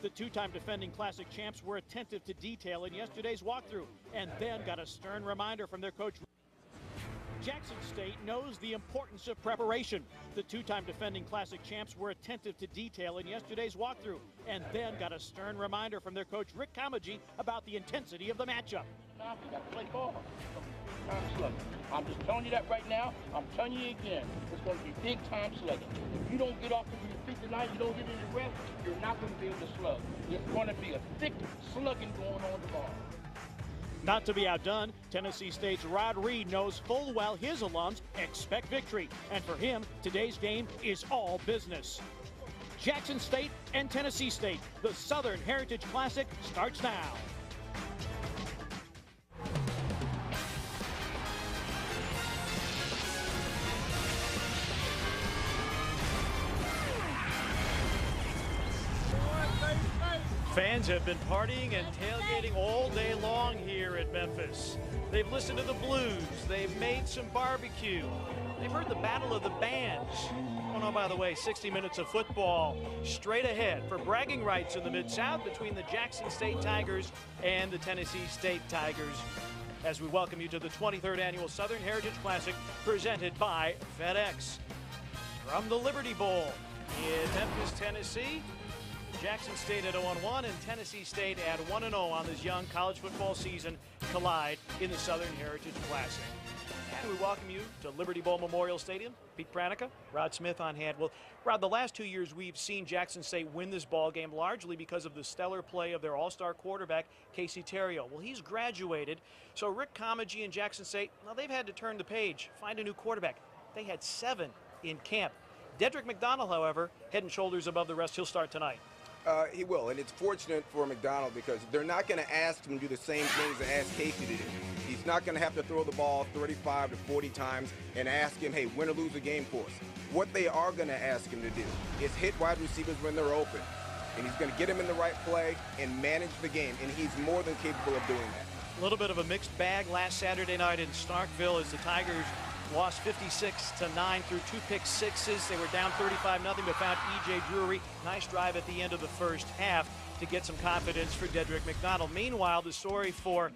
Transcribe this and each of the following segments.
The two-time defending Classic champs were attentive to detail in yesterday's walkthrough and then got a stern reminder from their coach. Jackson State knows the importance of preparation. The two-time defending Classic champs were attentive to detail in yesterday's walkthrough and then got a stern reminder from their coach Rick Comagee about the intensity of the matchup. You got to play ball. Time slugging. I'm just telling you that right now. I'm telling you again. It's going to be big time slugging. If you don't get off of your feet tonight, you don't get any rest, you're not going to be able to slug. It's going to be a thick slugging going on tomorrow. Not to be outdone, Tennessee State's Rod Reed knows full well his alums expect victory. And for him, today's game is all business. Jackson State and Tennessee State, the Southern Heritage Classic starts now. Fans have been partying and tailgating all day long here at Memphis. They've listened to the blues, they've made some barbecue, they've heard the battle of the bands. Oh no, by the way, 60 minutes of football straight ahead for bragging rights in the Mid-South between the Jackson State Tigers and the Tennessee State Tigers. As we welcome you to the 23rd Annual Southern Heritage Classic presented by FEDEX. From the Liberty Bowl in Memphis, Tennessee, Jackson State at 0-1 and Tennessee State at 1-0 on this young college football season collide in the Southern Heritage Classic. And we welcome you to Liberty Bowl Memorial Stadium. Pete Pranica, Rod Smith on hand. Well, Rod, the last 2 years we've seen Jackson State win this ball game largely because of the stellar play of their all-star quarterback, Casey Terrio. Well, he's graduated, so Rick Comagee and Jackson State, well, they've had to turn the page, find a new quarterback. They had 7 in camp. Dedrick McDonald, however, head and shoulders above the rest. He'll start tonight. He will, and it's fortunate for McDonald because they're not going to ask him to do the same things they asked Casey to do. He's not going to have to throw the ball 35 to 40 times and ask him, hey, win or lose a game for us. What they are going to ask him to do is hit wide receivers when they're open, and he's going to get them in the right play and manage the game, and he's more than capable of doing that. A little bit of a mixed bag last Saturday night in Starkville as the Tigers lost 56-9 through 2 pick sixes. They were down 35-0, but found E.J. Drury. Nice drive at the end of the first half to get some confidence for Dedrick McDonald. Meanwhile, the story for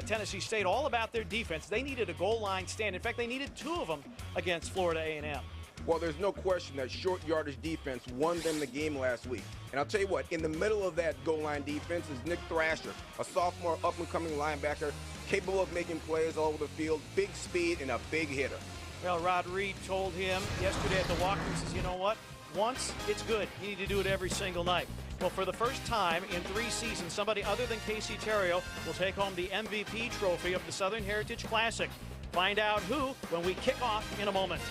Tennessee State, all about their defense. They needed a goal line stand. In fact, they needed 2 of them against Florida A&M. Well, there's no question that short yardage defense won them the game last week. And I'll tell you what, in the middle of that goal line defense is Nick Thrasher, a sophomore up-and-coming linebacker, capable of making plays all over the field, big speed, and a big hitter. Well, Rod Reed told him yesterday at the walkthrough, says, you know what? Once, it's good. You need to do it every single night. Well, for the first time in 3 seasons, somebody other than Casey Terrio will take home the MVP trophy of the Southern Heritage Classic. Find out who when we kick off in a moment.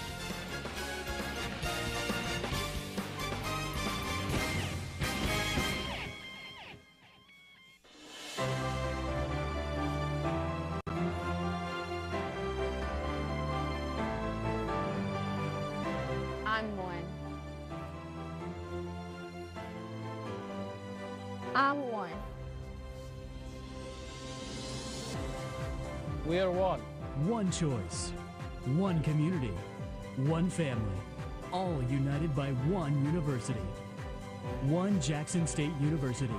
I'm one. We are one. One choice, one community, one family, all united by one university. One Jackson State University.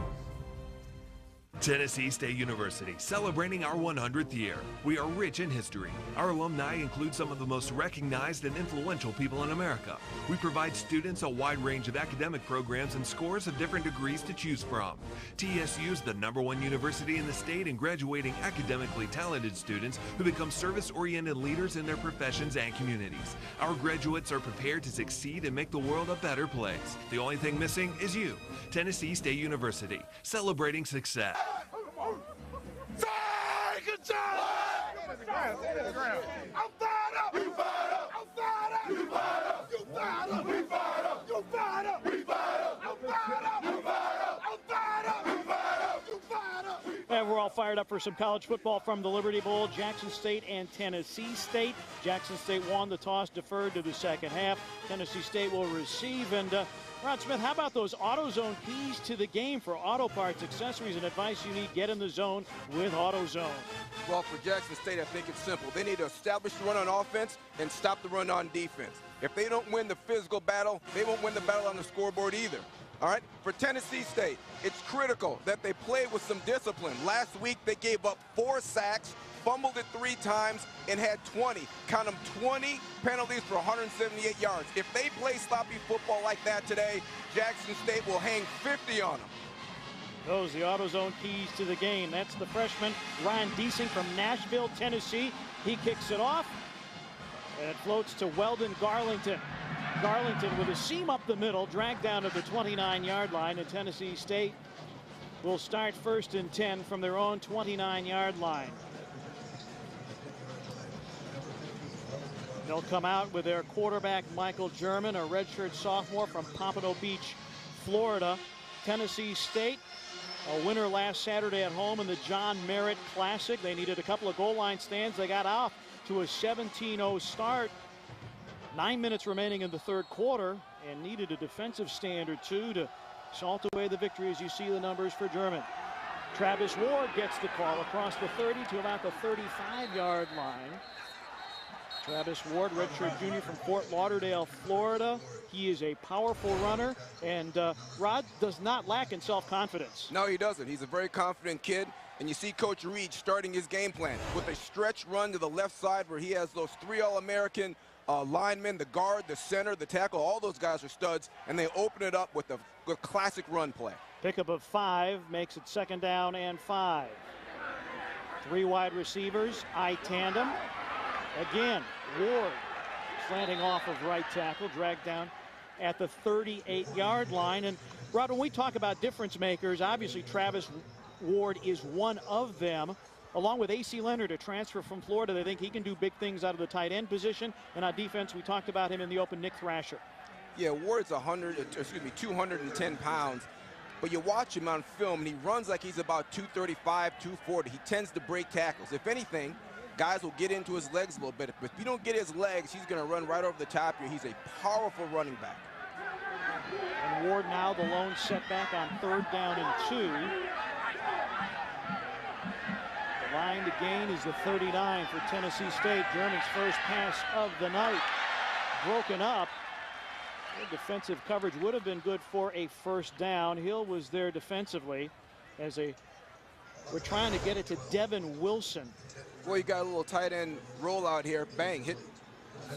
Tennessee State University, celebrating our 100th year. We are rich in history. Our alumni include some of the most recognized and influential people in America. We provide students a wide range of academic programs and scores of different degrees to choose from. TSU is the #1 university in the state in graduating academically talented students who become service-oriented leaders in their professions and communities. Our graduates are prepared to succeed and make the world a better place. The only thing missing is you. Tennessee State University, celebrating success. Good job! I'm fired up! You fired up! I'm fired up! You fired up! You fired up! We fired up! You fired up! We fired up! I'm fired up! You fired up! I'm fired up! You fired up! You fired up! And we're all fired up for some college football from the Liberty Bowl. Jackson State and Tennessee State. Jackson State won the toss, deferred to the second half. Tennessee State will receive. And Rod Smith, how about those AutoZone keys to the game for auto parts, accessories, and advice you need? Get in the zone with AutoZone. Well, for Jackson State, I think it's simple. They need to establish the run on offense and stop the run on defense. If they don't win the physical battle, they won't win the battle on the scoreboard either. All right, for Tennessee State, it's critical that they play with some discipline. Last week, they gave up 4 sacks, fumbled it 3 times, and had 20, count them, 20 penalties for 178 yards. If they play sloppy football like that today, Jackson State will hang 50 on them. Those the AutoZone keys to the game. That's the freshman Ryan Deasing from Nashville, Tennessee. He kicks it off, and it floats to Weldon Garlington. Garlington with a seam up the middle, dragged down to the 29-yard line, and Tennessee State will start 1st and 10 from their own 29-yard line. They'll come out with their quarterback, Michael German, a redshirt sophomore from Pompano Beach, Florida. Tennessee State, a winner last Saturday at home in the John Merritt Classic. They needed a couple of goal line stands. They got off to a 17-0 start. 9 minutes remaining in the 3rd quarter, and needed a defensive stand or 2 to salt away the victory, as you see the numbers for German. Travis Ward gets the call across the 30 to about the 35-yard line. Travis Ward, redshirt junior from Fort Lauderdale, Florida. He is a powerful runner, and Rod does not lack in self-confidence. No, he doesn't. He's a very confident kid, and you see Coach Reed starting his game plan with a stretch run to the left side where he has those 3 All-American linemen, the guard, the center, the tackle, all those guys are studs, and they open it up with a classic run play. Pickup of 5 makes it 2nd down and 5. 3 wide receivers, I tandem. Again, Ward slanting off of right tackle, dragged down at the 38-yard line. And Rod, when we talk about difference makers, obviously Travis Ward is one of them. Along with A.C. Leonard, a transfer from Florida, they think he can do big things out of the tight end position. And on defense, we talked about him in the open, Nick Thrasher. Yeah, Ward's 210 pounds. But you watch him on film, and he runs like he's about 235, 240. He tends to break tackles. If anything, guys will get into his legs a little bit. But if you don't get his legs, he's going to run right over the top here. He's a powerful running back. And Ward now the lone setback on 3rd down and 2. The line to gain is the 39 for Tennessee State. German's first pass of the night. Broken up. The defensive coverage would have been good for a 1st down. Hill was there defensively as we're trying to get it to Devin Wilson. Well, you got a little tight end rollout here. Bang,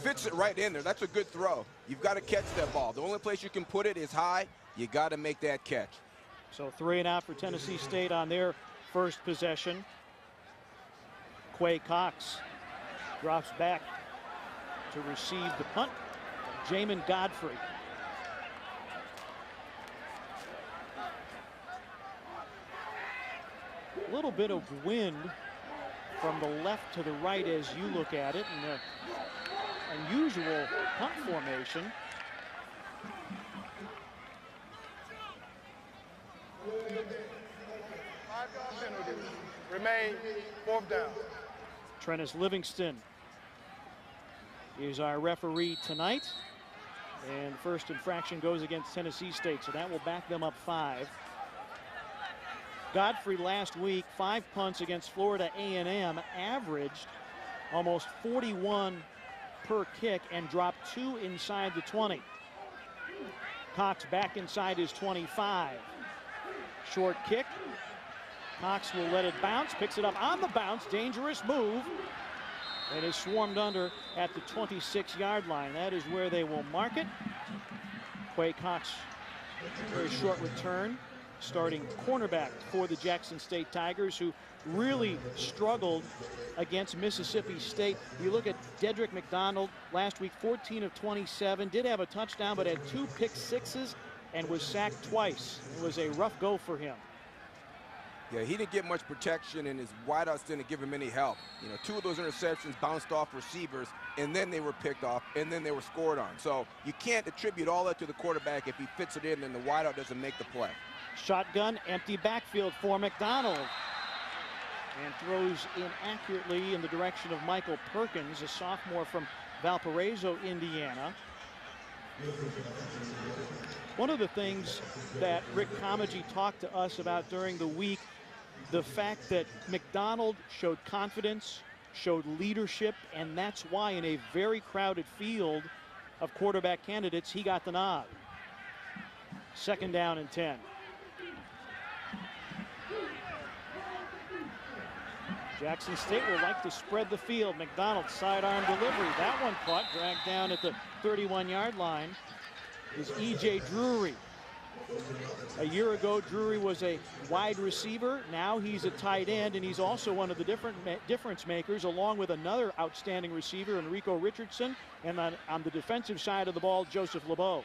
fits it right in there. That's a good throw. You've got to catch that ball. The only place you can put it is high. You got to make that catch. So 3 and out for Tennessee State on their first possession. Quay Cox drops back to receive the punt. Jamin Godfrey. A little bit of wind from the left to the right as you look at it, and an unusual punt formation. Remain 4th down. Trennis Livingston is our referee tonight, and first infraction goes against Tennessee State, so that will back them up 5. Godfrey last week, 5 punts against Florida A&M, averaged almost 41 per kick and dropped 2 inside the 20. Cox back inside his 25. Short kick. Cox will let it bounce, picks it up on the bounce, dangerous move, and is swarmed under at the 26-yard line. That is where they will mark it. Quay Cox, very short return, starting cornerback for the Jackson State Tigers, who really struggled against Mississippi State. You look at Dedrick McDonald last week, 14 of 27, did have a touchdown, but had 2 pick sixes and was sacked twice. It was a rough go for him. Yeah, he didn't get much protection, and his wideouts didn't give him any help. You know, 2 of those interceptions bounced off receivers, and then they were picked off, and then they were scored on. So you can't attribute all that to the quarterback if he fits it in and the wideout doesn't make the play. Shotgun, empty backfield for McDonald. And throws inaccurately in the direction of Michael Perkins, a sophomore from Valparaiso, Indiana. One of the things that Rick Comegee talked to us about during the week, the fact that McDonald showed confidence, showed leadership, and that's why in a very crowded field of quarterback candidates, he got the nod. 2nd down and 10. Jackson State will like to spread the field. McDonald sidearm delivery. That one caught, dragged down at the 31-yard line is E.J. Drury. A year ago, Drury was a wide receiver. Now he's a tight end, and he's also one of the difference makers, along with another outstanding receiver, Enrico Richardson, and on the defensive side of the ball, Joseph LeBeau.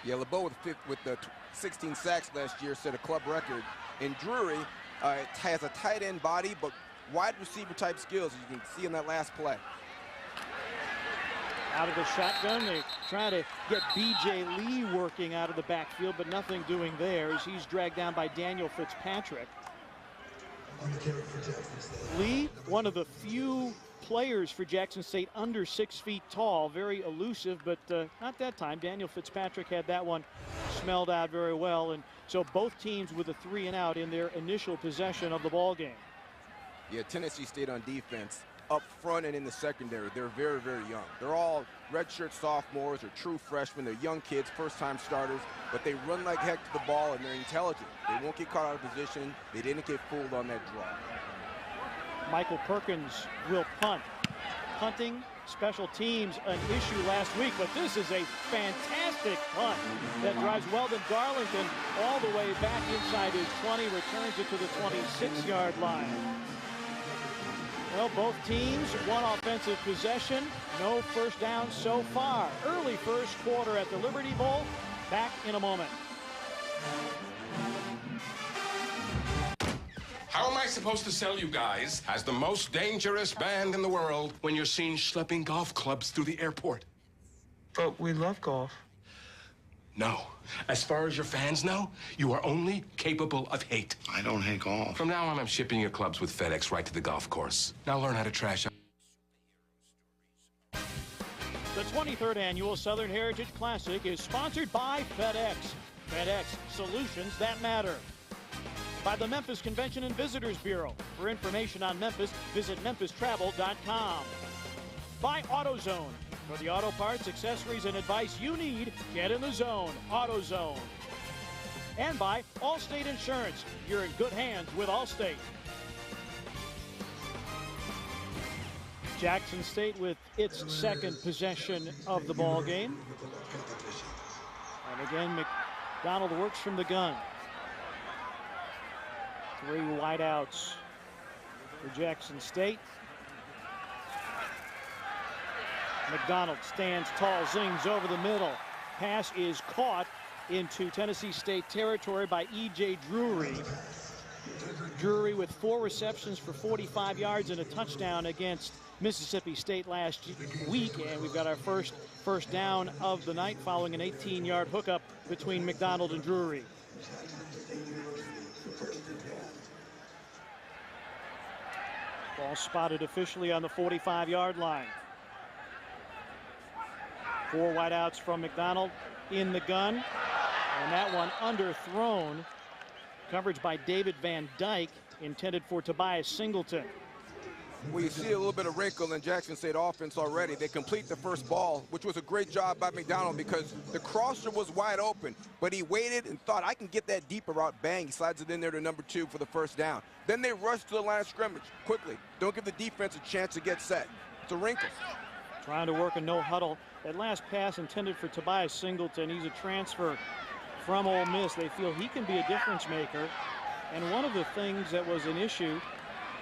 Yeah, LeBeau with the 16 sacks last year set a club record. And Drury has a tight end body, but wide receiver type skills, as you can see in that last play. Out of the shotgun, they try to get B.J. Lee working out of the backfield, but nothing doing there as he's dragged down by Daniel Fitzpatrick. Lee, one of the few players for Jackson State under 6 feet tall, very elusive, but not that time. Daniel Fitzpatrick had that one smelled out very well, and so both teams with a 3 and out in their initial possession of the ball game. Yeah, Tennessee State on defense, up front and in the secondary, they're very, very young. They're all redshirt sophomores or true freshmen. They're young kids, first-time starters, but they run like heck to the ball, and they're intelligent. They won't get caught out of position. They didn't get fooled on that draw. Michael Perkins will punt. Punting, special teams, an issue last week, but this is a fantastic punt that drives Weldon Garlington all the way back inside his 20, returns it to the 26-yard line. Well, both teams, one offensive possession, no first down so far. Early first quarter at the Liberty Bowl. Back in a moment. How am I supposed to sell you guys as the most dangerous band in the world when you're seen schlepping golf clubs through the airport? But we love golf. No. As far as your fans know, you are only capable of hate. I don't hate golf. From now on, I'm shipping your clubs with FedEx right to the golf course. Now learn how to trash out. The 23rd annual Southern Heritage Classic is sponsored by FedEx. FedEx, solutions that matter. By the Memphis Convention and Visitors Bureau. For information on Memphis, visit memphistravel.com. By AutoZone. For the auto parts, accessories, and advice you need, get in the zone. AutoZone. And by Allstate Insurance. You're in good hands with Allstate. Jackson State with its 2nd possession of the ball game. And again, McDonald works from the gun. 3 wideouts for Jackson State. McDonald stands tall, zings over the middle. Pass is caught into Tennessee State territory by E.J. Drury. Drury with 4 receptions for 45 yards and a touchdown against Mississippi State last week. And we've got our first down of the night following an 18-yard hookup between McDonald and Drury. Ball spotted officially on the 45-yard line. 4 wideouts from McDonald in the gun. And that one underthrown. Coverage by David Van Dyke, intended for Tobias Singleton. Well, you see a little bit of wrinkle in Jackson State offense already. They complete the first ball, which was a great job by McDonald because the crosser was wide open, but he waited and thought, I can get that deeper route. Bang, he slides it in there to number 2 for the first down. Then they rush to the line of scrimmage quickly. Don't give the defense a chance to get set. It's a wrinkle. Trying to work a no huddle. That last pass intended for Tobias Singleton. He's a transfer from Ole Miss. They feel he can be a difference maker. And one of the things that was an issue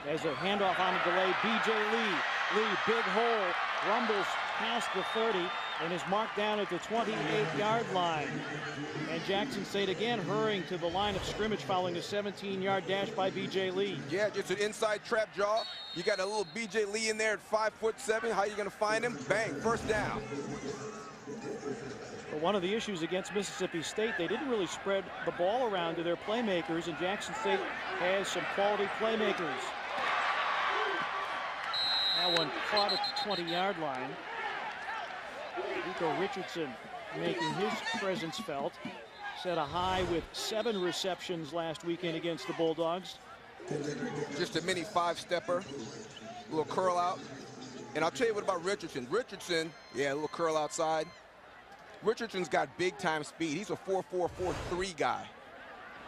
as a handoff on a delay, B.J. Lee. Lee, big hole, rumbles past the 30 and is marked down at the 28-yard line. And Jackson State again hurrying to the line of scrimmage following a 17-yard dash by B.J. Lee. Yeah, just an inside trap jaw. You got a little B.J. Lee in there at 5'7". How are you going to find him? Bang, first down. But one of the issues against Mississippi State, they didn't really spread the ball around to their playmakers, and Jackson State has some quality playmakers. That one caught at the 20-yard line. Rico Richardson making his presence felt. Set a high with 7 receptions last weekend against the Bulldogs. Just a mini 5-stepper, little curl out. And I'll tell you what about Richardson. Richardson, yeah, a little curl outside. Richardson's got big-time speed. He's a 4.443 guy.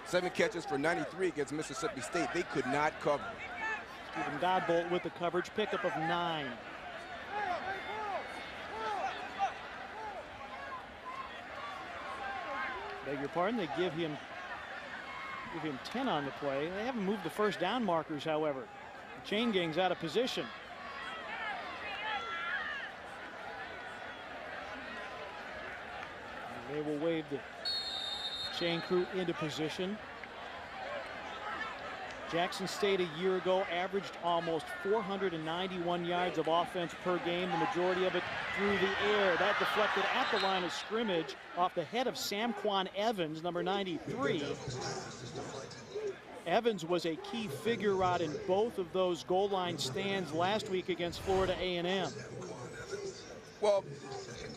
7 catches for 93 against Mississippi State. They could not cover. Stephen Godbolt with the coverage, pickup of 9. Beg your pardon, they give him 10 on the play. They haven't moved the first down markers, however. The chain gang's out of position. And they will wave the chain crew into position. Jackson State a year ago averaged almost 491 yards of offense per game, the majority of it through the air. That deflected at the line of scrimmage off the head of Samquan Evans, number 93. Evans was a key figure rod in both of those goal line stands last week against Florida A&M. Well,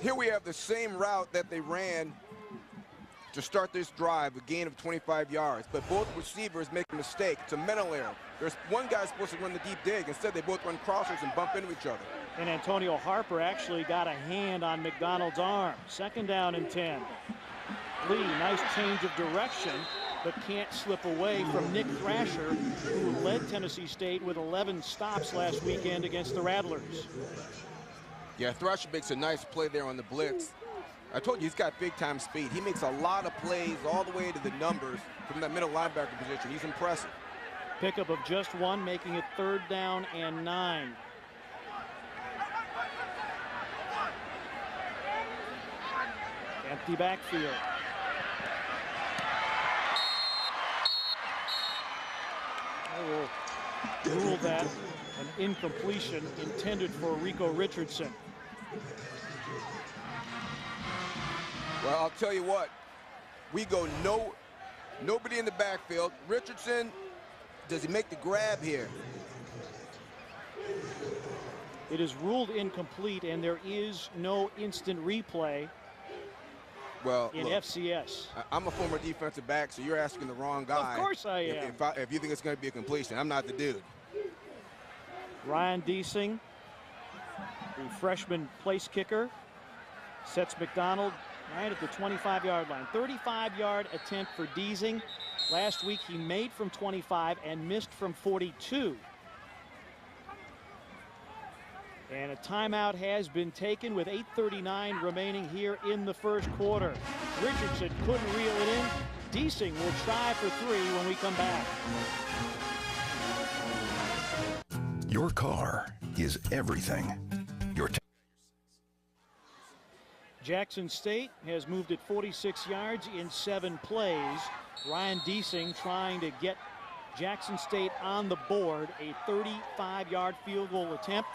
here we have the same route that they ran to start this drive, a gain of 25 yards, but both receivers make a mistake. It's a mental error. There's one guy supposed to run the deep dig. Instead, they both run crossers and bump into each other. And Antonio Harper actually got a hand on McDonald's arm. 2nd down and 10. Lee, nice change of direction, but can't slip away from Nick Thrasher, who led Tennessee State with 11 stops last weekend against the Rattlers. Yeah, Thrasher makes a nice play there on the blitz. I told you he's got big-time speed. He makes a lot of plays all the way to the numbers from that middle linebacker position. He's impressive. Pickup of just 1, making it 3rd down and 9. Empty backfield. They will rule that an incompletion intended for Rico Richardson. Well, I'll tell you what, we go nobody in the backfield. Richardson, does he make the grab here? It is ruled incomplete, and there is no instant replay in look, FCS. I'm a former defensive back, so you're asking the wrong guy. Of course I am. If you think it's going to be a completion, I'm not the dude. Ryan Deasing, the freshman place kicker, sets McDonald right at the 25-yard line. 35-yard attempt for Deasing. Last week he made from 25 and missed from 42. And a timeout has been taken with 8:39 remaining here in the first quarter. Richardson couldn't reel it in. Deasing will try for 3 when we come back. Your car is everything. Jackson State has moved it 46 yards in 7 plays. Ryan Deasing trying to get Jackson State on the board. A 35-yard field goal attempt.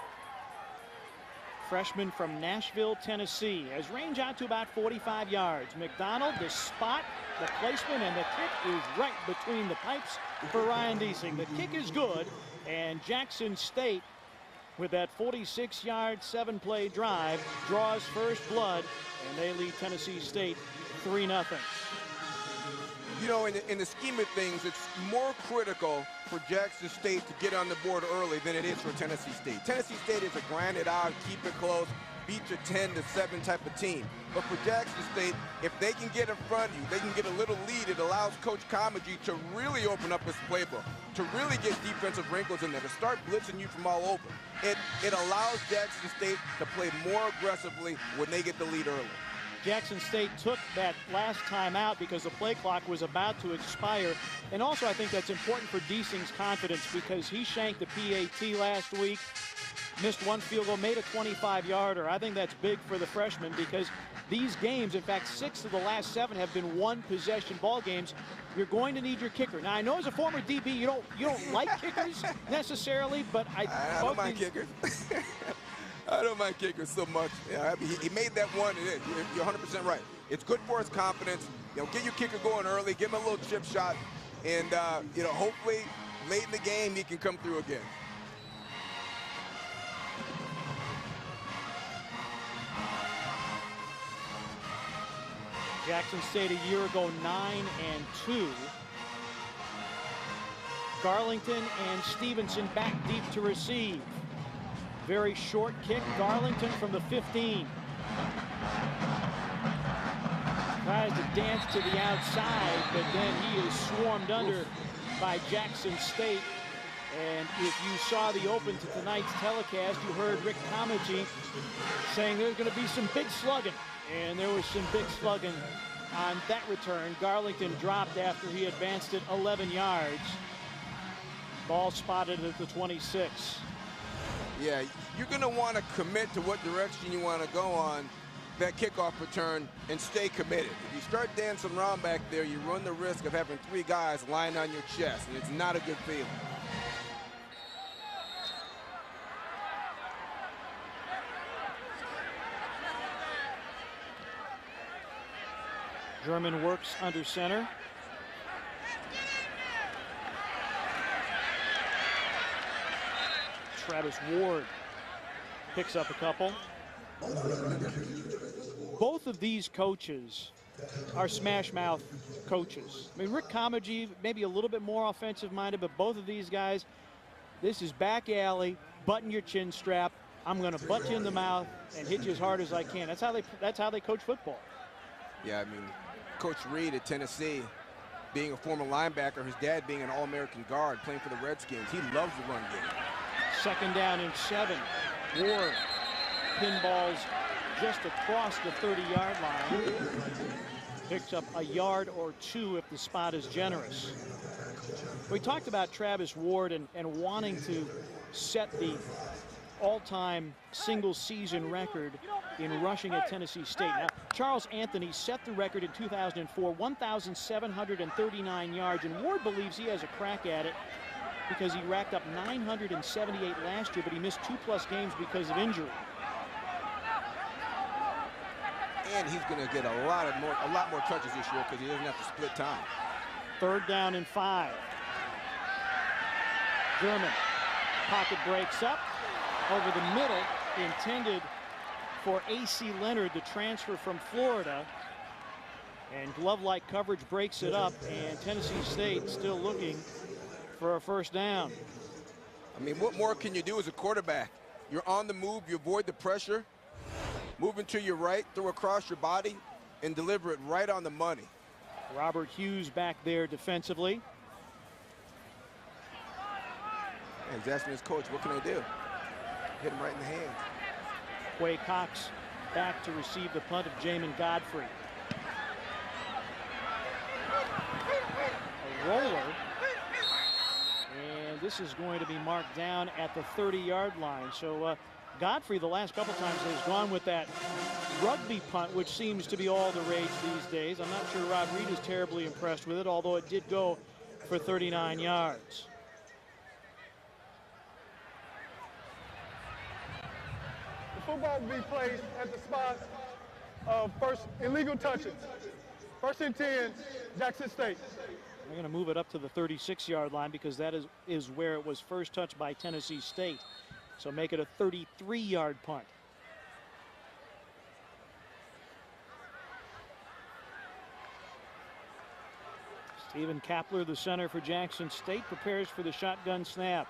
Freshman from Nashville, Tennessee, has range out to about 45 yards. McDonald, the spot, the placement, and the kick is right between the pipes for Ryan Deasing. The kick is good, and Jackson State, with that 46-yard, 7-play drive, draws first blood, and they lead Tennessee State 3-0. You know, in the scheme of things, it's more critical for Jackson State to get on the board early than it is for Tennessee State. Tennessee State is a grind it out, keep it close, beat your 10-7 type of team. But for Jackson State, if they can get in front of you, they can get a little lead. It allows Coach Comagee to really open up his playbook, to really get defensive wrinkles in there, to start blitzing you from all over. It allows Jackson State to play more aggressively when they get the lead early. Jackson State took that last time out because the play clock was about to expire. And also I think that's important for Deasing's confidence because he shanked the PAT last week, missed 1 field goal, made a 25-yarder. I think that's big for the freshman because these games, in fact, 6 of the last 7 have been 1-possession ball games. You're going to need your kicker. Now I know as a former DB you don't like kickers necessarily, but I don't mind kickers. I don't mind kickers so much. Yeah, he made that one, and you're 100% right. It's good for his confidence. Get your kicker going early, give him a little chip shot, and hopefully late in the game he can come through again. Jackson State a year ago 9-2. Garlington and Stevenson back deep to receive. Very short kick. Garlington from the 15. Tries to dance to the outside, but then he is swarmed under by Jackson State. And if you saw the open to tonight's telecast, you heard Rick Comici saying there's going to be some big slugging. And there was some big slugging on that return. Garlington dropped after he advanced it 11 yards. Ball spotted at the 26. Yeah, you're going to want to commit to what direction you want to go on that kickoff return and stay committed. If you start dancing around back there, you run the risk of having 3 guys lying on your chest, and it's not a good feeling. German works under center. Travis Ward picks up a couple. Both of these coaches are smash mouth coaches. I mean, Rick Comici maybe a little bit more offensive minded, but both of these guys, this is back alley, button your chin strap. I'm going to butt you in the mouth and hit you as hard as I can. That's how they coach football. Yeah, I mean, Coach Reed at Tennessee, being a former linebacker, his dad being an All-American guard, playing for the Redskins, he loves the run game. 2nd down and 7. Ward pinballs just across the 30-yard line. Picks up a yard or 2 if the spot is generous. We talked about Travis Ward and wanting to set the all-time single-season record in rushing at Tennessee State. Now, Charles Anthony set the record in 2004, 1,739 yards, and Ward believes he has a crack at it because he racked up 978 last year, but he missed 2+ games because of injury. And he's going to get a lot more touches this year because he doesn't have to split time. 3rd down and 5. German pocket breaks up over the middle, intended for A.C. Leonard, the transfer from Florida. And glove-like coverage breaks it up, and Tennessee State still looking for a 1st down. I mean, what more can you do as a quarterback? You're on the move, you avoid the pressure, moving to your right, throw across your body, and deliver it right on the money. Robert Hughes back there defensively. And he's asking his coach, what can I do? Hit him right in the hand. Quay Cox back to receive the punt of Jamin Godfrey. A roller. And this is going to be marked down at the 30-yard line. So Godfrey the last couple times has gone with that rugby punt, which seems to be all the rage these days. I'm not sure Rod Reed is terribly impressed with it, although it did go for 39 yards. Football will be placed at the spot of first illegal touches. 1st and 10, Jackson State. We're going to move it up to the 36-yard line because that is where it was first touched by Tennessee State. So make it a 33-yard punt. Stephen Kapler, the center for Jackson State, prepares for the shotgun snap.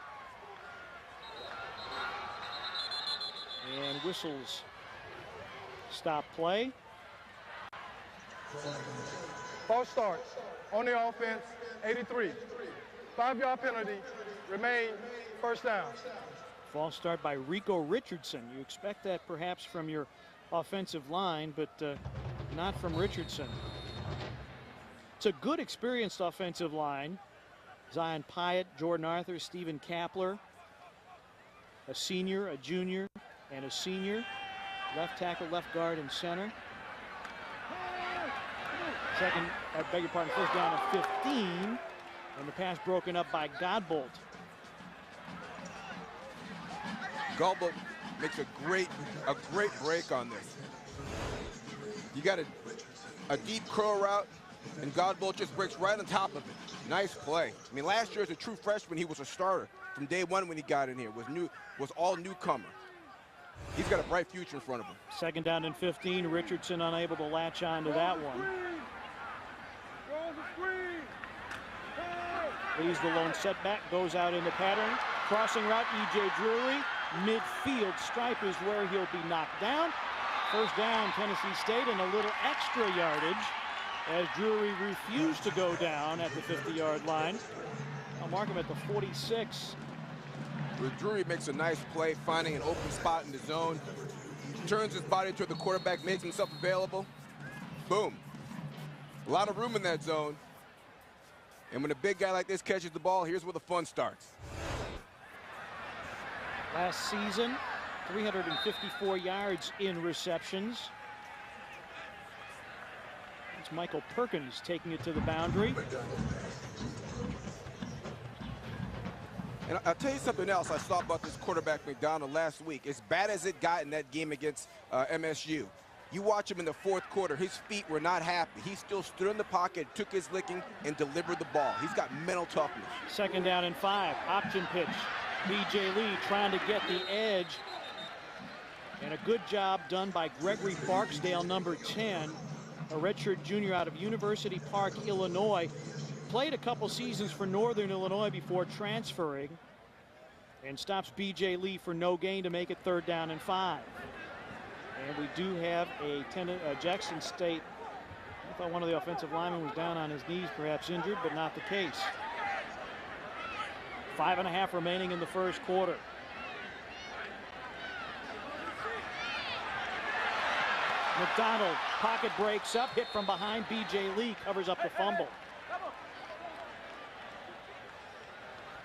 And whistles stop play. False start on the offense, 83. 5-yard penalty, remain 1st down. False start by Rico Richardson. You expect that perhaps from your offensive line, but not from Richardson. It's a good experienced offensive line. Zion Pyatt, Jordan Arthur, Stephen Kapler, a senior, a junior, and a senior. Left tackle, left guard, and center. Second, I beg your pardon, 1st down and 15. And the pass broken up by Godbolt. Godbolt makes a great break on this. You got a deep curl route, and Godbolt just breaks right on top of it. Nice play. I mean, last year as a true freshman, he was a starter from day 1 when he got in here. Was all newcomer. He's got a bright future in front of him. 2nd down and 15. Richardson unable to latch on to that one. Leaves the lone setback, goes out in the pattern. Crossing route, E.J. Drury. Midfield stripe is where he'll be knocked down. 1st down, Tennessee State, and a little extra yardage as Drury refused to go down at the 50-yard line. I'll mark him at the 46. Well, Drury makes a nice play, finding an open spot in the zone. Turns his body toward the quarterback, makes himself available. Boom. A lot of room in that zone. And when a big guy like this catches the ball, here's where the fun starts. Last season, 354 yards in receptions. It's Michael Perkins taking it to the boundary. And I'll tell you something else I saw about this quarterback McDonald last week. As bad as it got in that game against MSU, you watch him in the fourth quarter, his feet were not happy. He still stood in the pocket, took his licking, and delivered the ball. He's got mental toughness. 2nd down and 5. Option pitch. B.J. Lee trying to get the edge. And a good job done by Gregory Barksdale, number 10, a redshirt junior out of University Park, Illinois. Played a couple seasons for Northern Illinois before transferring, and stops B.J. Lee for no gain to make it 3rd down and 5. And we do have a Jackson State. I thought one of the offensive linemen was down on his knees, perhaps injured, but not the case. 5.5 remaining in the first quarter. McDonald, pocket breaks up, hit from behind. B.J. Lee covers up the fumble.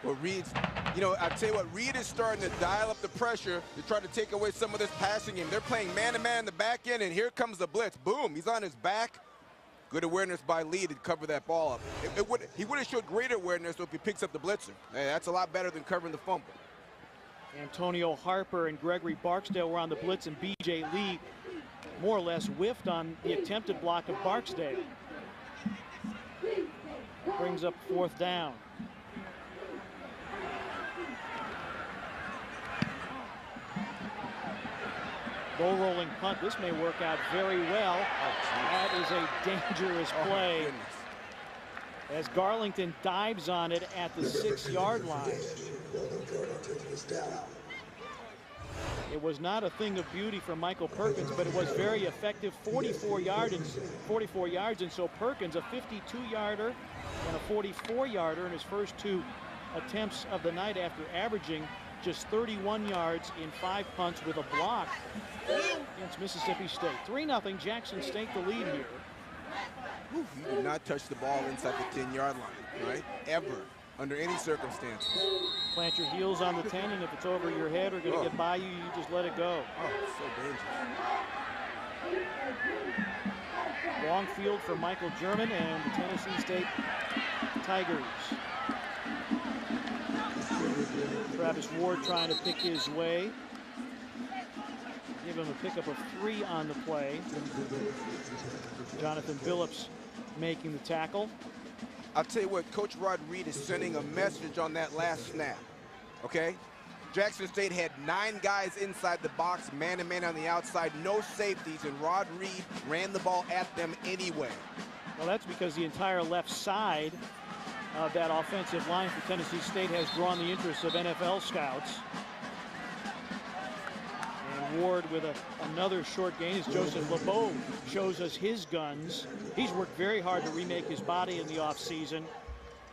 Well, Reed's, you know, I tell you what, Reed is starting to dial up the pressure to try to take away some of this passing game. They're playing man-to-man in the back end, and here comes the blitz. Boom, he's on his back. Good awareness by Lee to cover that ball up. He would have showed greater awareness if he picks up the blitzer. Hey, that's a lot better than covering the fumble. Antonio Harper and Gregory Barksdale were on the blitz, and B.J. Lee more or less whiffed on the attempted block of Barksdale. Brings up 4th down. Low rolling punt. This may work out very well. That is a dangerous play. As Garlington dives on it at the 6-yard line. It was not a thing of beauty from Michael Perkins, but it was very effective. 44 yards, and so Perkins, a 52-yarder and a 44-yarder in his first 2 attempts of the night, after averaging just 31 yards in 5 punts with a block against Mississippi State. 3-0 Jackson State the lead here. You do not touch the ball inside the 10-yard line, right? Ever, under any circumstance. Plant your heels on the 10, and if it's over your head or going to get by you, you just let it go. Oh, it's so dangerous. Long field for Michael German and the Tennessee State Tigers. Travis Ward trying to pick his way. Give him a pickup of 3 on the play. Jonathan Billups making the tackle. I'll tell you what, Coach Rod Reed is sending a message on that last snap, okay? Jackson State had 9 guys inside the box, man-to-man on the outside, no safeties, and Rod Reed ran the ball at them anyway. Well, that's because the entire left side of that offensive line for Tennessee State has drawn the interest of NFL scouts. And Ward with another short gain as Joseph LeBeau shows us his guns. He's worked very hard to remake his body in the offseason.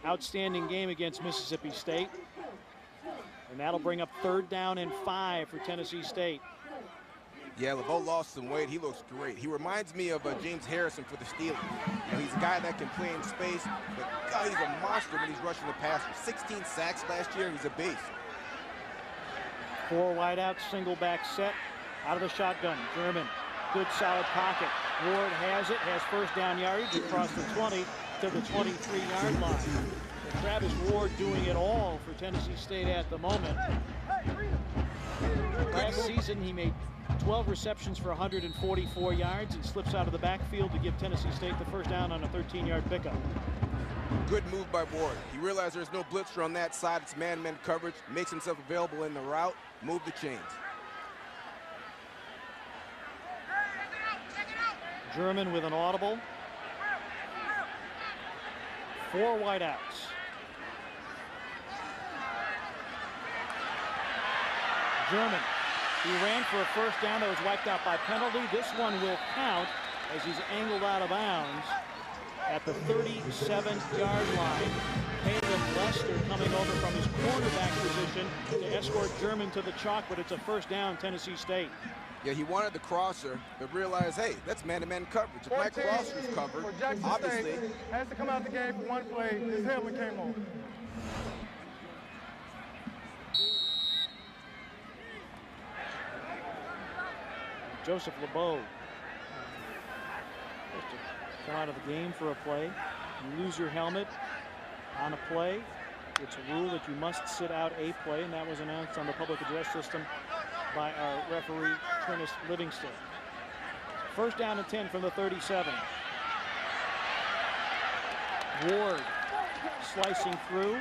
Outstanding game against Mississippi State. And that'll bring up 3rd down and 5 for Tennessee State. Yeah, LeBeau lost some weight. He looks great. He reminds me of James Harrison for the Steelers. You know, he's a guy that can play in space, but God, he's a monster when he's rushing the passer. 16 sacks last year. He's a beast. 4 wideouts, single back set, out of the shotgun. German, good solid pocket. Ward has it, has 1st down yardage across the 20 to the 23-yard line. And Travis Ward doing it all for Tennessee State at the moment. Last season he made 12 receptions for 144 yards and slips out of the backfield to give Tennessee State the 1st down on a 13-yard pickup. Good move by Ward. He realized there's no blitzer on that side. It's man-to-man coverage. Makes himself available in the route. Move the chains. German with an audible. 4 wideouts. German. He ran for a 1st down that was wiped out by penalty. This one will count as he's angled out of bounds. at the 37-yard line. Caleb Lester coming over from his cornerback position to escort German to the chalk, but it's a first down, Tennessee State. Yeah, he wanted the crosser, but realized, hey, that's man-to-man coverage. If my crosser's covered, obviously. Has to come out the game for one play. His helmet came off. Joseph LeBeau has to come out of the game for a play. You lose your helmet on a play. It's a rule that you must sit out a play, and that was announced on the public address system by our referee, Trinus Livingston. First down and 10 from the 37. Ward slicing through.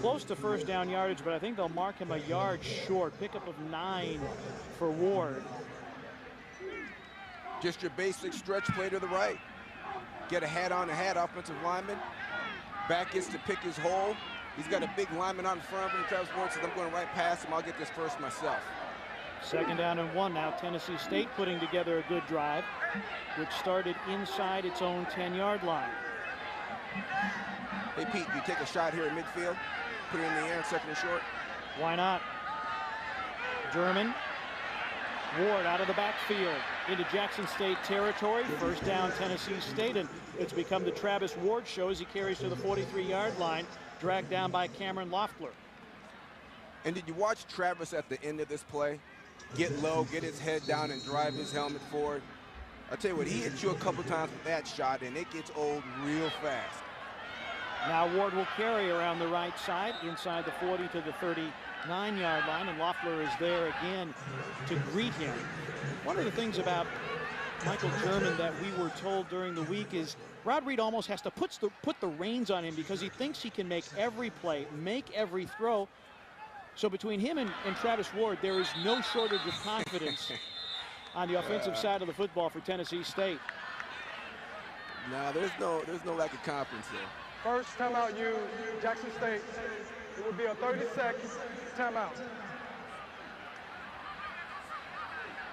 Close to first down yardage, but I think they'll mark him a yard short. Pickup of 9 for Ward. Just your basic stretch play to the right. Get a hat-on-a-hat offensive lineman. Back gets to pick his hole. He's got a big lineman out in front of him. Travis Ward says, I'm going right past him. I'll get this first myself. Second down and 1 now. Tennessee State putting together a good drive, which started inside its own 10-yard line. Hey, Pete, you take a shot here in midfield, put it in the air and second and short? Why not? German. Ward out of the backfield into Jackson State territory. First down, Tennessee State, and it's become the Travis Ward show as he carries to the 43-yard line, dragged down by Cameron Loeffler. And did you watch Travis at the end of this play? Get low, get his head down, and drive his helmet forward. I'll tell you what, he hit you a couple times with that shot, and it gets old real fast. Now Ward will carry around the right side, inside the 40 to the 39-yard line, and Loeffler is there again to greet him. One of the things about Michael German that we were told during the week is Rod Reed almost has to put the reins on him because he thinks he can make every play, make every throw. So between him and Travis Ward, there is no shortage of confidence on the offensive side of the football for Tennessee State. No, there's no lack of confidence there. First timeout, Jackson State. It would be a 30-second timeout.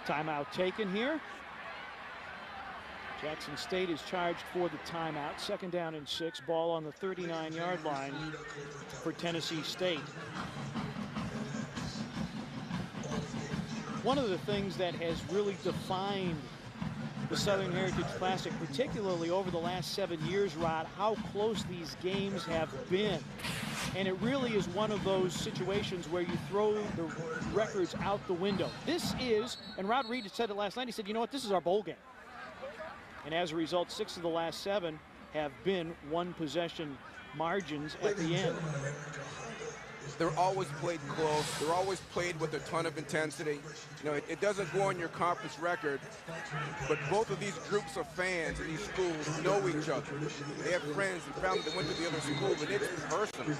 Timeout taken here. Jackson State is charged for the timeout. Second down and 6. Ball on the 39-yard line for Tennessee State. One of the things that has really defined the Southern Heritage Classic, particularly over the last 7 years, Rod, how close these games have been. And it really is one of those situations where you throw the records out the window. This is, and Rod Reed said it last night, he said, you know what, this is our bowl game. And as a result, 6 of the last 7 have been one-possession margins at the end. They're always played close. They're always played with a ton of intensity. You know, it doesn't go on your conference record, but both of these groups of fans in these schools know each other. They have friends and family that went to the other school, but it's personal.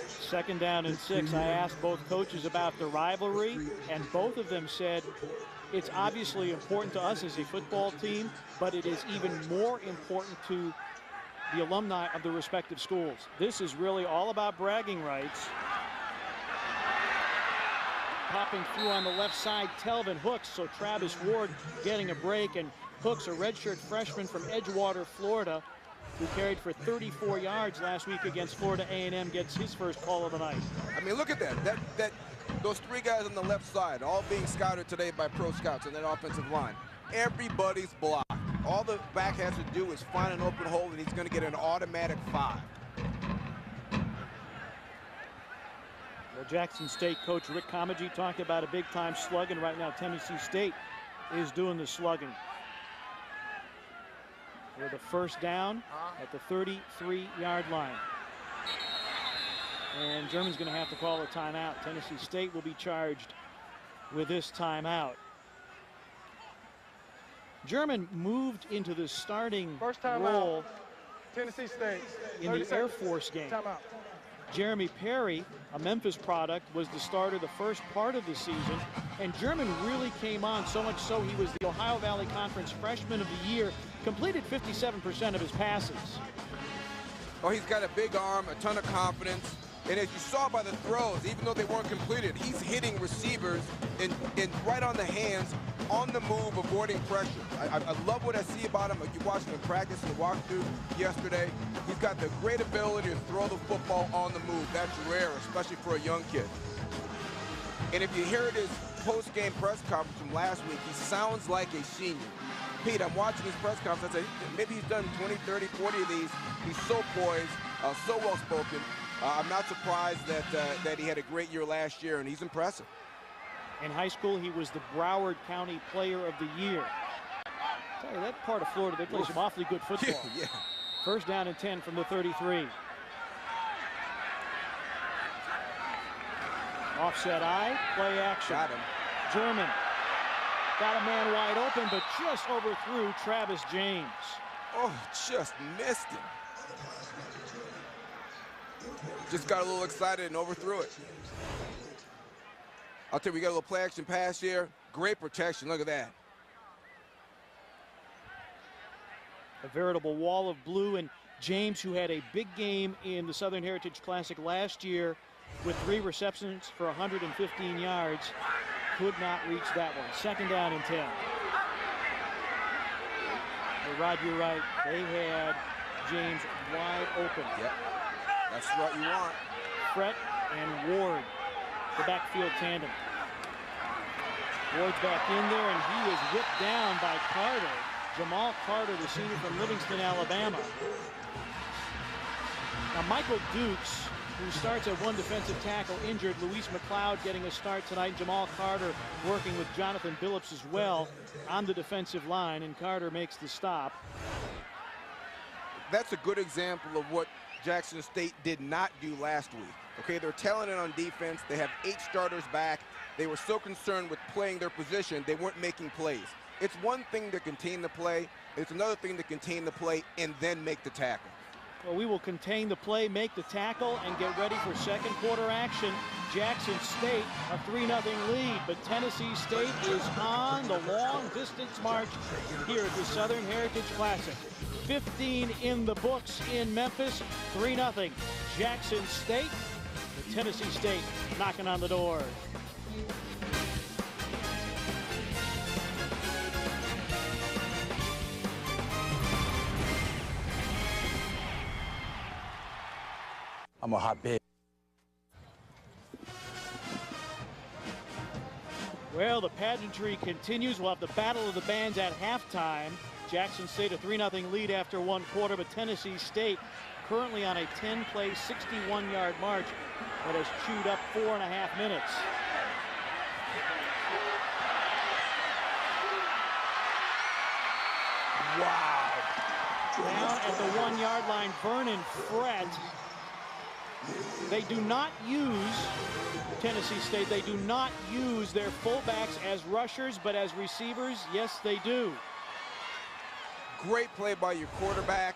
Second down and 6. I asked both coaches about the rivalry, and both of them said it's obviously important to us as a football team, but it is even more important to the alumni of the respective schools. This is really all about bragging rights. Popping through on the left side, Telvin Hooks, so Travis Ward getting a break, and Hooks, a redshirt freshman from Edgewater, Florida, who carried for 34 yards last week against Florida A&M, gets his first call of the night. I mean, look at that. Those 3 guys on the left side, all being scouted today by pro scouts on that offensive line. Everybody's blocked. All the back has to do is find an open hole, and he's going to get an automatic 5. Well, Jackson State coach Rick Comagee talked about a big-time slugging. Right now, Tennessee State is doing the slugging. With a first down at the 33-yard line. And German's going to have to call a timeout. Tennessee State will be charged with this timeout. German moved into the starting role Tennessee State in the Air Force game. Timeout. Jeremy Perry, a Memphis product, was the starter the first part of the season, and German really came on, so much so he was the Ohio Valley Conference Freshman of the Year, completed 57% of his passes. Oh, he's got a big arm, a ton of confidence. And as you saw by the throws, even though they weren't completed, he's hitting receivers in right on the hands, on the move, avoiding pressure. I love what I see about him. You watched him in practice and walkthrough yesterday. He's got the great ability to throw the football on the move. That's rare, especially for a young kid. And if you heard his post-game press conference from last week, he sounds like a senior. Pete, I'm watching his press conference. I say, maybe he's done 20, 30, 40 of these. He's so poised, so well-spoken. I'm not surprised that he had a great year last year, and he's impressive. In high school, he was the Broward County Player of the Year. I tell you, that part of Florida, they play some awfully good football. Yeah. First down and 10 from the 33. Offset eye, play action. Got him. German got a man wide open, but just overthrew Travis James. Oh, just missed him. Just got a little excited and overthrew it. I'll tell you, we got a little play action pass here. Great protection, look at that. A veritable wall of blue, and James, who had a big game in the Southern Heritage Classic last year with 3 receptions for 115 yards, could not reach that one. Second down and 10. Hey, Rod, you're right. They had James wide open. Yep. That's what you want. Fret and Ward, the backfield tandem. Ward's back in there, and he is whipped down by Carter. Jamal Carter, the senior from Livingston, Alabama. Now, Michael Dukes, who starts at one defensive tackle, injured. Luis McLeod getting a start tonight. Jamal Carter working with Jonathan Billups as well on the defensive line, and Carter makes the stop. That's a good example of what Jackson State did not do last week. Okay, they're talented on defense. They have 8 starters back. They were so concerned with playing their position, they weren't making plays. It's one thing to contain the play. It's another thing to contain the play and then make the tackle. Well, we will contain the play, make the tackle, and get ready for second quarter action. Jackson State, a 3-0 lead, but Tennessee State is on the long distance march here at the Southern Heritage Classic. 15 in the books in Memphis, 3-0. Jackson State, with Tennessee State knocking on the door. I'm a hot pig. Well, the pageantry continues. We'll have the Battle of the Bands at halftime. Jackson State a 3-0 lead after 1 quarter, but Tennessee State currently on a 10-play, 61-yard march that has chewed up 4.5 minutes. Wow. Down at the 1-yard line, Vernon Fred. They do not use, Tennessee State, they do not use their fullbacks as rushers, but as receivers, yes, they do. Great play by your quarterback.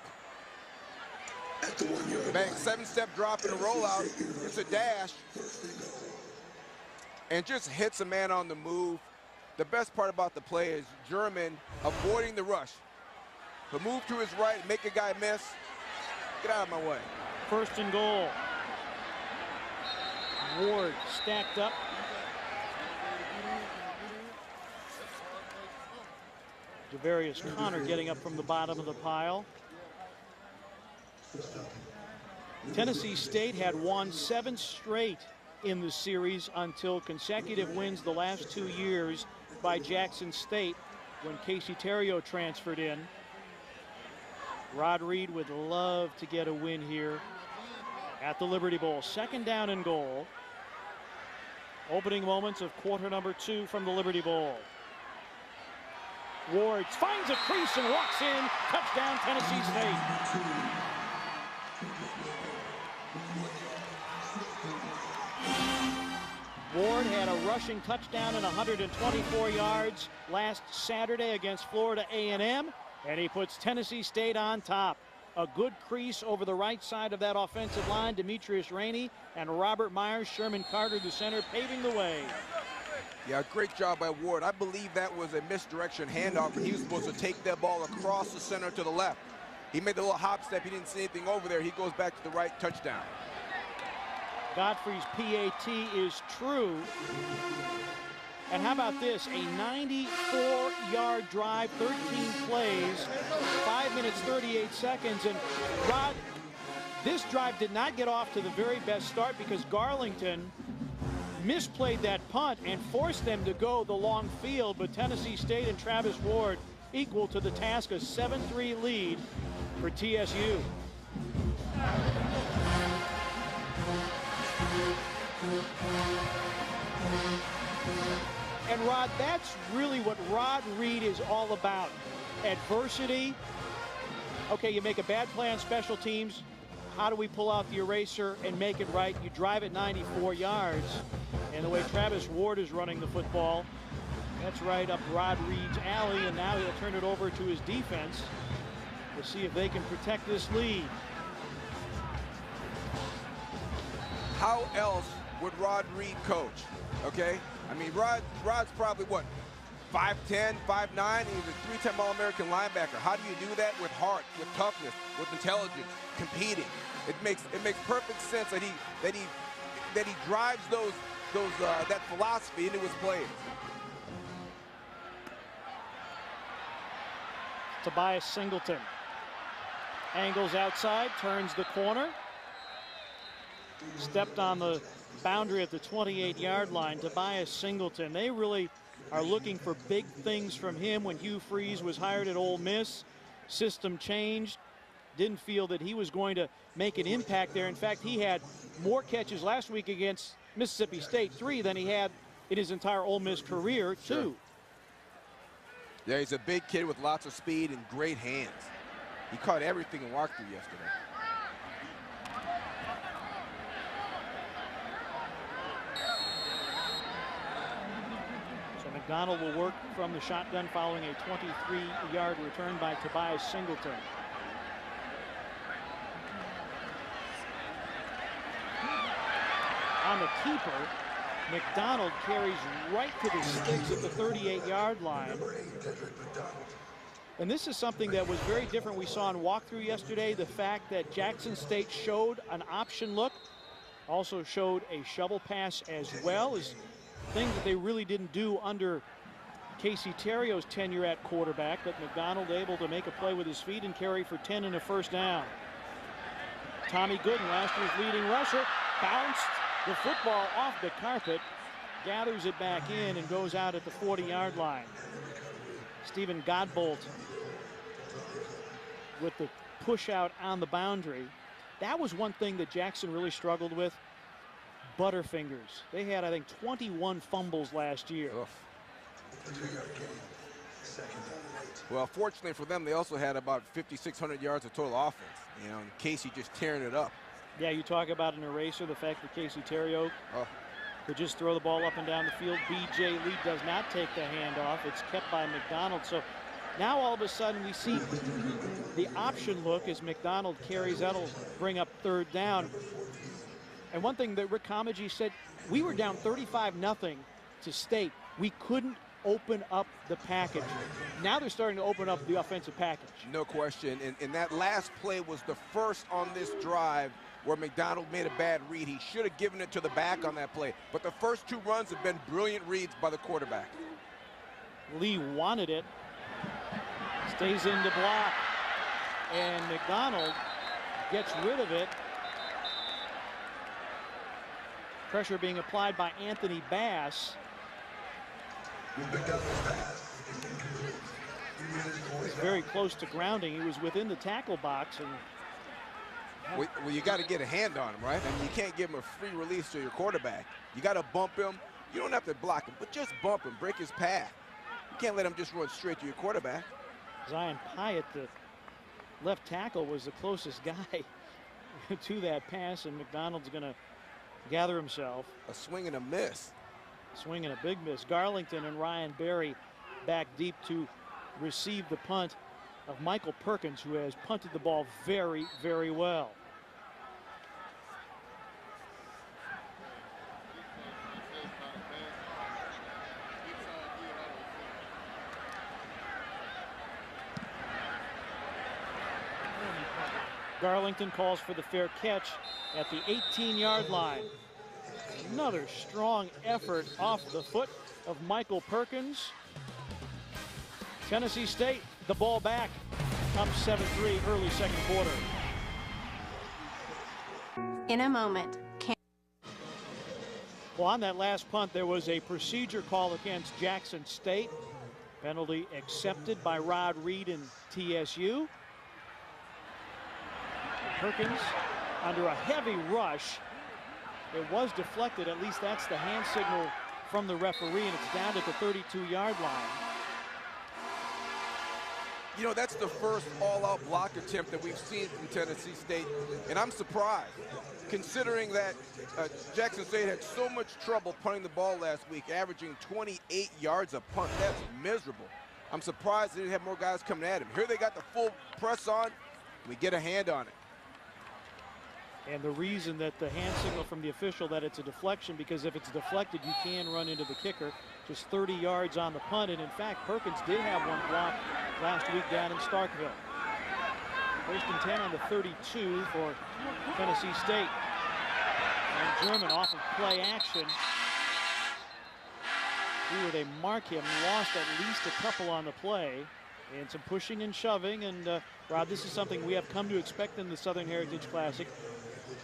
Bang, 7-step drop and a rollout. It's a dash. And just hits a man on the move. The best part about the play is German avoiding the rush. He'll move to his right, make a guy miss. Get out of my way. First and goal. Ward stacked up. Javarius Connor getting up from the bottom of the pile. Tennessee State had won 7 straight in the series until consecutive wins the last 2 years by Jackson State when Casey Terrio transferred in. Rod Reed would love to get a win here at the Liberty Bowl. Second down and goal. Opening moments of quarter number 2 from the Liberty Bowl. Ward finds a crease and walks in. Touchdown, Tennessee State. Ward had a rushing touchdown and 124 yards last Saturday against Florida A&M, and he puts Tennessee State on top. A good crease over the right side of that offensive line. Demetrius Rainey and Robert Myers, Sherman Carter, the center, paving the way. Yeah, great job by Ward. I believe that was a misdirection handoff, and he was supposed to take that ball across the center to the left. He made the little hop step. He didn't see anything over there. He goes back to the right, touchdown. Godfrey's PAT is true. And how about this? A 94-yard drive, 13 plays, 5 minutes, 38 seconds. And Rod, this drive did not get off to the very best start because Garlington misplayed that punt and forced them to go the long field. But Tennessee State and Travis Ward equal to the task, a 7-3 lead for TSU. And Rod, that's really what Rod Reed is all about. Adversity. Okay, you make a bad play on special teams. How do we pull out the eraser and make it right? You drive it 94 yards. And the way Travis Ward is running the football, that's right up Rod Reed's alley. And now he'll turn it over to his defense to see if they can protect this lead. How else would Rod Reed coach? Okay? I mean, Rod's probably what, 5'10", 5'9", and he's a three-time All-American linebacker. How do you do that? With heart, with toughness, with intelligence, competing. It makes perfect sense that he drives that philosophy into his players. Tobias Singleton angles outside, turns the corner, stepped on the boundary at the 28-yard line. Tobias Singleton, they really are looking for big things from him. When Hugh Freeze was hired at Ole Miss, system changed, didn't feel that he was going to make an impact there. In fact, he had more catches last week against Mississippi State, 3, than he had in his entire Ole Miss career, 2. Sure. Yeah, he's a big kid with lots of speed and great hands. He caught everything in walkthrough yesterday. McDonald will work from the shotgun following a 23-yard return by Tobias Singleton. On the keeper, McDonald carries right to the sticks at the 38-yard line. And this is something that was very different we saw in walkthrough yesterday. The fact that Jackson State showed an option look, also showed a shovel pass as well, as things that they really didn't do under Casey Terrio's tenure at quarterback. But McDonald able to make a play with his feet and carry for 10 and a first down. Tommy Gooden, last year's leading rusher, bounced the football off the carpet, gathers it back in, and goes out at the 40-yard line. Stephen Godbolt with the push out on the boundary. That was one thing that Jackson really struggled with. Butterfingers. They had, I think, 21 fumbles last year. Well, fortunately for them, they also had about 5,600 yards of total offense. You know, and Casey just tearing it up. Yeah, you talk about an eraser, the fact that Casey Terrio could just throw the ball up and down the field. B.J. Lee does not take the handoff. It's kept by McDonald. So now all of a sudden we see the option look as McDonald carries. That'll bring up third down. And one thing that Rick Comagee said, we were down 35-0 to State. We couldn't open up the package. Now they're starting to open up the offensive package. No question. And that last play was the first on this drive where McDonald made a bad read. He should have given it to the back on that play. But the first 2 runs have been brilliant reads by the quarterback. Lee wanted it. Stays in to block. And McDonald gets rid of it. Pressure being applied by Anthony Bass. He's very close to grounding. He was within the tackle box. And well, you got to get a hand on him, right? I mean, you can't give him a free release to your quarterback. You got to bump him. You don't have to block him, but just bump him, break his path. You can't let him just run straight to your quarterback. Zion Pyatt, the left tackle, was the closest guy to that pass, and McDonald's going to gather himself. A swing and a miss. Swing and a big miss. Garlington and Ryan Berry back deep to receive the punt of Michael Perkins, who has punted the ball very, very well. Garlington calls for the fair catch at the 18-yard line. Another strong effort off the foot of Michael Perkins. Tennessee State, the ball back, up 7-3 early second quarter. In a moment. Well, on that last punt, there was a procedure call against Jackson State. Penalty accepted by Rod Reed and TSU. Perkins under a heavy rush. It was deflected, at least that's the hand signal from the referee, and it's down at the 32-yard line. You know, that's the first all-out block attempt that we've seen from Tennessee State, and I'm surprised, considering that Jackson State had so much trouble punting the ball last week, averaging 28 yards a punt. That's miserable. I'm surprised they didn't have more guys coming at him. Here they got the full press on. We get a hand on it. And the reason that the hand signal from the official that it's a deflection, because if it's deflected, you can run into the kicker. Just 30 yards on the punt, and in fact, Perkins did have one block last week down in Starkville. First and 10 on the 32 for Tennessee State. And German off of play action. Who would they mark him? Lost at least a couple on the play. And some pushing and shoving. And Rob, this is something we have come to expect in the Southern Heritage Classic.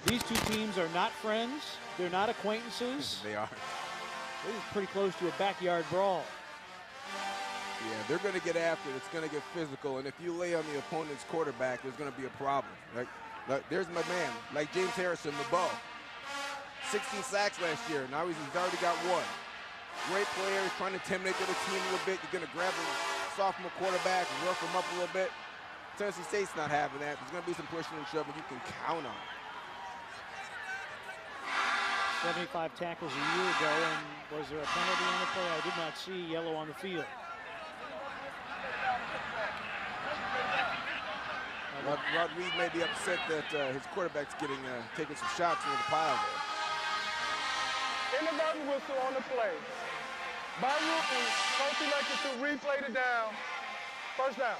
These two teams are not friends. They're not acquaintances. They are. This is pretty close to a backyard brawl. Yeah, they're going to get after it. It's going to get physical. And if you lay on the opponent's quarterback, there's going to be a problem. Like there's my man, like James Harrison, the Bow. 16 sacks last year. Now he's already got one. Great player. He's trying to intimidate the other team a little bit. You're going to grab a sophomore quarterback and rough him up a little bit. Tennessee State's not having that. There's going to be some pushing and shoving you can count on. 75 tackles a year ago, and was there a penalty on the play? I did not see yellow on the field. Rod Reed may be upset that his quarterback's getting taking some shots into the pile there. Inadvertent whistle on the play. By rule, coach elected to replay the down. First down.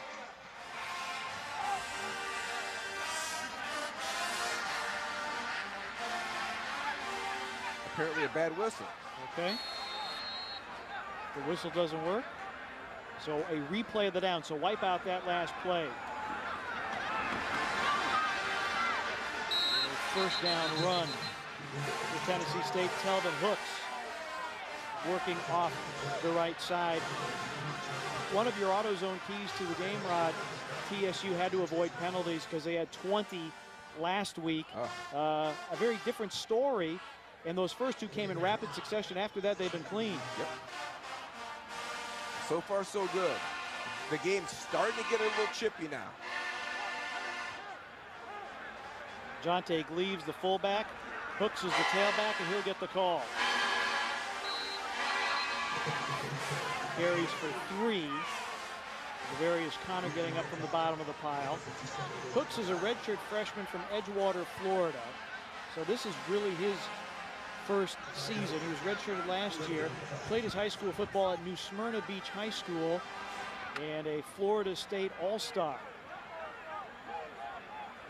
Apparently a bad whistle. Okay. The whistle doesn't work. So a replay of the down. So wipe out that last play. First down run for Tennessee State. Telvin Hooks working off the right side. One of your AutoZone keys to the game, Rod, TSU had to avoid penalties because they had 20 last week. A very different story. And those first two came in rapid succession. After that, they've been clean. Yep. So far, so good. The game's starting to get a little chippy now. Jonte Gleaves, the fullback. Hooks is the tailback, and he'll get the call. Carries for 3. Javarius Connor getting up from the bottom of the pile. Hooks is a redshirt freshman from Edgewater, Florida. So this is really his first season. He was redshirted last year, played his high school football at New Smyrna Beach High School, and a Florida State All-Star.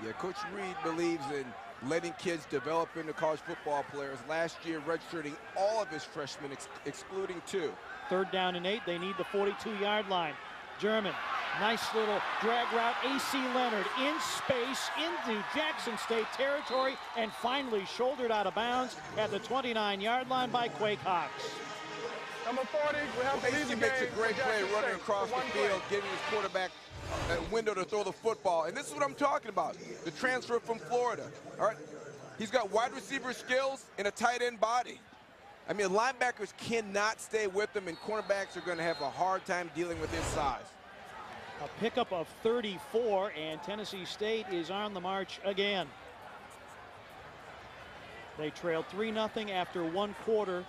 Yeah, Coach Reed believes in letting kids develop into college football players. Last year, redshirting all of his freshmen, excluding 2. Third down and 8. They need the 42-yard line. German, nice little drag route. A.C. Leonard in space into Jackson State territory and finally shouldered out of bounds at the 29-yard line by Quake Hawks. Number 40, we have to leave the game. A.C. makes a great play running across the field, giving his quarterback a window to throw the football. And this is what I'm talking about, the transfer from Florida. All right, he's got wide receiver skills and a tight end body. I mean, linebackers cannot stay with him, and cornerbacks are going to have a hard time dealing with his size. A pickup of 34, and Tennessee State is on the march again. They trailed 3-0 after one quarter,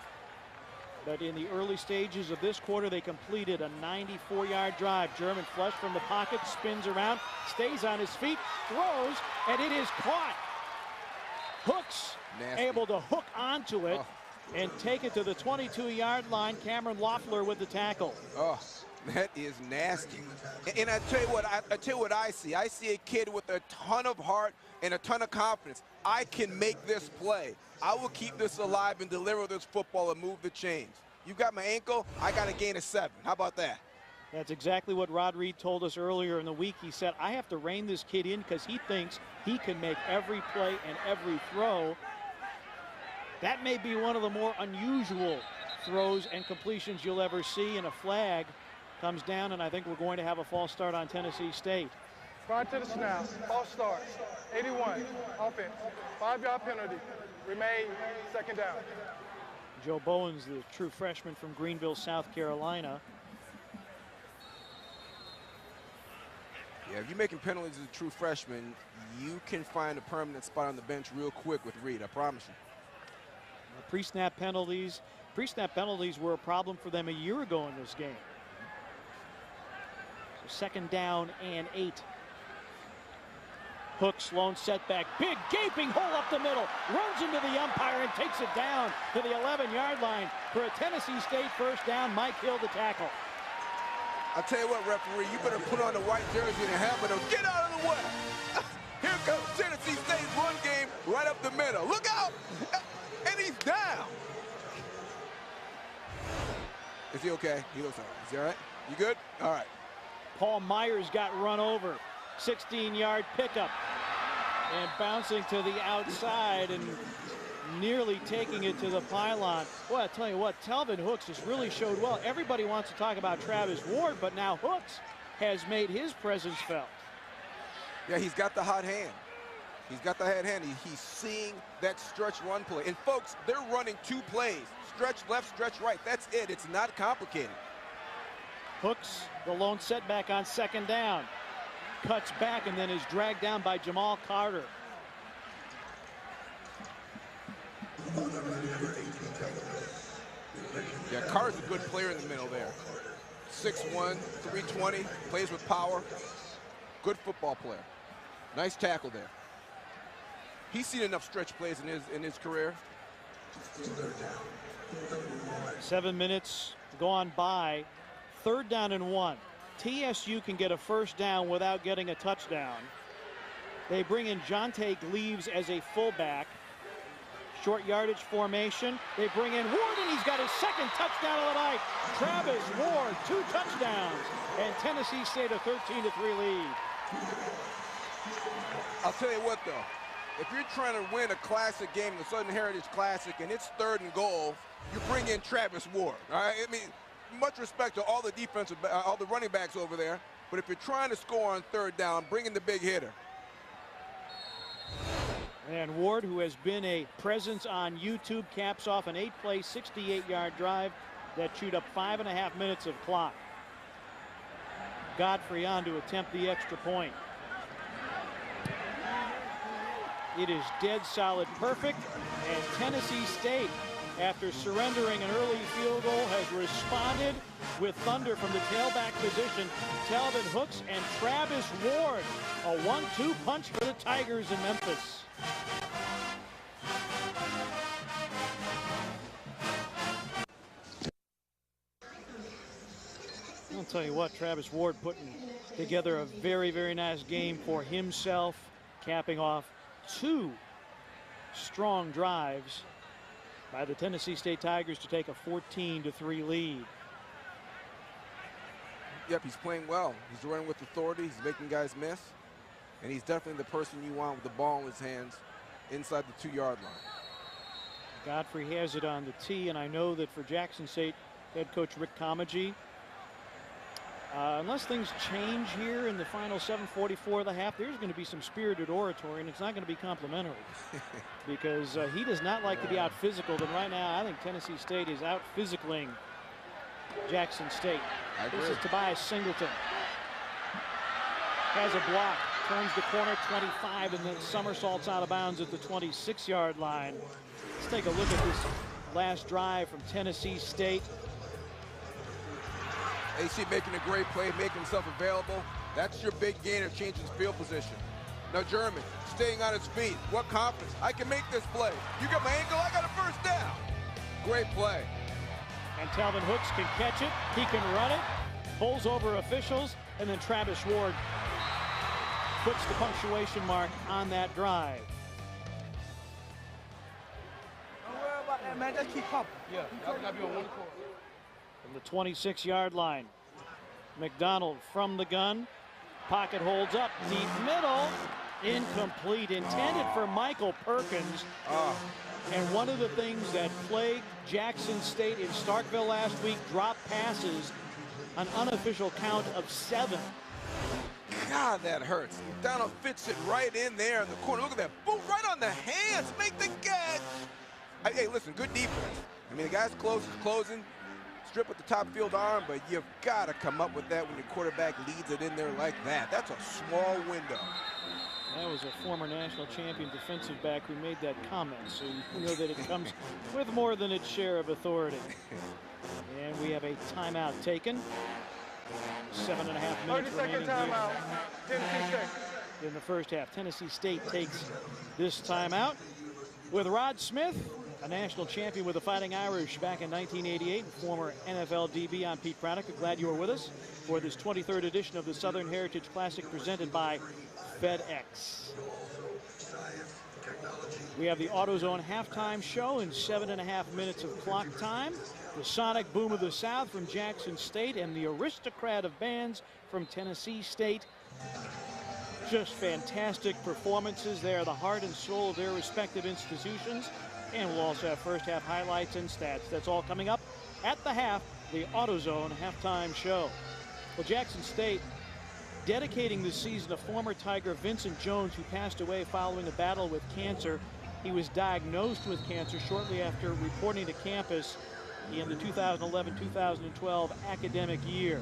but in the early stages of this quarter, they completed a 94-yard drive. German flush from the pocket, spins around, stays on his feet, throws, and it is caught. Hooks able to hook onto it and take it to the 22-yard line. Cameron Loeffler with the tackle. That is nasty. And I tell you what, I see. I see a kid with a ton of heart and a ton of confidence. I can make this play. I will keep this alive and deliver this football and move the chains. You've got my ankle, I got to gain a 7. How about that? That's exactly what Rod Reed told us earlier in the week. He said, I have to rein this kid in because he thinks he can make every play and every throw. That may be one of the more unusual throws and completions you'll ever see, and a flag comes down, and I think we're going to have a false start on Tennessee State. Prior to the snap, false start, 81, offense, 5-yard penalty, remain second down. Joe Bowens, the true freshman from Greenville, South Carolina. Yeah, if you're making penalties as a true freshman, you can find a permanent spot on the bench real quick with Reed, I promise you. Pre-snap penalties were a problem for them a year ago in this game. So 2nd down and 8. Hooks, lone setback, big gaping hole up the middle, runs into the umpire and takes it down to the 11-yard line for a Tennessee State first down. Mike Hill the tackle. I'll tell you what, referee, you better put on the white jersey and a helmet or get out of the way. Here comes Tennessee State's run game right up the middle. Look out! And he's down. Is he okay? He looks all right. Is he all right? You good? All right. Paul Myers got run over. 16-yard pickup. And bouncing to the outside and nearly taking it to the pylon. Boy, I tell you what, Talvin Hooks has really showed well. Everybody wants to talk about Travis Ward, but now Hooks has made his presence felt. Yeah, he's got the hot hand. He's got the hot hand. He's seeing that stretch run play. And folks, they're running 2 plays. Stretch left, stretch right. That's it. It's not complicated. Hooks, the lone setback on 2nd down. Cuts back and then is dragged down by Jamal Carter. Yeah, Carter's a good player in the middle there. 6'1", 320, plays with power. Good football player. Nice tackle there. He's seen enough stretch plays in his career. 7 minutes gone by. 3rd down and 1. TSU can get a first down without getting a touchdown. They bring in Jonte Gleaves as a fullback. Short yardage formation. They bring in Ward, and he's got his 2nd touchdown of the night. Travis Ward, 2 touchdowns, and Tennessee State a 13-3 lead. I'll tell you what, though. If you're trying to win a classic game, the Southern Heritage Classic, and it's 3rd and goal, you bring in Travis Ward. All right? I mean, much respect to all the running backs over there, but if you're trying to score on 3rd down, bring in the big hitter. And Ward, who has been a presence on YouTube, caps off an 8-play, 68-yard drive that chewed up 5.5 minutes of clock. Godfrey on to attempt the extra point. It is dead solid perfect, and Tennessee State, after surrendering an early field goal, has responded with thunder from the tailback position. Talvin Hooks and Travis Ward, a 1-2 punch for the Tigers in Memphis. I'll tell you what, Travis Ward putting together a very, very nice game for himself, capping off 2 strong drives by the Tennessee State Tigers to take a 14-3 lead. Yep, he's playing well. He's running with authority. He's making guys miss. And he's definitely the person you want with the ball in his hands inside the 2-yard line. Godfrey has it on the tee, and I know that for Jackson State head coach Rick Comagee, unless things change here in the final 7:44 of the half, there's going to be some spirited oratory, and it's not going to be complimentary because he does not like to be out physical. And right now, I think Tennessee State is out physicaling Jackson State. This is Tobias Singleton. Has a block, turns the corner 25, and then somersaults out of bounds at the 26-yard line. Let's take a look at this last drive from Tennessee State. AC making a great play, making himself available. That's your big gain of changing field position. Now German staying on his feet. What confidence. I can make this play. You got my ankle, I got a first down. Great play. And Talvin Hooks can catch it. He can run it. pulls over officials, and then Travis Ward puts the punctuation mark on that drive. Don't worry about that, man. Just keep pumping. Yeah, y'all gotta be on one court. From the 26-yard line, McDonald from the gun. Pocket holds up, deep middle, incomplete, intended for Michael Perkins. And one of the things that plagued Jackson State in Starkville last week, drop passes, an unofficial count of 7. God, that hurts. McDonald fits it right in there in the corner. Look at that. Boom, right on the hands. Make the catch. Hey, listen, good defense. I mean, the guy's close, he's closing. Strip with the top field arm, but you've got to come up with that when your quarterback leads it in there like that. That's a small window. That was a former national champion defensive back who made that comment, so you know that it comes with more than its share of authority. And we have a timeout taken. 7.5 minutes 30-second remaining timeout. Tennessee State. in the first half. Tennessee State takes this timeout with Rod Smith, a national champion with the Fighting Irish back in 1988, and former NFL DB. I'm Pete Pranica. Glad you are with us for this 23rd edition of the Southern Heritage Classic presented by FEDEX. We have the AutoZone halftime show in 7.5 minutes of clock time. The Sonic Boom of the South from Jackson State and the Aristocrat of Bands from Tennessee State. Just fantastic performances. They are the heart and soul of their respective institutions. And we'll also have first half highlights and stats. That's all coming up at the half, the AutoZone halftime show. Well, Jackson State dedicating this season to former Tiger Vincent Jones, who passed away following a battle with cancer. He was diagnosed with cancer shortly after reporting to campus in the 2011-2012 academic year.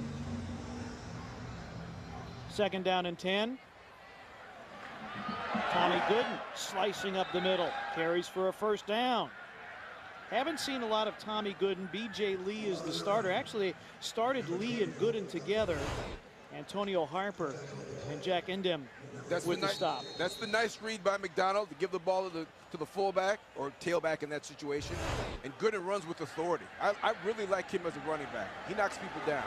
Second down and 10. Tommy Gooden slicing up the middle, carries for a first down. Haven't seen a lot of Tommy Gooden. B.J. Lee is the starter. Actually, started Lee and Gooden together. Antonio Harper and Jack Endem with the stop. That's the nice read by McDonald to give the ball to the fullback or tailback in that situation. And Gooden runs with authority. I really like him as a running back. He knocks people down.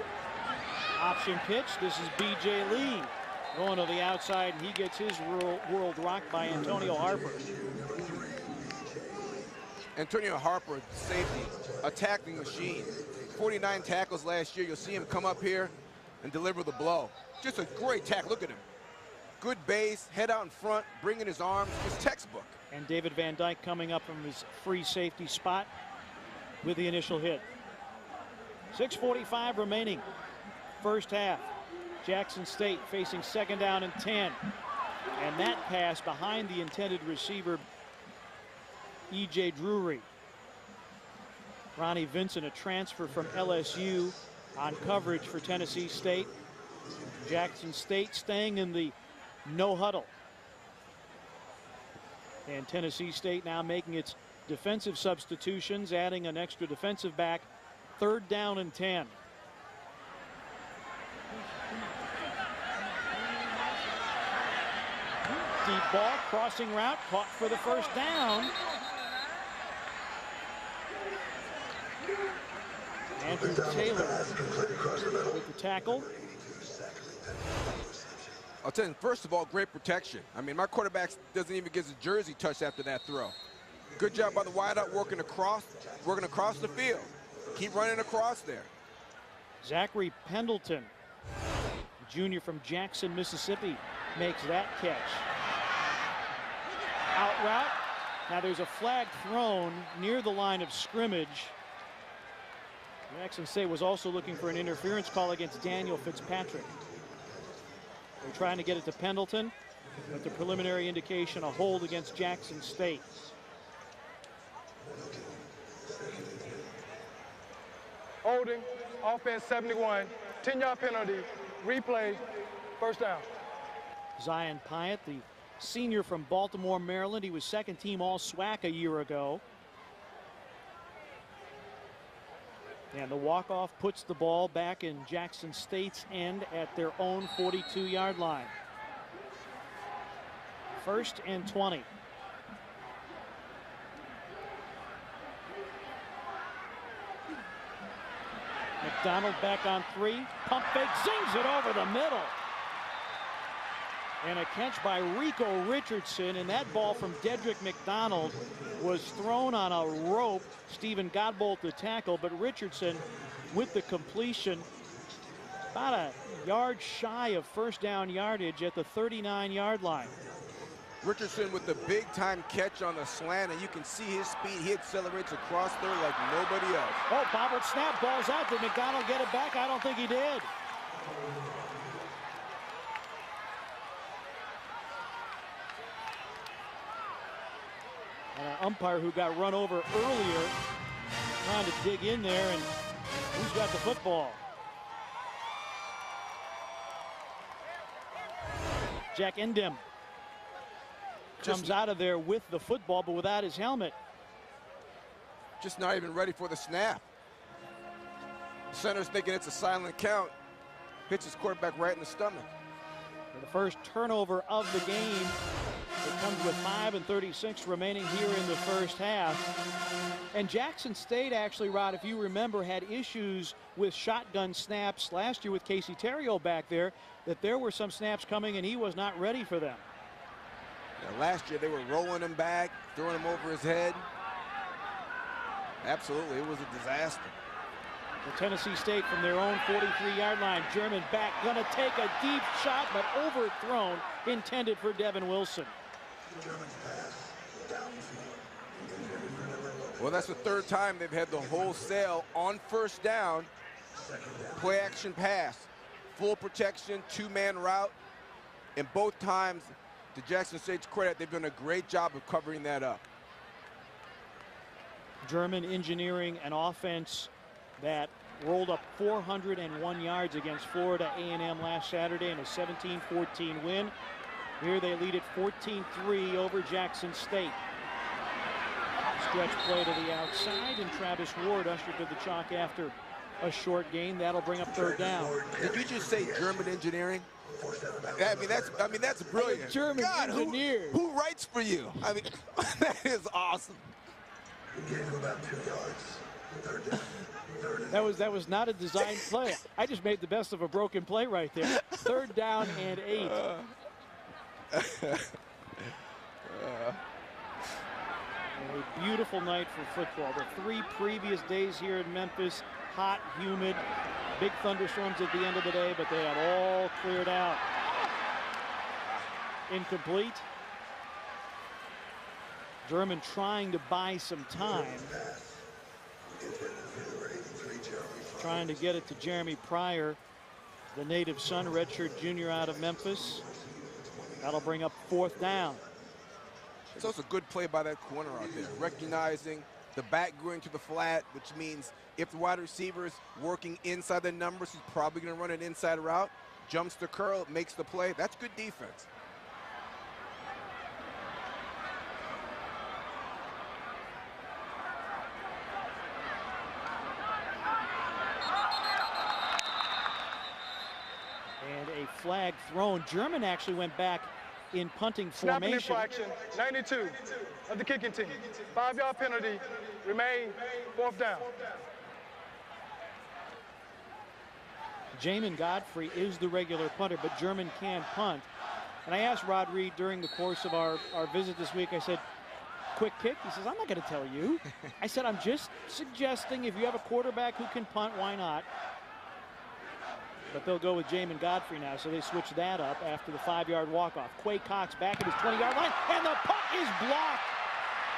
Option pitch. This is B.J. Lee going to the outside, and he gets his world rocked by Antonio Harper. Antonio Harper, safety, a tackling machine. 49 tackles last year. You'll see him come up here and deliver the blow. Just a great tackle. Look at him. Good base, head out in front, bringing his arms. Just textbook. And David Van Dyke coming up from his free safety spot with the initial hit. 6:45 remaining. First half. Jackson State facing second down and 10. And that pass behind the intended receiver, E.J. Drury. Ronnie Vincent, a transfer from LSU, on coverage for Tennessee State. Jackson State staying in the no huddle. And Tennessee State now making its defensive substitutions, adding an extra defensive back. Third down and 10. Deep ball, crossing route, caught for the first down. Andrew Taylor with the tackle. I'll tell you, first of all, great protection. I mean, my quarterback doesn't even get his jersey touched after that throw. Good job by the wideout working across the field. Keep running across there. Zachary Pendleton, junior from Jackson, Mississippi, makes that catch. Out route. Now there's a flag thrown near the line of scrimmage. Jackson State was also looking for an interference call against Daniel Fitzpatrick. They're trying to get it to Pendleton, but the preliminary indication, a hold against Jackson State. Holding, offense 71, 10-yard penalty, replay, first down. Zion Pyatt, the senior from Baltimore, Maryland. He was second team all SWAC a year ago. And the walk-off puts the ball back in Jackson State's end at their own 42-yard line. First and 20. McDonald back on 3. Pump fake, zings it over the middle. And a catch by Rico Richardson, and that ball from Dedrick McDonald was thrown on a rope. Stephen Godbolt the tackle, but Richardson with the completion, about a yard shy of first down yardage at the 39-yard line. Richardson with the big-time catch on the slant, and you can see his speed. He accelerates across there like nobody else. Oh, bobbled snap, ball's out. Did McDonald get it back? I don't think he did. And an umpire who got run over earlier, trying to dig in there, and who's got the football? Jack Endem comes out of there with the football, but without his helmet. Just not even ready for the snap. The center's thinking it's a silent count. Hits his quarterback right in the stomach. For the first turnover of the game. It comes with 5:36 remaining here in the first half. And Jackson State actually, Rod, if you remember, had issues with shotgun snaps last year with Casey Terrio back there, that there were some snaps coming and he was not ready for them. Yeah, last year they were rolling him back, throwing him over his head. Absolutely, it was a disaster. For Tennessee State from their own 43-yard line, German back, gonna take a deep shot, but overthrown, intended for Devin Wilson. Well, that's the third time they've had the wholesale on first down play action pass, full protection, two-man route, and both times, to Jackson State's credit, they've done a great job of covering that up. German engineering an offense that rolled up 401 yards against Florida A&M last Saturday in a 17-14 win. Here they lead it 14-3 over Jackson State. Stretch play to the outside, and Travis Ward ushered to the chalk after a short gain. That'll bring up third down. Did you just say German engineering? I mean that's brilliant. German engineer. Who writes for you? I mean, that is awesome. That was not a design play. I just made the best of a broken play right there. Third down and 8. A beautiful night for football. The 3 previous days here in Memphis, hot, humid, big thunderstorms at the end of the day, but they have all cleared out. Incomplete. German trying to buy some time. Trying to get it to Jeremy Pryor, the native son, redshirt junior out of Memphis. That'll bring up fourth down. So it's a good play by that corner out there, recognizing the back going to the flat, which means if the wide receiver is working inside the numbers, he's probably going to run an inside route, jumps the curl, makes the play. That's good defense. And a flag thrown. German actually went back in punting formation. Snapping infraction, 92 of the kicking team. 5-yard penalty, remain fourth down. Jamin Godfrey is the regular punter, but German can punt. And I asked Rod Reed during the course of our visit this week, I said, quick kick? He says, I'm not going to tell you. I said, I'm just suggesting if you have a quarterback who can punt, why not? But they'll go with Jamin Godfrey now, so they switch that up after the 5-yard walk-off. Quay Cox back at his 20-yard line, and the punt is blocked.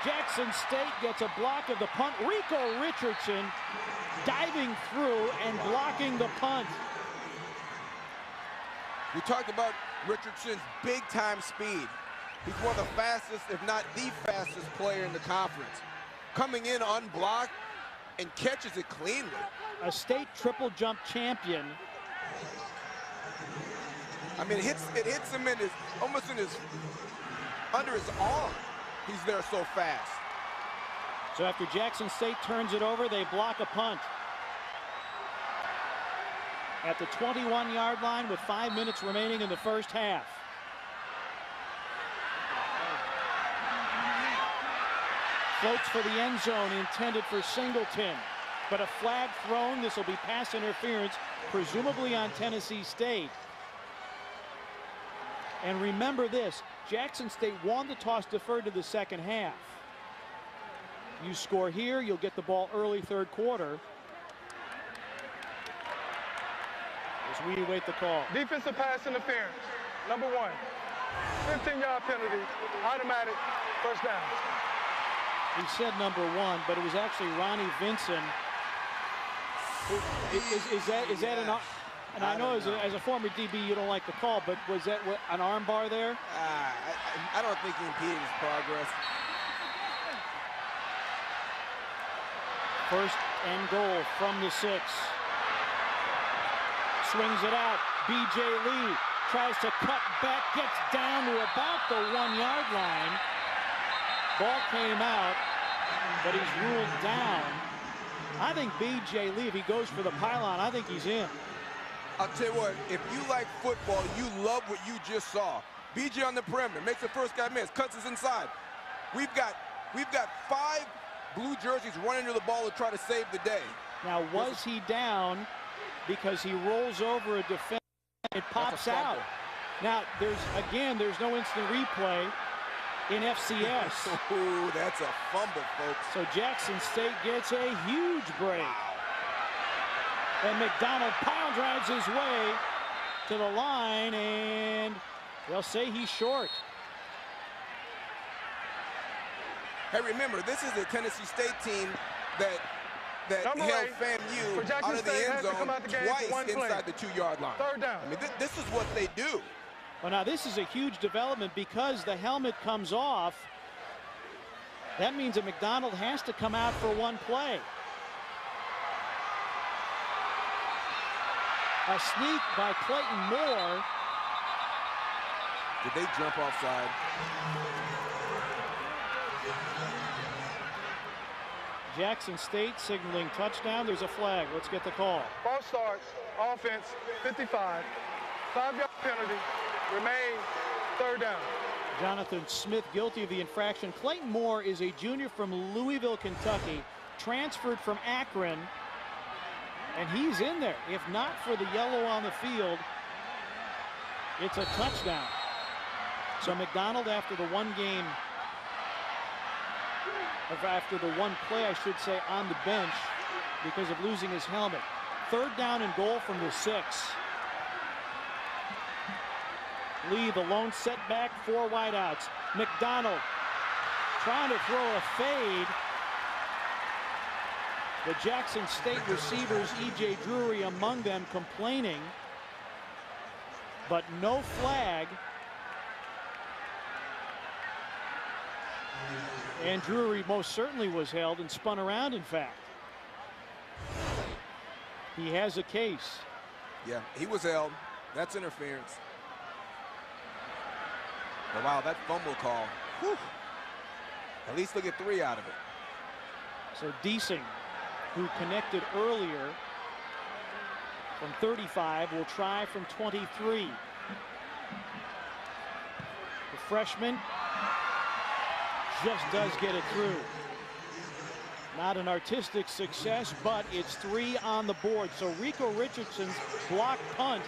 Jackson State gets a block of the punt. Rico Richardson diving through and blocking the punt. We talked about Richardson's big-time speed. He's one of the fastest, if not the fastest player in the conference. Coming in unblocked and catches it cleanly. A state triple jump champion. I mean, it hits him in his, almost in his, under his arm. He's there so fast. So after Jackson State turns it over, they block a punt. At the 21-yard line with 5 minutes remaining in the first half. Floats for the end zone, intended for Singleton. but a flag thrown. This will be pass interference, presumably on Tennessee State. And remember this, Jackson State won the toss, deferred to the second half. You score here, you'll get the ball early third quarter. As we await the call. Defensive pass interference, number 1. 15-yard penalty, automatic, first down. He said number 1, but it was actually Ronnie Vinson. Is that an... And I know as a former DB you don't like the call, but was that an arm bar there? I don't think he impeded his progress. First and goal from the 6. Swings it out. B.J. Lee tries to cut back, gets down to about the 1-yard line. Ball came out, but he's ruled down. I think B.J. Lee, if he goes for the pylon, I think he's in. I'll tell you what, if you like football, you love what you just saw. B.J. on the perimeter, makes the first guy miss, cuts us inside. We've got 5 blue jerseys running to the ball to try to save the day. Now, was he down because he rolls over a defender and it pops out? Now, there's no instant replay in FCS. Ooh, that's a fumble, folks. So Jackson State gets a huge break. And McDonald pile drives his way to the line, and they'll say he's short. Hey, remember, this is a Tennessee State team that held FAMU out of the end zone twice inside the 2-yard line. Third down. I mean, this is what they do. Well, now this is a huge development because the helmet comes off. That means that McDonald has to come out for one play. A sneak by Clayton Moore. Did they jump offside? Jackson State signaling touchdown. There's a flag. Let's get the call. Ball starts, offense, 55. 5-yard penalty, remain, third down. Jonathan Smith guilty of the infraction. Clayton Moore is a junior from Louisville, Kentucky, transferred from Akron, and he's in there. If not for the yellow on the field, it's a touchdown. So McDonald, after the one play, I should say, on the bench because of losing his helmet. Third down and goal from the 6. Lee, the lone setback, 4 wideouts. McDonald trying to throw a fade. The Jackson State receivers, E.J. Drury among them, complaining, but no flag. And Drury most certainly was held and spun around, in fact. He has a case. Yeah, he was held. That's interference. But wow, that fumble call. Whew. At least they'll get 3 out of it. So Deasing, who connected earlier from 35, will try from 23. The freshman just does get it through. Not an artistic success, but it's 3 on the board. So Rico Richardson's block punt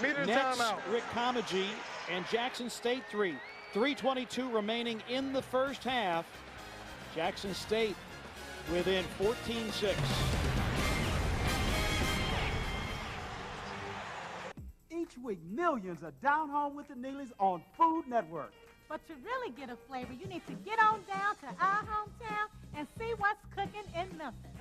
nets Rick Comagee, and Jackson State 3. 3:22 remaining in the first half. Jackson State within 14-6. Each week, millions are down home with the Neelys on Food Network. But to really get a flavor, you need to get on down to our hometown and see what's cooking in Memphis.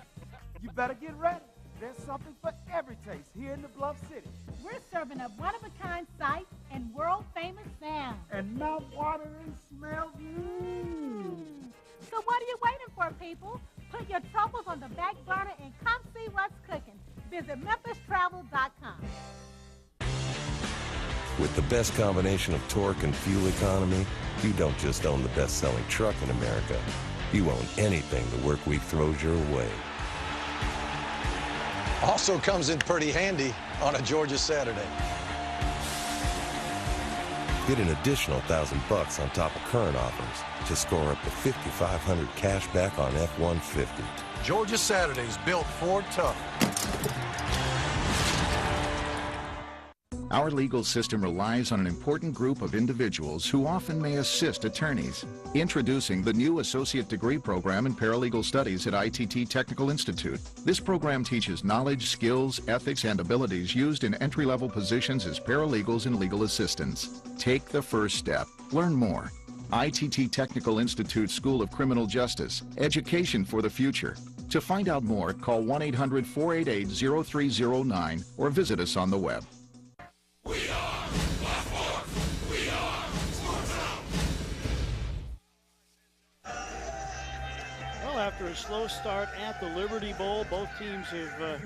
You better get ready. There's something for every taste here in the Bluff City. We're serving up one-of-a-kind sights and world-famous sounds. And mouth-watering smells. So what are you waiting for, people? Put your troubles on the back burner and come see what's cooking. Visit MemphisTravel.com. With the best combination of torque and fuel economy, you don't just own the best-selling truck in America. You own anything the work week throws your way. Also comes in pretty handy on a Georgia Saturday. Get an additional $1,000 on top of current offers to score up to $5,500 cash back on F-150. Georgia Saturdays, built Ford tough. Our legal system relies on an important group of individuals who often may assist attorneys. Introducing the new Associate Degree Program in Paralegal Studies at ITT Technical Institute. This program teaches knowledge, skills, ethics, and abilities used in entry-level positions as paralegals and legal assistants. Take the first step. Learn more. ITT Technical Institute School of Criminal Justice. Education for the future. To find out more, call 1-800-488-0309 or visit us on the web. After a slow start at the Liberty Bowl, both teams have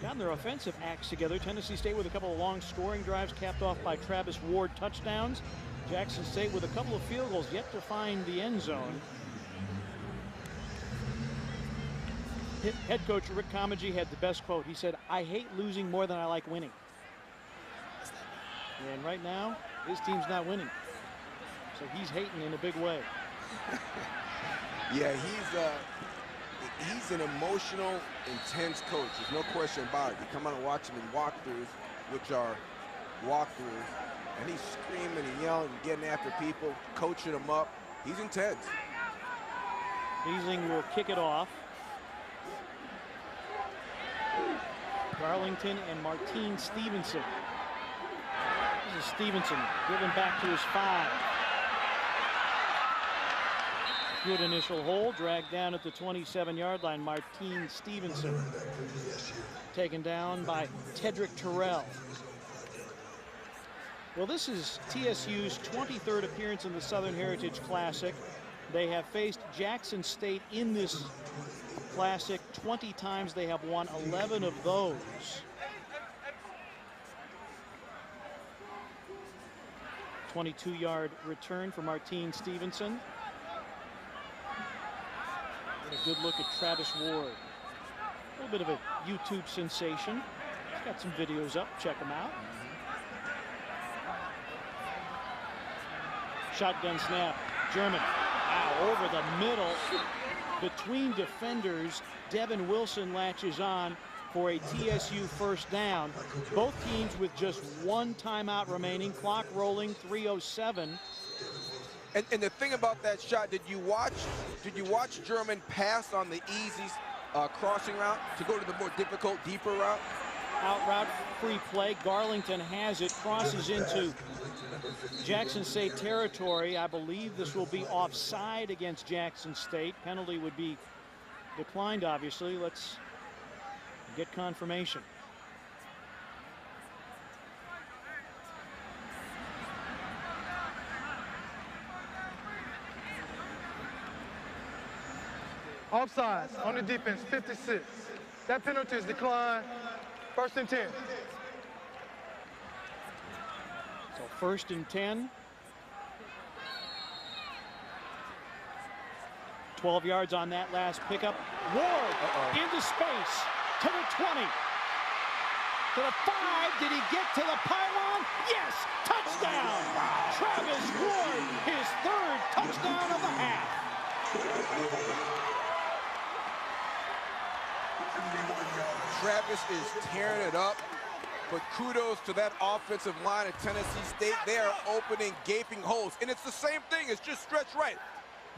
gotten their offensive acts together. Tennessee State with a couple of long scoring drives capped off by Travis Ward touchdowns. Jackson State with a couple of field goals yet to find the end zone. Head coach Rick Comagee had the best quote. He said, "I hate losing more than I like winning." And right now, his team's not winning. So he's hating in a big way. Yeah, he's an emotional, intense coach. There's no question about it. You come out and watch him in walkthroughs, which are walkthroughs, and he's screaming and yelling and getting after people, coaching them up. He's intense. Beasling will kick it off. Garlington and Martine Stevenson. This is Stevenson driven back to his 5. Good initial hold, dragged down at the 27-yard line. Martine Stevenson taken down by Tedrick Terrell. Well, this is TSU's 23rd appearance in the Southern Heritage Classic. They have faced Jackson State in this Classic 20 times. They have won 11 of those. A 22-yard return for Martine Stevenson. And a good look at Travis Ward. A little bit of a YouTube sensation. He's got some videos up. Check them out. Shotgun snap. German. Wow, over the middle. Between defenders, Devin Wilson latches on for a TSU first down. Both teams with just one timeout remaining. Clock rolling, 3:07. And the thing about that shot, did you watch German pass on the easy crossing route to go to the more difficult, deeper route? Out route, free play. Garlington has it, crosses into Jackson State territory. I believe this will be offside against Jackson State. Penalty would be declined, obviously. Let's get confirmation. Offsides on the defense, 56. That penalty is declined. 1st and 10. So 1st and 10. 12 yards on that last pickup. Ward into space to the 20. To the 5. Did he get to the pylon? Yes! Touchdown! Travis Ward, his 3rd touchdown of the half. Travis is tearing it up, but kudos to that offensive line at Tennessee State. They are opening gaping holes, and it's the same thing. It's just stretch right.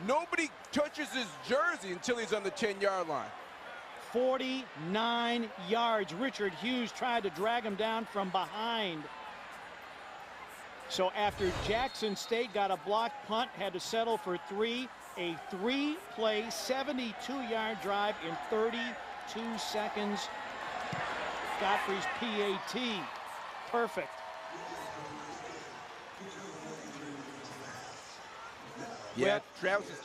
Nobody touches his jersey until he's on the 10-yard line. 49 yards. Richard Hughes tried to drag him down from behind. So after Jackson State got a blocked punt, had to settle for 3, a 3-play, 72-yard drive in 32 seconds. Godfrey's PAT. Perfect. Yeah,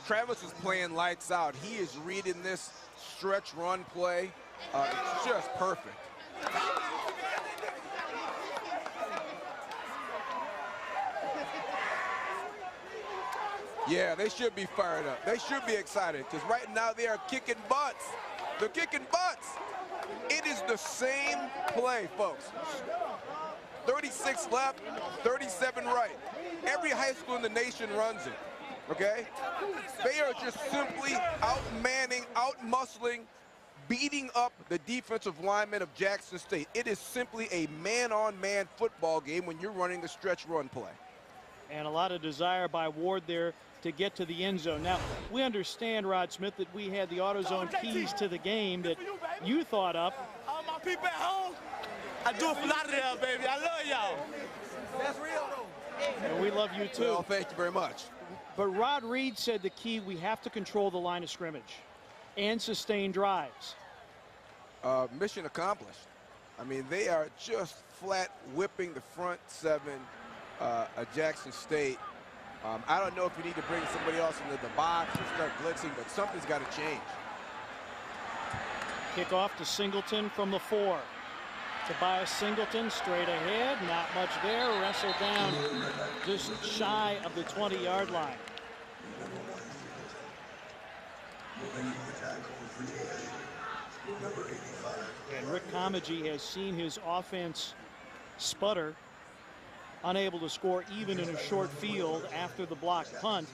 Travis is playing lights out. He is reading this stretch run play. It's just perfect. Yeah, they should be fired up. They should be excited because right now they are kicking butts. They're kicking butts. It is the same play, folks. 36 left, 37 right. Every high school in the nation runs it, okay? They are just simply outmanning, outmuscling, beating up the defensive linemen of Jackson State. It is simply a man-on-man football game when you're running the stretch run play. And a lot of desire by Ward there to get to the end zone. Now, we understand, Rod Smith, that we had the AutoZone keys to the game that you thought up. All my people at home, I do it for Lauderdale, baby. I love y'all. That's real, though. And we love you, too. Well, thank you very much. But Rod Reed said the key, we have to control the line of scrimmage and sustain drives. Mission accomplished. I mean, they are just flat whipping the front seven at Jackson State. I don't know if you need to bring somebody else into the box or start blitzing, but something's got to change. Kickoff to Singleton from the 4. Tobias Singleton straight ahead, not much there, wrestled down just shy of the 20-yard line. And Rick Comagee has seen his offense sputter, unable to score even in a short field after the blocked punt,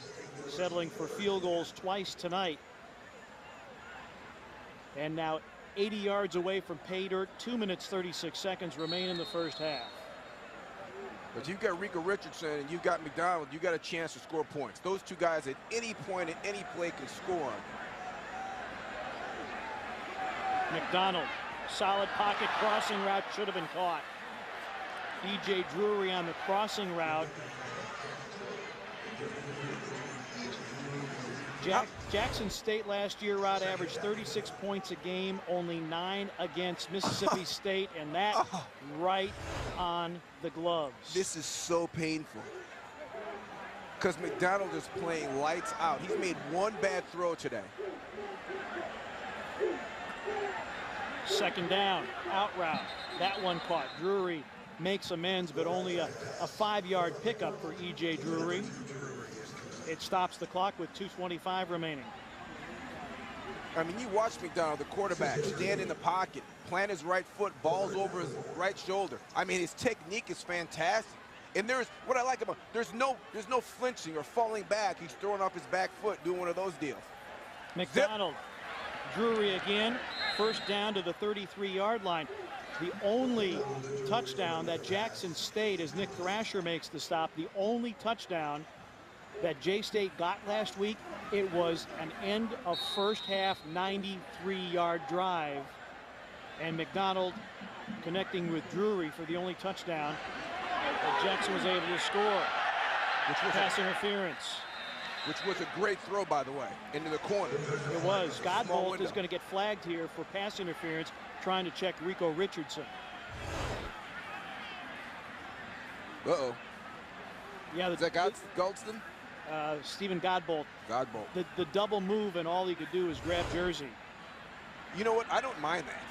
settling for field goals twice tonight. And now 80 yards away from pay dirt, 2 minutes 36 seconds remain in the first half. But you've got Rico Richardson and you've got McDonald, you've got a chance to score points. Those two guys at any point in any play can score. McDonald, solid pocket crossing route, should have been caught. E.J. Drury on the crossing route. Jackson State last year, Rod, averaged 36 points a game, only 9 against Mississippi State, and that right on the gloves. This is so painful because McDonald is playing lights out. He's made one bad throw today. Second down, out route. That one caught. Drury makes amends, but only a 5-yard pickup for E.J. Drury. It stops the clock with 2:25 remaining. I mean, you watch McDonald, the quarterback, stand in the pocket, plant his right foot, balls over his right shoulder. I mean, his technique is fantastic. And there's what I like about there's no flinching or falling back. He's throwing off his back foot, doing one of those deals. McDonald, Drury again, first down to the 33-yard line. The only touchdown that Jackson State, as Nick Thrasher makes the stop, the only touchdown that J-State got last week, it was an end of first half 93-yard drive. And McDonald connecting with Drury for the only touchdown that Jackson was able to score. Which was pass interference. Which was a great throw, by the way, into the corner. It was. Godbolt is going to get flagged here for pass interference, trying to check Rico Richardson. Uh-oh. Yeah, is that Goldston? Stephen Godbolt. Godbolt. The double move, and all he could do is grab jersey. You know what? I don't mind that.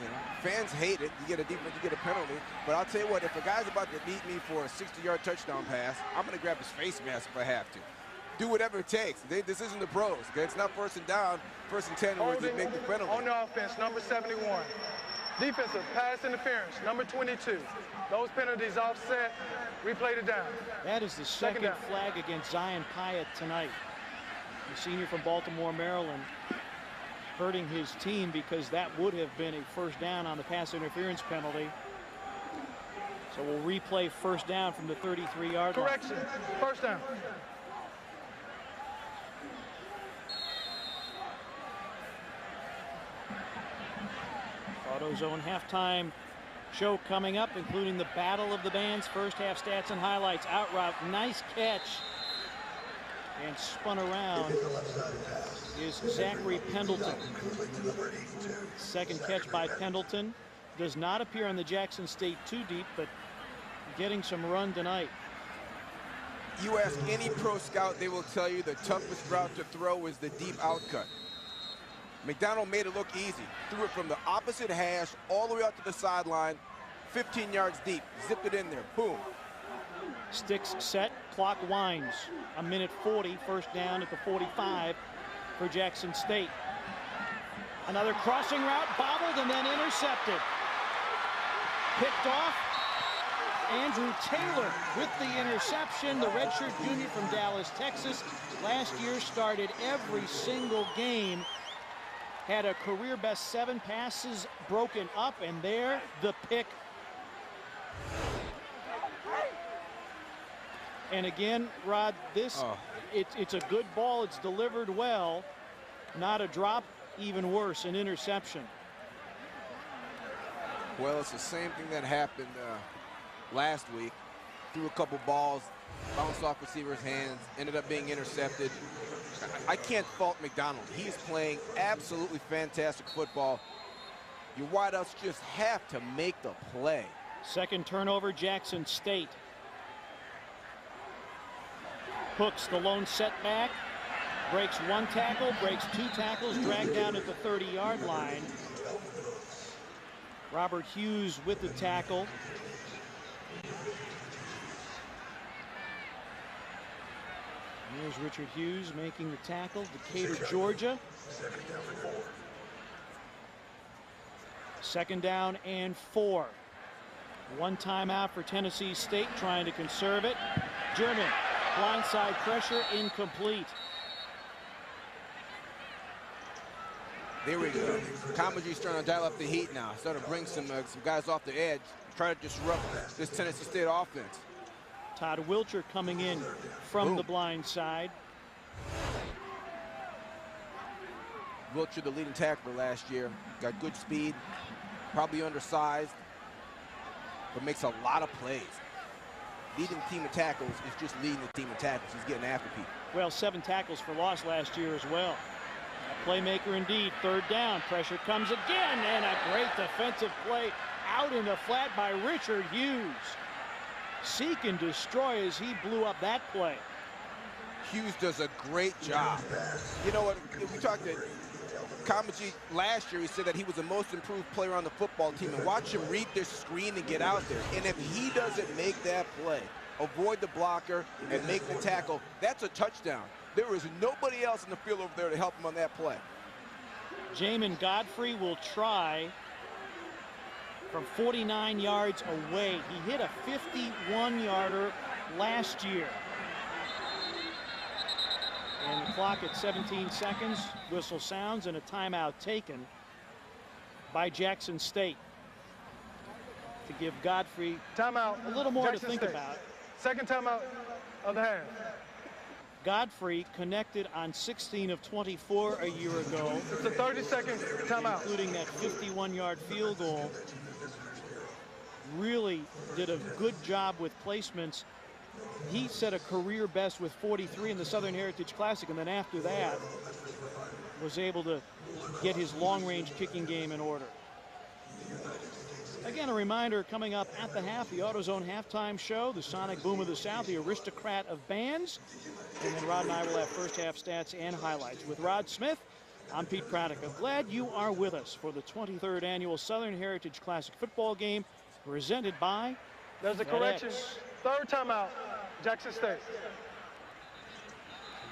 You know, fans hate it. You get a defense, you get a penalty. But I'll tell you what, if a guy's about to beat me for a 60-yard touchdown pass, I'm going to grab his face mask if I have to. Do whatever it takes. This isn't the pros. Okay? It's not first and down, first and 10 where they make the penalty. On the offense, number 71. Defensive pass interference, number 22. Those penalties offset. Replay it down. That is the second flag against Zion Pyatt tonight. The senior from Baltimore, Maryland, hurting his team because that would have been a first down on the pass interference penalty. So we'll replay first down from the 33-yard line. Correction, first down. AutoZone halftime show coming up, including the Battle of the Bands, first half stats and highlights. Out route, nice catch. And spun around is Zachary Pendleton. Second catch by Pendleton. Does not appear on the Jackson State too deep, but getting some run tonight. You ask any pro scout, they will tell you the toughest route to throw is the deep outcut. McDonald made it look easy. Threw it from the opposite hash all the way out to the sideline, 15 yards deep. Zipped it in there. Boom. Sticks set, clock winds. A minute 40, first down at the 45 for Jackson State. Another crossing route, bobbled and then intercepted. Picked off Andrew Taylor with the interception. The redshirt junior from Dallas, Texas. Last year started every single game. Had a career best 7 passes broken up, and there the pick. And again, Rod, this it's a good ball. It's delivered well. Not a drop, even worse, an interception. Well, it's the same thing that happened last week. Threw a couple balls, bounced off receivers' hands, ended up being intercepted. I can't fault McDonald. He's playing absolutely fantastic football. Your wideouts just have to make the play. Second turnover, Jackson State. Hooks the lone setback, breaks 1 tackle, breaks 2 tackles, dragged down at the 30-yard line. Robert Hughes with the tackle. Here's Richard Hughes making the tackle. Decatur, Georgia. Second down and 4. 1 timeout for Tennessee State, trying to conserve it. German, blindside pressure, incomplete. There we go. Comegy's trying to dial up the heat now. Starting to bring some guys off the edge, try to disrupt this Tennessee State offense. Todd Wilcher coming in from the blind side. Wilcher, the leading tackler last year, got good speed, probably undersized, but makes a lot of plays. Leading the team in tackles is just leading the team in tackles. He's getting after people. Well, 7 tackles for loss last year as well. A playmaker indeed. Third down, pressure comes again, and a great defensive play out in the flat by Richard Hughes. Seek and destroy as he blew up that play. Hughes does a great job. You know what, we talked to Comedy last year. He said that he was the most improved player on the football team, and watch him read this screen and get out there. And if he doesn't make that play, avoid the blocker and make the tackle, that's a touchdown. There is nobody else in the field over there to help him on that play. Jamin Godfrey will try from 49 yards away. He hit a 51-yarder last year. And the clock at 17 seconds. Whistle sounds and a timeout taken by Jackson State to give Godfrey timeout. A little more Jackson to think State. about. Second timeout of the half. Godfrey connected on 16 of 24 a year ago. It's a 30-second timeout. Including that 51-yard field goal. Really did a good job with placements. He set a career best with 43 in the Southern Heritage Classic, and then after that was able to get his long-range kicking game in order. Again, a reminder coming up at the half, the AutoZone halftime show, the Sonic Boom of the South, the aristocrat of bands. And then Rod and I will have first half stats and highlights. With Rod Smith, I'm Pete Craddock. I'm glad you are with us for the 23rd annual Southern Heritage Classic football game presented by There's a FedEx. correction. Third timeout, Jackson State.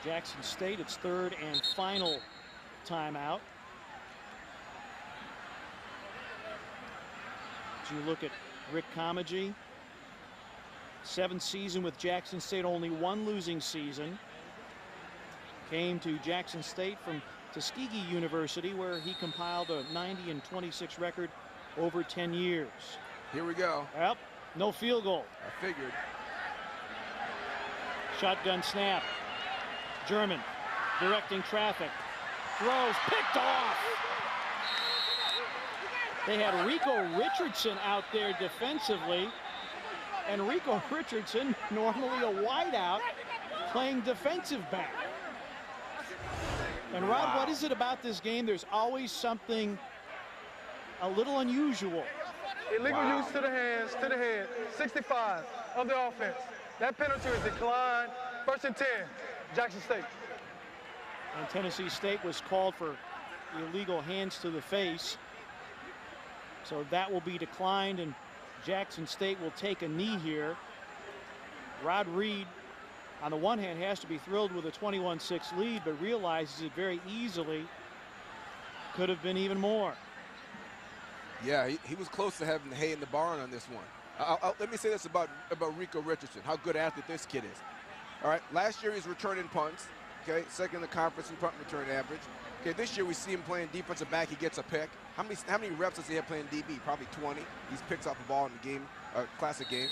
Jackson State, its third and final timeout. As you look at Rick Comedy, 7th season with Jackson State, only 1 losing season. Came to Jackson State from Tuskegee University, where he compiled a 90-26 record over 10 years. Here we go. Yep, no field goal. I figured. Shotgun snap. German directing traffic. Throws picked off. They had Rico Richardson out there defensively. And Rico Richardson, normally a wideout, playing defensive back. And Rod, what is it about this game? There's always something a little unusual. Illegal use to the hands, to the head, 65 of the offense. That penalty is declined. First and 10, Jackson State. And Tennessee State was called for illegal hands to the face. So that will be declined, and Jackson State will take a knee here. Rod Reed, on the one hand, has to be thrilled with a 21-6 lead, but realizes it very easily could have been even more. Yeah, he was close to having the hay in the barn on this one. Let me say this about Rico Richardson, how good athlete this kid is. All right, last year he's returning punts, okay, second in the conference in punt return average. Okay, this year we see him playing defensive back, he gets a pick. How many reps does he have playing DB? Probably 20. He picks up the ball in the game, classic game.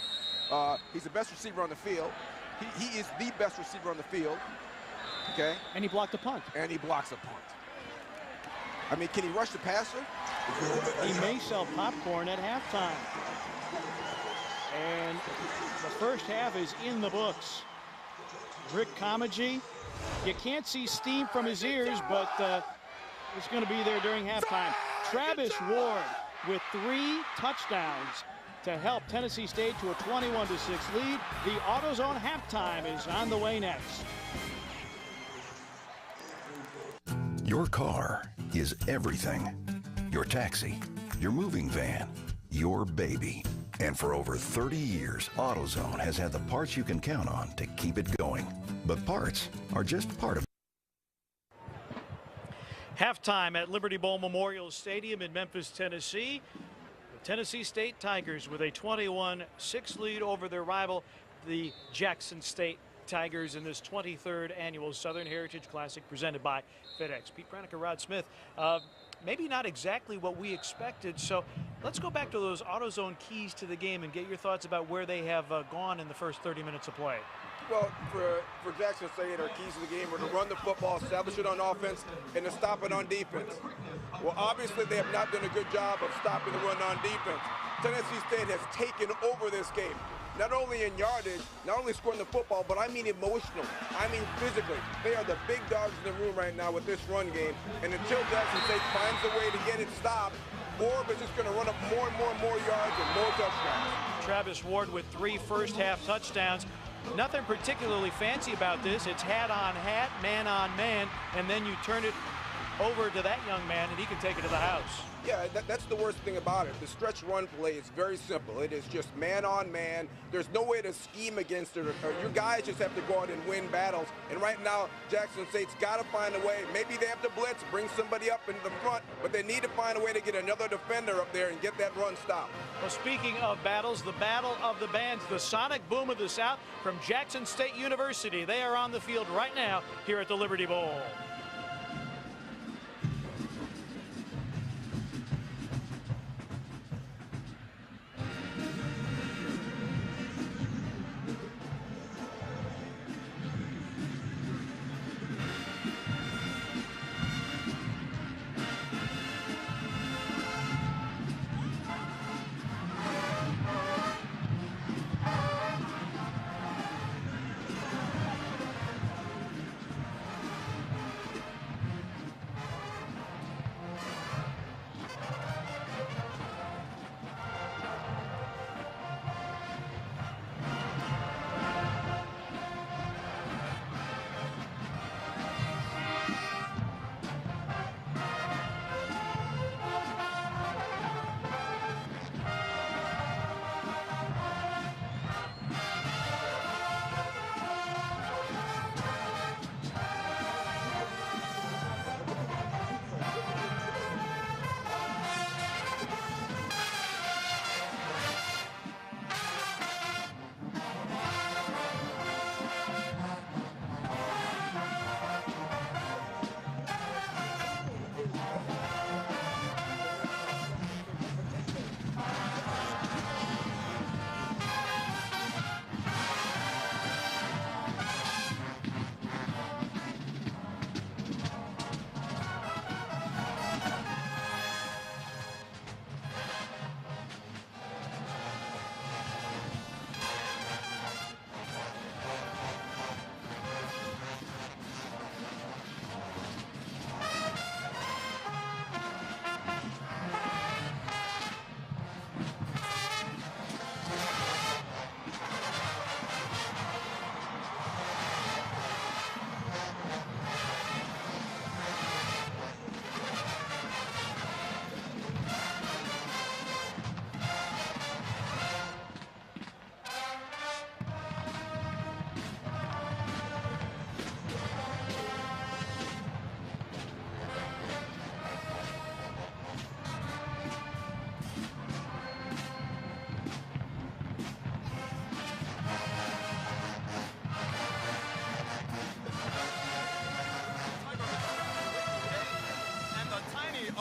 He's the best receiver on the field. He is the best receiver on the field, okay? And he blocked a punt. And he blocks a punt. I mean, can he rush the passer? He may sell popcorn at halftime. And the first half is in the books. Rick Comagee, you can't see steam from his ears, but it's going to be there during halftime. Travis Ward with 3 touchdowns to help Tennessee State to a 21-6 lead. The AutoZone halftime is on the way next. Your car is everything. Your taxi, your moving van, your baby. And for over 30 years, AutoZone has had the parts you can count on to keep it going. But parts are just part of it. Halftime at Liberty Bowl Memorial Stadium in Memphis, Tennessee. The Tennessee State Tigers with a 21-6 lead over their rival, the Jackson State Tigers, in this 23rd annual Southern Heritage Classic presented by FedEx. Pete Pranica, Rod Smith. Maybe not exactly what we expected, so let's go back to those AutoZone keys to the game and get your thoughts about where they have gone in the first 30 minutes of play. Well, for Jackson State, our keys to the game were to run the football, establish it on offense, and to stop it on defense. Well, obviously, they have not done a good job of stopping the run on defense. Tennessee State has taken over this game, not only in yardage, not only scoring the football, but I mean emotionally. I mean physically. They are the big dogs in the room right now with this run game, and until Jackson State finds a way to get it stopped, Orb is just going to run up more and more and more yards and more touchdowns. Travis Ward with 3 first-half touchdowns. Nothing particularly fancy about this. It's hat on hat, man on man, and then you turn it over to that young man and he can take it to the house. Yeah, that's the worst thing about it. The stretch run play is very simple. It is just man on man. There's no way to scheme against it. Your guys just have to go out and win battles. And right now, Jackson State's got to find a way. Maybe they have to blitz, bring somebody up into the front, but they need to find a way to get another defender up there and get that run stopped. Well, speaking of battles, the battle of the bands, the Sonic Boom of the South from Jackson State University. They are on the field right now here at the Liberty Bowl.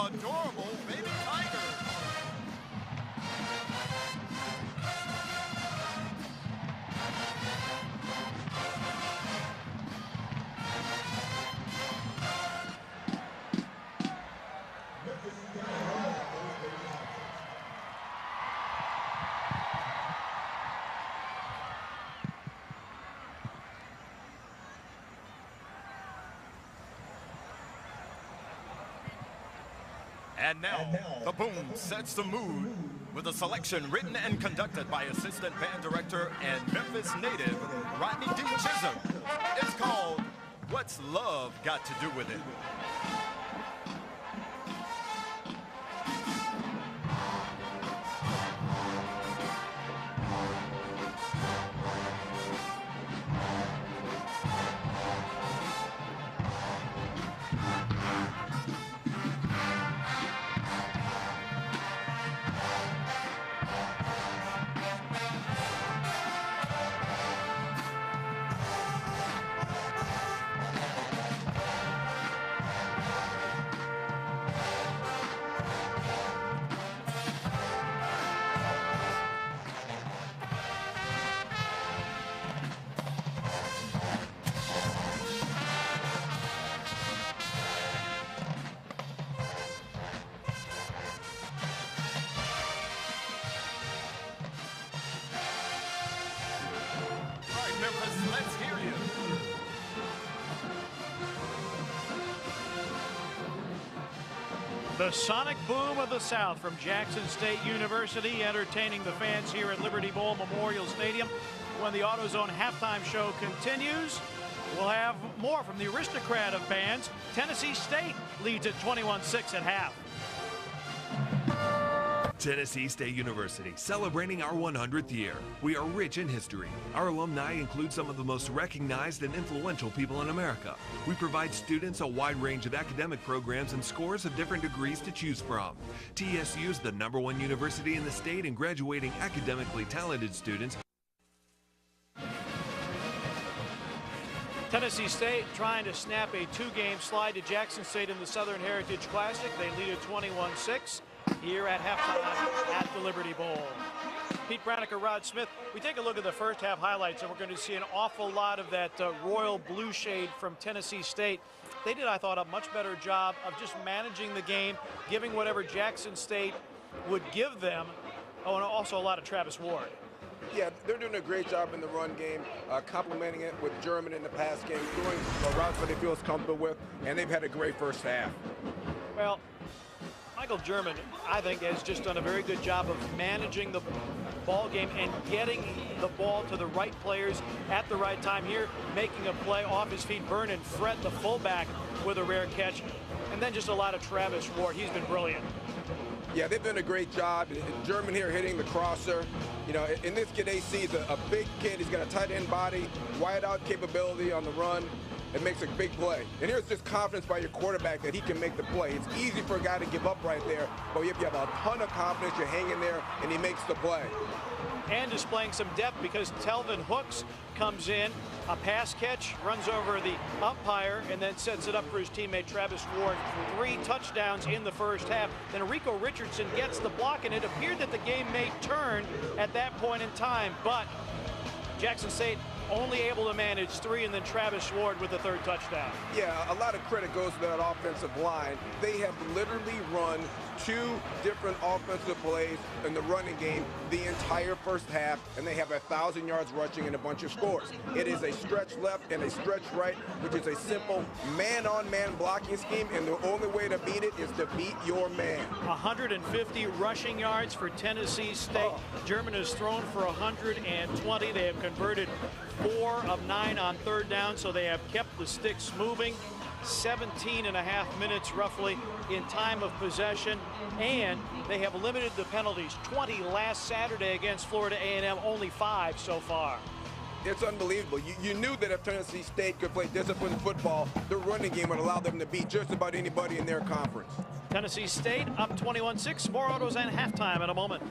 adorable baby tiger. And now, the boom sets the mood with a selection written and conducted by assistant band director and Memphis native Rodney D. Chisholm. It's called What's Love Got to Do With It? Memphis, let's hear you. The sonic boom of the South from Jackson State University, entertaining the fans here at Liberty Bowl Memorial Stadium. When the AutoZone halftime show continues, we'll have more from the aristocrat of bands. Tennessee State leads at 21-6 at half. Tennessee State University, celebrating our 100th year. We are rich in history. Our alumni include some of the most recognized and influential people in America. We provide students a wide range of academic programs and scores of different degrees to choose from. TSU is the #1 university in the state in graduating academically talented students. Tennessee State trying to snap a 2-game slide to Jackson State in the Southern Heritage Classic. They lead at 21-6. Here at halftime at the Liberty Bowl. Pete Braniker, Rod Smith, we take a look at the first half highlights, and we're going to see an awful lot of that royal blue shade from Tennessee State. They did, I thought, a much better job of just managing the game, giving whatever Jackson State would give them. Oh, and also a lot of Travis Ward. Yeah, they're doing a great job in the run game, complementing it with German in the pass game, doing routes that they feel is comfortable with, and they've had a great first half. Well, Michael German, I think, has just done a very good job of managing the ball game and getting the ball to the right players at the right time here, making a play off his feet. Vernon Fred, the fullback, with a rare catch, and then just a lot of Travis Ward. He's been brilliant. Yeah, they've done a great job. German here hitting the crosser. You know, in this kid, AC is a big kid. He's got a tight end body, wide out capability on the run. It makes a big play. And here's just confidence by your quarterback that he can make the play. It's easy for a guy to give up right there, but if you have a ton of confidence, you're hanging there, and he makes the play. And displaying some depth because Telvin Hooks comes in, a pass catch, runs over the umpire, and then sets it up for his teammate Travis Ward. 3 touchdowns in the first half. Then Rico Richardson gets the block, and it appeared that the game may turn at that point in time, but Jackson State only able to manage 3, and then Travis Ward with the 3rd touchdown. Yeah, a lot of credit goes to that offensive line. They have literally run 2 different offensive plays in the running game the entire first half, and they have 1,000 yards rushing and a bunch of scores. It is a stretch left and a stretch right, which is a simple man-on-man blocking scheme, and the only way to beat it is to beat your man. 150 rushing yards for Tennessee State. German has thrown for 120. They have converted 4 of 9 on 3rd down, so they have kept the sticks moving. 17.5 minutes roughly in time of possession, and they have limited the penalties. 20 last Saturday against Florida A&M, only 5 so far. It's unbelievable. You knew that if Tennessee State could play disciplined football, the running game would allow them to beat just about anybody in their conference. Tennessee State up 21-6. More AutoZone halftime in a moment.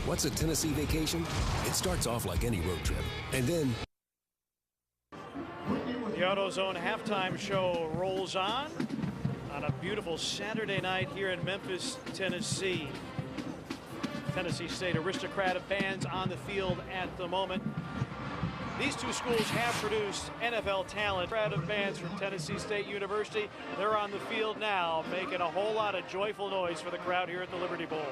What's a Tennessee vacation? It starts off like any road trip, and then the AutoZone halftime show rolls on. On a beautiful Saturday night here in Memphis, Tennessee. Tennessee State Aristocrat of bands on the field at the moment. These two schools have produced NFL talent. Crowd of bands from Tennessee State University. They're on the field now, making a whole lot of joyful noise for the crowd here at the Liberty Bowl.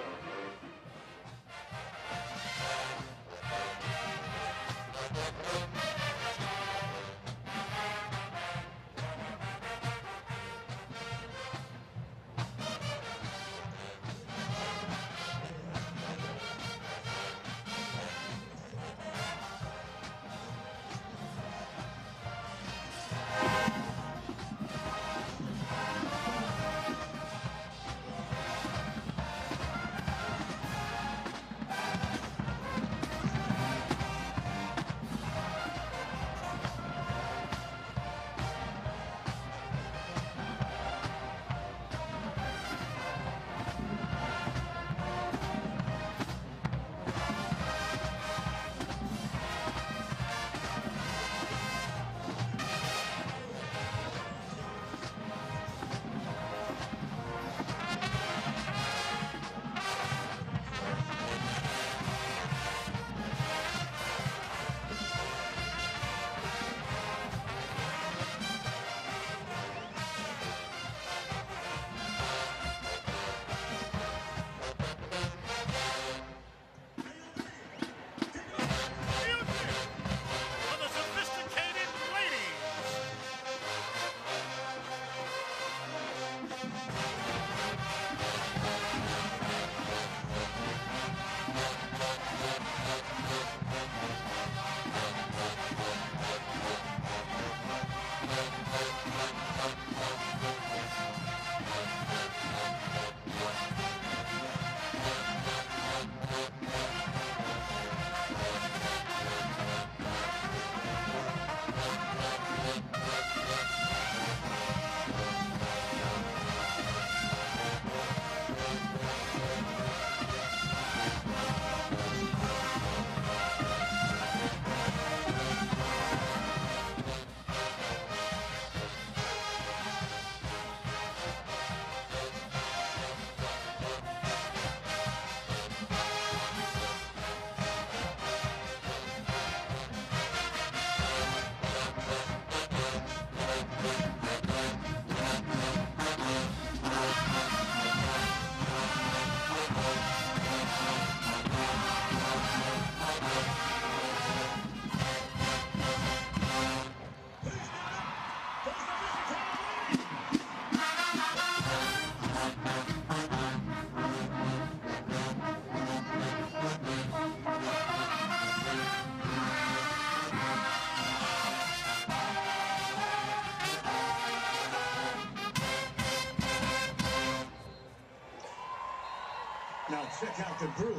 Now check out the groove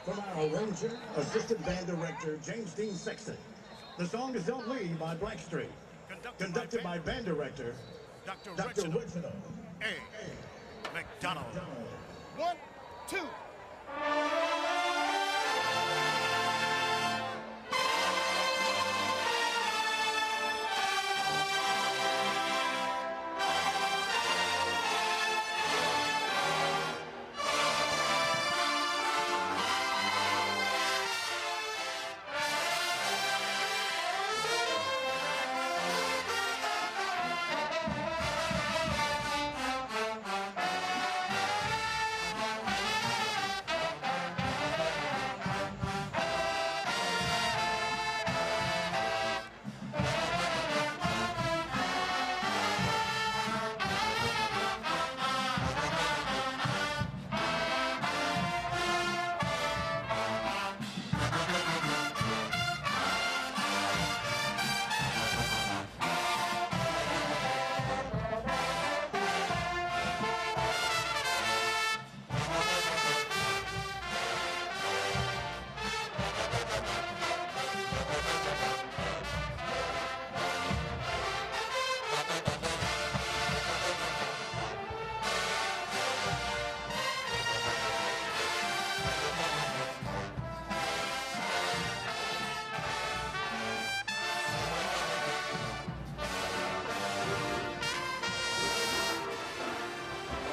from our arranger, assistant band director, James Dean Sexton. The song is Don't Leave by Blackstreet. Conducted by band director, Dr. Reginald A. McDonald. 1, 2.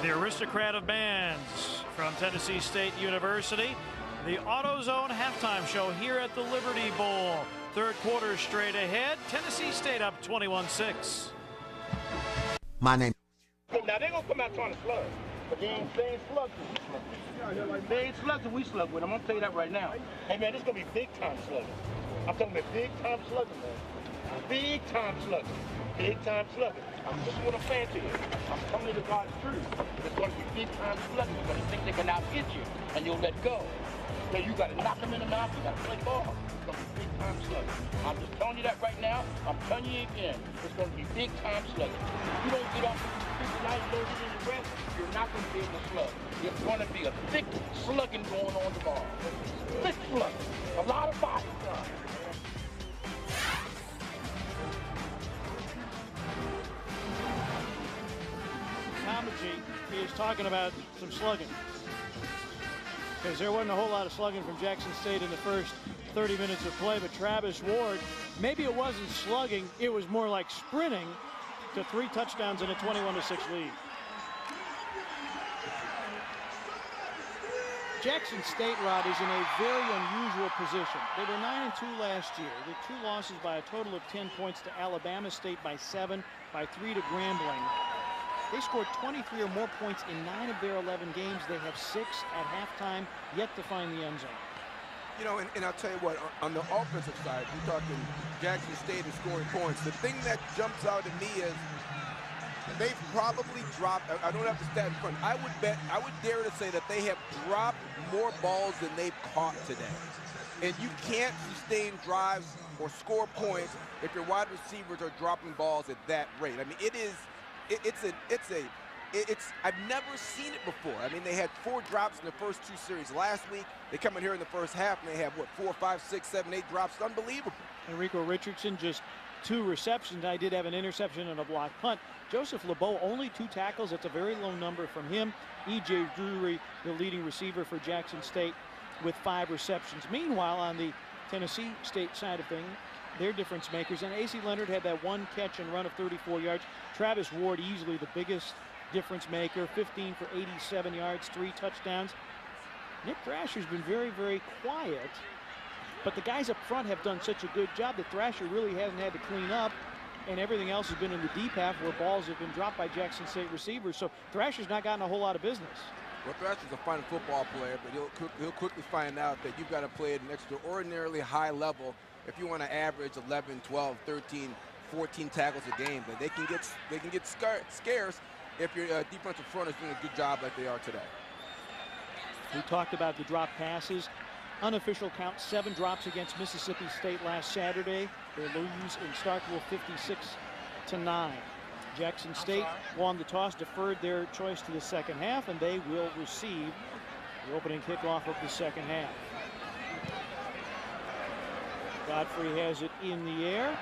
The aristocrat of bands from Tennessee State University. The AutoZone halftime show here at the Liberty Bowl. Third quarter straight ahead. Tennessee State up 21-6. My name. Now they're gonna come out trying to slug, but they ain't slug. They ain't slug till we slug with them. I'm gonna tell you that right now. Hey man, this gonna be big time slugging. I'm talking about big time slugging, man. Big time slugging. Big time slugging. This is what I'm saying to you. I'm telling you the God's truth. It's gonna be big time slugging. You're gonna think they can out hit you, and you'll let go. So you gotta knock them in the mouth. You gotta play ball. It's gonna be big time slugging. I'm just telling you that right now. I'm telling you again. It's gonna be big time slugging. If you don't get off tonight, you don't get in the rest, you're not gonna be able to slug. It's gonna be a thick slugging going on tomorrow. Thick slugging. A lot of bodies. He is talking about some slugging, because there wasn't a whole lot of slugging from Jackson State in the first 30 minutes of play, but Travis Ward, maybe it wasn't slugging, it was more like sprinting to 3 touchdowns and a 21-6 lead. Jackson State, Rod, is in a very unusual position. They were 9-2 last year, with 2 losses by a total of 10 points to Alabama State by 7, by 3 to Grambling. They scored 23 or more points in 9 of their 11 games. They have 6 at halftime, yet to find the end zone. You know, and I'll tell you what, on the offensive side, we're talking Jackson State is scoring points. The thing that jumps out at me is they've probably dropped, I don't have the stat in front, I would dare to say that they have dropped more balls than they've caught today. And you can't sustain drives or score points if your wide receivers are dropping balls at that rate. I mean, I've never seen it before. I mean, they had 4 drops in the first 2 series last week. They come in here in the first half and they have, what, 4, 5, 6, 7, 8 drops. It's unbelievable. Enrico Richardson, just 2 receptions. I did have an interception and a block punt. Joseph LeBeau, only 2 tackles. That's a very low number from him. E.J. Drury, the leading receiver for Jackson State, with 5 receptions. Meanwhile, on the Tennessee State side of things, they're difference makers. And A.C. Leonard had that 1 catch and run of 34 yards. Travis Ward, easily the biggest difference maker, 15 for 87 yards, 3 touchdowns. Nick Thrasher's been very, very quiet, but the guys up front have done such a good job that Thrasher really hasn't had to clean up, and everything else has been in the deep half where balls have been dropped by Jackson State receivers. So Thrasher's not gotten a whole lot of business. Well, Thrasher's a fine football player, but he'll quickly find out that you've got to play at an extraordinarily high level if you want to average 11, 12, 13, 14 tackles a game. But they can get scarce if your defensive front is doing a good job like they are today. We talked about the drop passes. Unofficial count, 7 drops against Mississippi State last Saturday. They lose in Starkville 56-9. Jackson State won the toss, deferred their choice to the second half, and they will receive the opening kickoff of the second half. Godfrey has it in the air.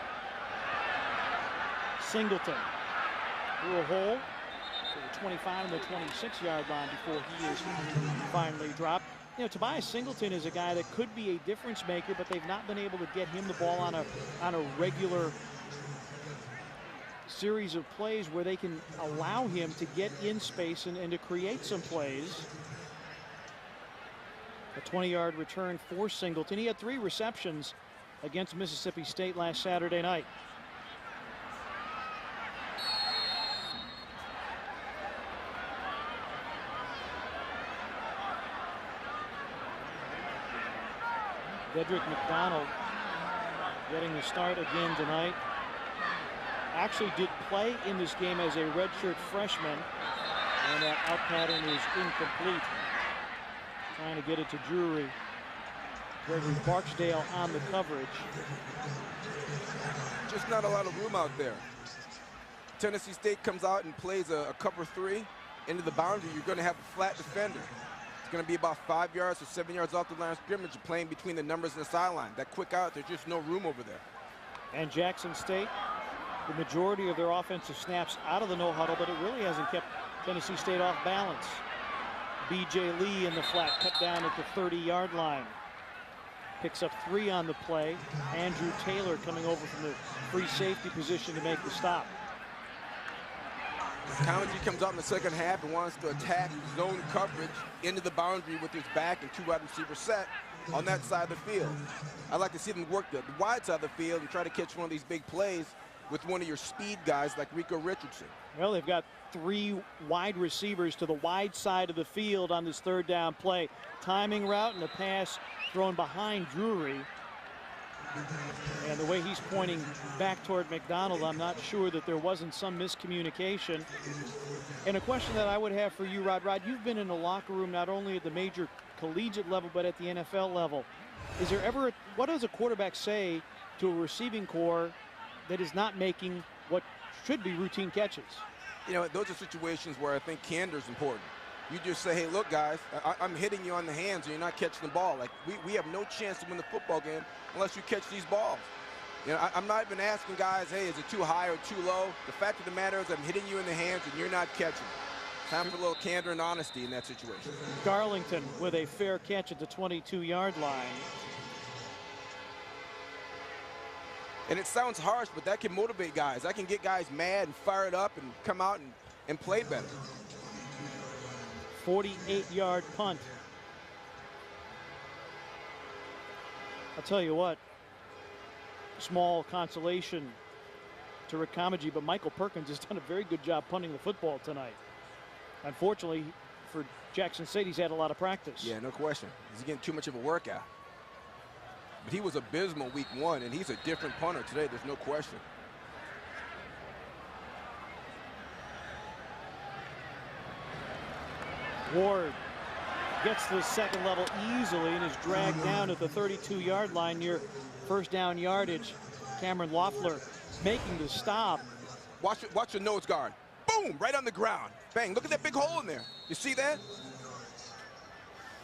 Singleton through a hole to the 25 and the 26-yard line before he is finally dropped. You know, Tobias Singleton is a guy that could be a difference maker, but they've not been able to get him the ball on a regular series of plays where they can allow him to get in space and to create some plays. A 20-yard return for Singleton. He had 3 receptions against Mississippi State last Saturday night. Dedrick McDonald getting the start again tonight. Actually did play in this game as a redshirt freshman, and that out pattern is incomplete. Trying to get it to Drury. Gregory Barksdale on the coverage. Just not a lot of room out there. Tennessee State comes out and plays a cover 3 into the boundary. You're going to have a flat defender. It's going to be about 5 yards or 7 yards off the line of scrimmage. You're playing between the numbers and the sideline. That quick out, there's just no room over there. And Jackson State, the majority of their offensive snaps out of the no huddle, but it really hasn't kept Tennessee State off balance. B.J. Lee in the flat, cut down at the 30-yard line. Picks up 3 on the play. Andrew Taylor coming over from the free safety position to make the stop. Comedy comes out in the second half and wants to attack zone coverage into the boundary with his back and 2 wide receiver set on that side of the field. I'd like to see them work the wide side of the field and try to catch one of these big plays with one of your speed guys like Rico Richardson. Well, they've got 3 wide receivers to the wide side of the field on this third down play. Timing route and a pass thrown behind Drury. And the way he's pointing back toward McDonald, I'm not sure that there wasn't some miscommunication. And a question that I would have for you, Rod, you've been in the locker room not only at the major collegiate level, but at the NFL level. Is there ever, what does a quarterback say to a receiving corps that is not making what should be routine catches? You know, those are situations where I think candor is important. You just say, hey, look, guys, I'm hitting you on the hands and you're not catching the ball. Like, we have no chance to win the football game unless you catch these balls. You know, I'm not even asking guys, hey, is it too high or too low? The fact of the matter is I'm hitting you in the hands and you're not catching. Time for a little candor and honesty in that situation. Garlington with a fair catch at the 22-yard line. And it sounds harsh, but that can motivate guys. That can get guys mad and fired up and come out and play better. 48-yard punt. I'll tell you what, small consolation to Rick Comedy, but Michael Perkins has done a very good job punting the football tonight. Unfortunately for Jackson State, he's had a lot of practice. Yeah, no question. He's getting too much of a workout. But he was abysmal week 1, and he's a different punter today, there's no question. Ward gets to the second level easily and is dragged down at the 32-yard line near first down yardage. Cameron Loeffler making the stop. Watch your nose guard. Boom, right on the ground. Bang, look at that big hole in there. You see that?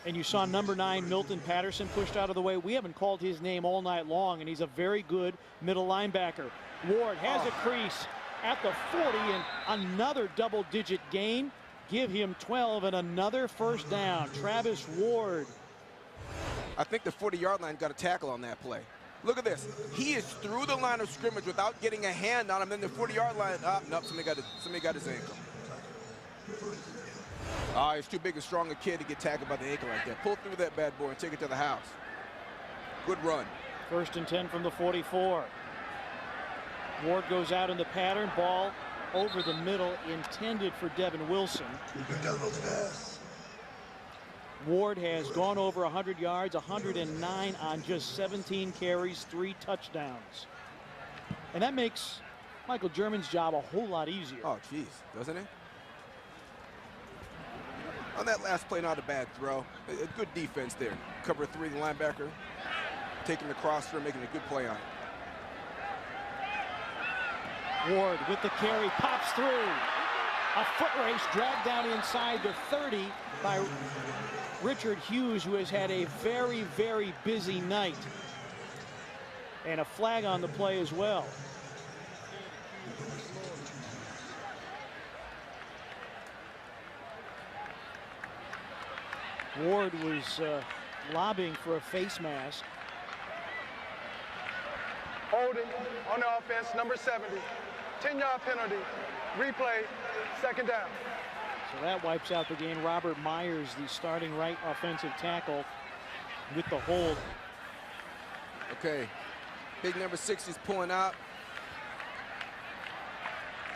And you saw number 9, Milton Patterson, pushed out of the way. We haven't called his name all night long, and he's a very good middle linebacker. Ward has a crease at the 40 and another double-digit gain. Give him 12 and another first down. Travis Ward. I think the 40-yard line got a tackle on that play. Look at this. He is through the line of scrimmage without getting a hand on him. Then the 40-yard line, nope, somebody got his ankle. He's too big and strong a kid to get tackled by the ankle like that. Pull through that bad boy and take it to the house. Good run. First and 10 from the 44. Ward goes out in the pattern. Ball over the middle, intended for Devin Wilson. Ward has gone over 100 yards, 109 on just 17 carries, 3 touchdowns. And that makes Michael German's job a whole lot easier. Oh, geez, doesn't it? On that last play, not a bad throw. A good defense there. Cover 3, the linebacker, taking the crosser, making a good play on it. Ward with the carry, pops through. A foot race dragged down inside the 30 by Richard Hughes, who has had a very, very busy night. And a flag on the play as well. Ward was lobbying for a face mask. Holding on the offense, number 70. 10-yard penalty. Replay, second down. So that wipes out the game. Robert Myers, the starting right offensive tackle, with the hold. Okay, big number 6 is pulling out.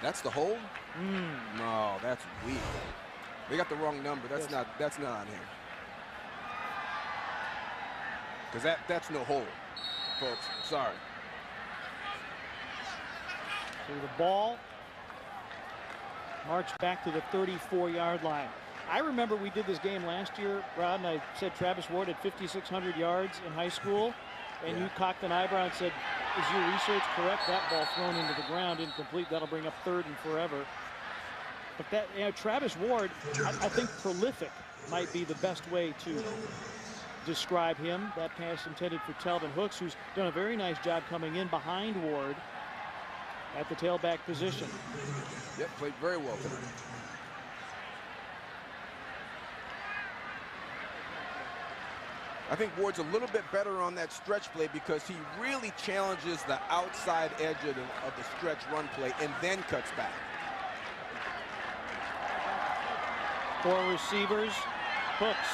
That's the hold? No, that's weak. They got the wrong number. That's not on here. Because that's no hold, folks. Sorry. So the ball marched back to the 34-yard line. I remember we did this game last year, Rod, and I said Travis Ward had 5,600 yards in high school, and you cocked an eyebrow and said, is your research correct? That ball thrown into the ground, incomplete. That'll bring up 3rd and forever. But that, you know, Travis Ward, I think prolific might be the best way to describe him. That pass intended for Telvin Hooks, who's done a very nice job coming in behind Ward at the tailback position. Yep, played very well tonight. I think Ward's a little bit better on that stretch play because he really challenges the outside edge of the stretch run play and then cuts back. 4 receivers. Hooks.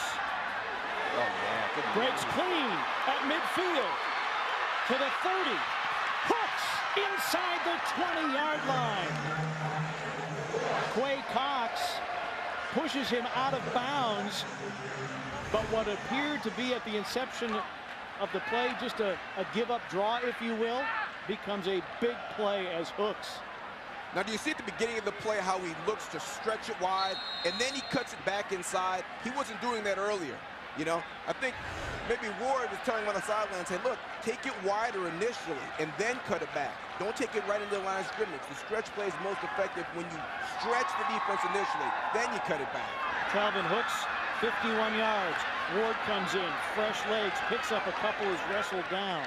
Oh, yeah. Breaks clean at midfield to the 30. Hooks inside the 20-yard line. Quay Cox pushes him out of bounds, but what appeared to be at the inception of the play, just a give-up draw, if you will, becomes a big play as Hooks. Now, do you see at the beginning of the play how he looks to stretch it wide, and then he cuts it back inside? He wasn't doing that earlier. You know, I think maybe Ward was telling him on the sideline, say, look, take it wider initially and then cut it back. Don't take it right into the line of scrimmage. The stretch play is most effective when you stretch the defense initially, then you cut it back. Calvin Hooks, 51 yards. Ward comes in, fresh legs, picks up a couple, is wrestled down.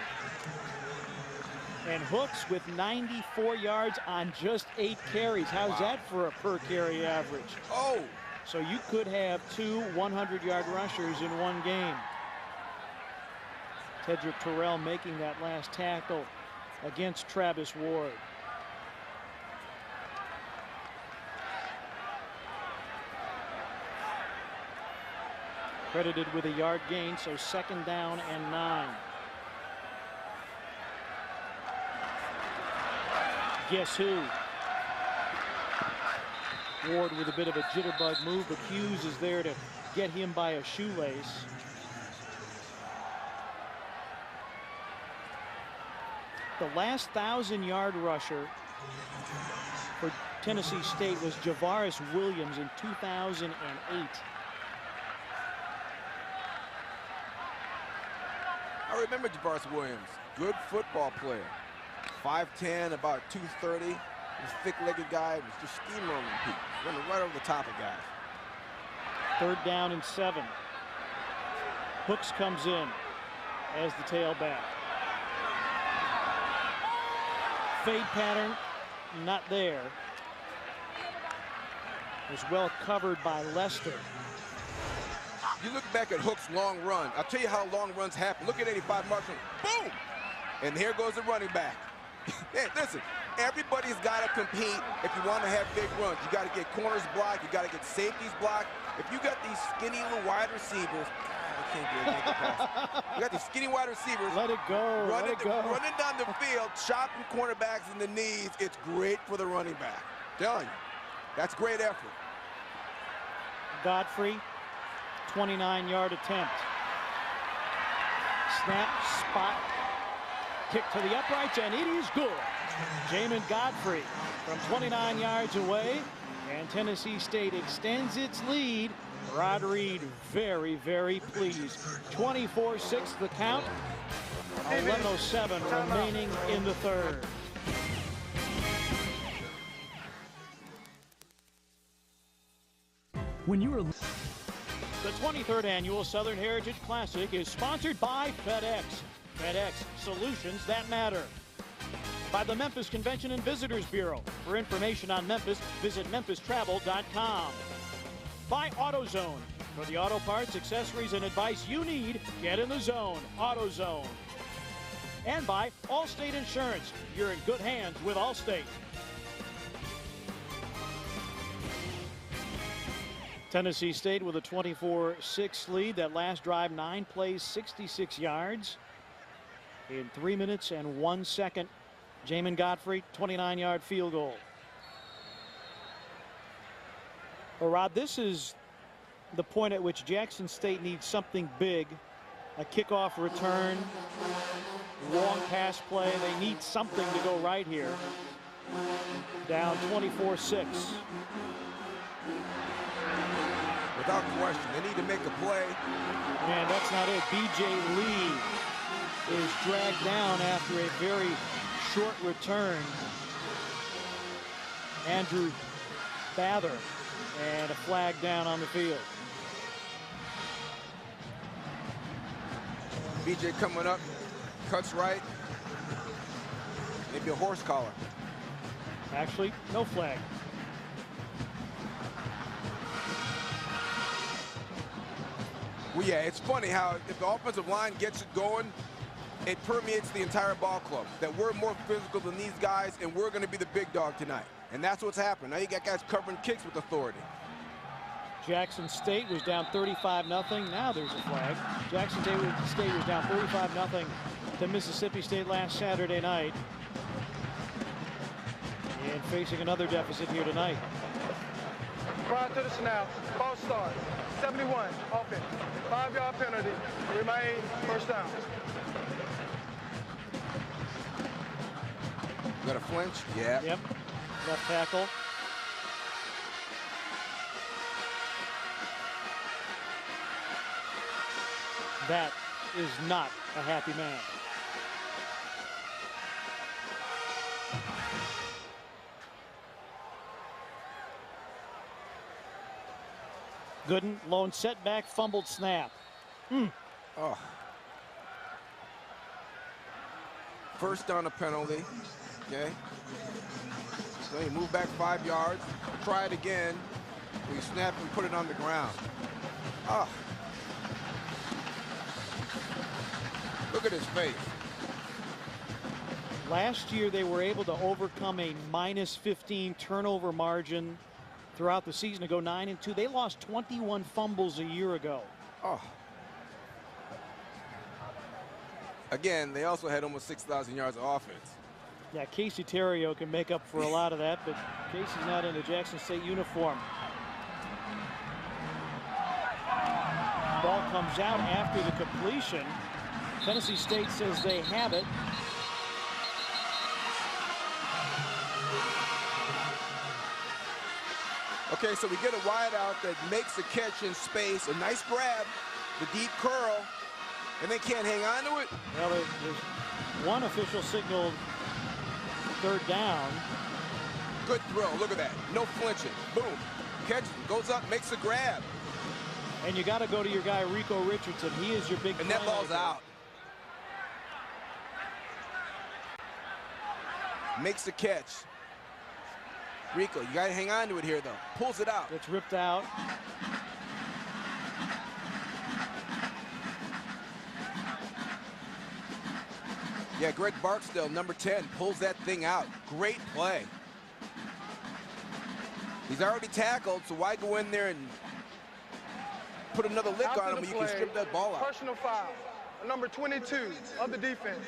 And Hooks with 94 yards on just 8 carries. How's that for a per carry average? Oh! So you could have 2 100-yard rushers in one game. Tedrick Terrell making that last tackle against Travis Ward. Credited with a yard gain, so 2nd down and 9. Guess who? Ward with a bit of a jitterbug move, but Hughes is there to get him by a shoelace. The last 1,000-yard rusher for Tennessee State was Javaris Williams in 2008. I remember Javaris Williams, good football player. 5'10", about 230. He was a thick-legged guy, was just steamrolling people, running right over the top of guys. 3rd down and 7. Hooks comes in as the tailback. Fade pattern, not there. Was well covered by Lester. You look back at Hook's long run. I'll tell you how long runs happen. Look at 85 Marshall. Boom! And here goes the running back. Hey, listen, everybody's got to compete if you want to have big runs. You got to get corners blocked. You got to get safeties blocked. If you got these skinny little wide receivers, I can't get a pass. You got these skinny wide receivers. Let it go. Running down the field, chopping cornerbacks in the knees. It's great for the running back. I'm telling you, that's great effort. Godfrey, 29-yard attempt. Snap, spot, kick to the uprights, and it is good. Jamin Godfrey from 29 yards away, and Tennessee State extends its lead. Rod Reed very, very pleased. 24-6 the count. 11:07 remaining in the 3rd. When you were... The 23rd annual Southern Heritage Classic is sponsored by FedEx. FedEx, solutions that matter. By the Memphis Convention and Visitors Bureau. For information on Memphis, visit memphistravel.com. By AutoZone. For the auto parts, accessories, and advice you need, get in the zone. AutoZone. And by Allstate Insurance. You're in good hands with Allstate. Tennessee State with a 24-6 lead. That last drive, 9 plays, 66 yards. In 3 minutes and 1 second, Jamin Godfrey, 29-yard field goal. Well, Rod, this is the point at which Jackson State needs something big. A kickoff return, long pass play. They need something to go right here. Down 24-6. Without question, they need to make a play. Man, that's not it. B.J. Lee is dragged down after a very short return. Andrew Bather, and a flag down on the field. B.J. coming up, cuts right. Maybe a horse collar. Actually, no flag. Well, yeah, it's funny how if the offensive line gets it going, it permeates the entire ball club. That we're more physical than these guys, and we're going to be the big dog tonight. And that's what's happened. Now you got guys covering kicks with authority. Jackson State was down 35-0. Now there's a flag. Jackson State was down 35-0 to Mississippi State last Saturday night. And facing another deficit here tonight. Prior to the snap, false start, 71, offense, 5-yard penalty, remain first down. Got a flinch? Yeah. Yep. Left tackle. That is not a happy man. Gooden, lone setback, fumbled snap. Oh. First down, a penalty. Okay. So you move back 5 yards, try it again. We snap and put it on the ground. Oh. Look at his face. Last year they were able to overcome a -15 turnover margin throughout the season to go 9-2. They lost 21 fumbles a year ago. Oh. Again, they also had almost 6,000 yards of offense. Yeah, Casey Terrio can make up for a lot of that, but Casey's not in the Jackson State uniform. Ball comes out after the completion. Tennessee State says they have it. Okay, so we get a wide out that makes a catch in space, a nice grab, the deep curl, and they can't hang on to it. Well, there's one official signaled third down. Good throw, look at that, no flinching, boom. Catches, goes up, makes a grab. And you got to go to your guy, Rico Richardson. He is your big And that ball's out. Makes the catch. Rico, you got to hang on to it here, though. Pulls it out. It's ripped out. Yeah, Greg Barksdale, number 10, pulls that thing out. Great play. He's already tackled, so why go in there and put another lick on him when you can strip that ball out? Personal foul, number 22 of the defense.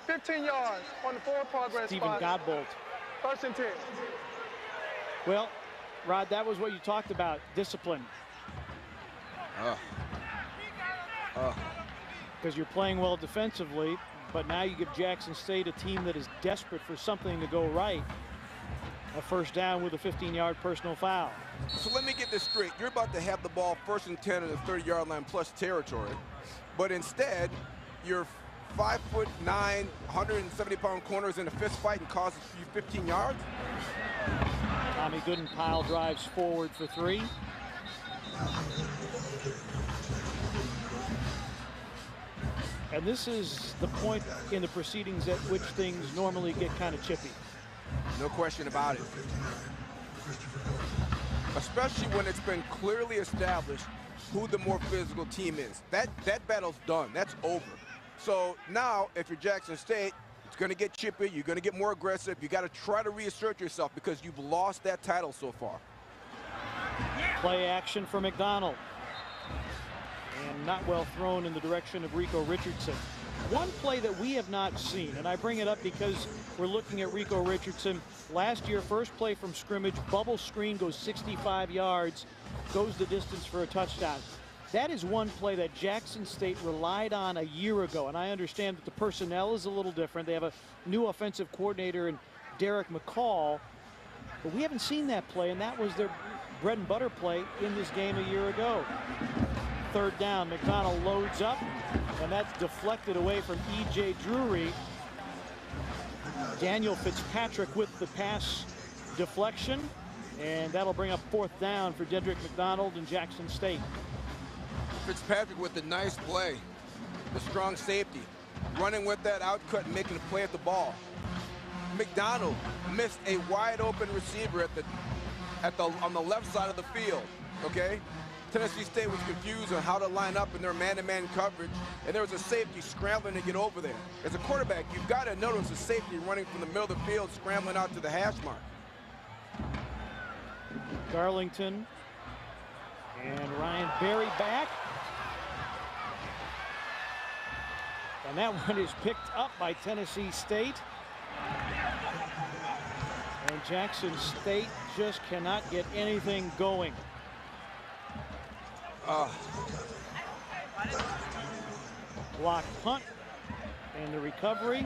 15 yards on the forward progress Stephen spot. Godbolt. First and 10. Well, Rod, that was what you talked about, discipline. Because you're playing well defensively, but now you give Jackson State, a team that is desperate for something to go right, a first down with a 15-yard personal foul. So let me get this straight. You're about to have the ball 1st and 10 at the 30-yard line plus territory, but instead, you're 5'9", 170-pound corners in a fist fight and causes you 15 yards? Tommy Gooden pile drives forward for 3. And this is the point in the proceedings at which things normally get kind of chippy. No question about it. Especially when it's been clearly established who the more physical team is. That battle's done. That's over. So now, if you're Jackson State, it's going to get chippy. You're going to get more aggressive. You got to try to reassert yourself because you've lost that title so far. Play action for McDonald. And not well thrown in the direction of Rico Richardson. One play that we have not seen, and I bring it up because we're looking at Rico Richardson. Last year, first play from scrimmage, bubble screen, goes 65 yards, goes the distance for a touchdown. That is one play that Jackson State relied on a year ago, and I understand that the personnel is a little different. They have a new offensive coordinator in Derek McCall, but we haven't seen that play, and that was their bread and butter play in this game a year ago. Third down, McDonald loads up, and that's deflected away from E.J. Drury. Daniel Fitzpatrick with the pass deflection, and that'll bring up 4th down for Dedrick McDonald and Jackson State. Fitzpatrick with the nice play, the strong safety, running with that outcut and making a play at the ball. McDonald missed a wide open receiver on the left side of the field, okay? Tennessee State was confused on how to line up in their man-to-man coverage, and there was a safety scrambling to get over there. As a quarterback, you've got to notice a safety running from the middle of the field, scrambling out to the hash mark. Darlington And Ryan Berry back. And that one is picked up by Tennessee State. And Jackson State just cannot get anything going. Block punt and the recovery.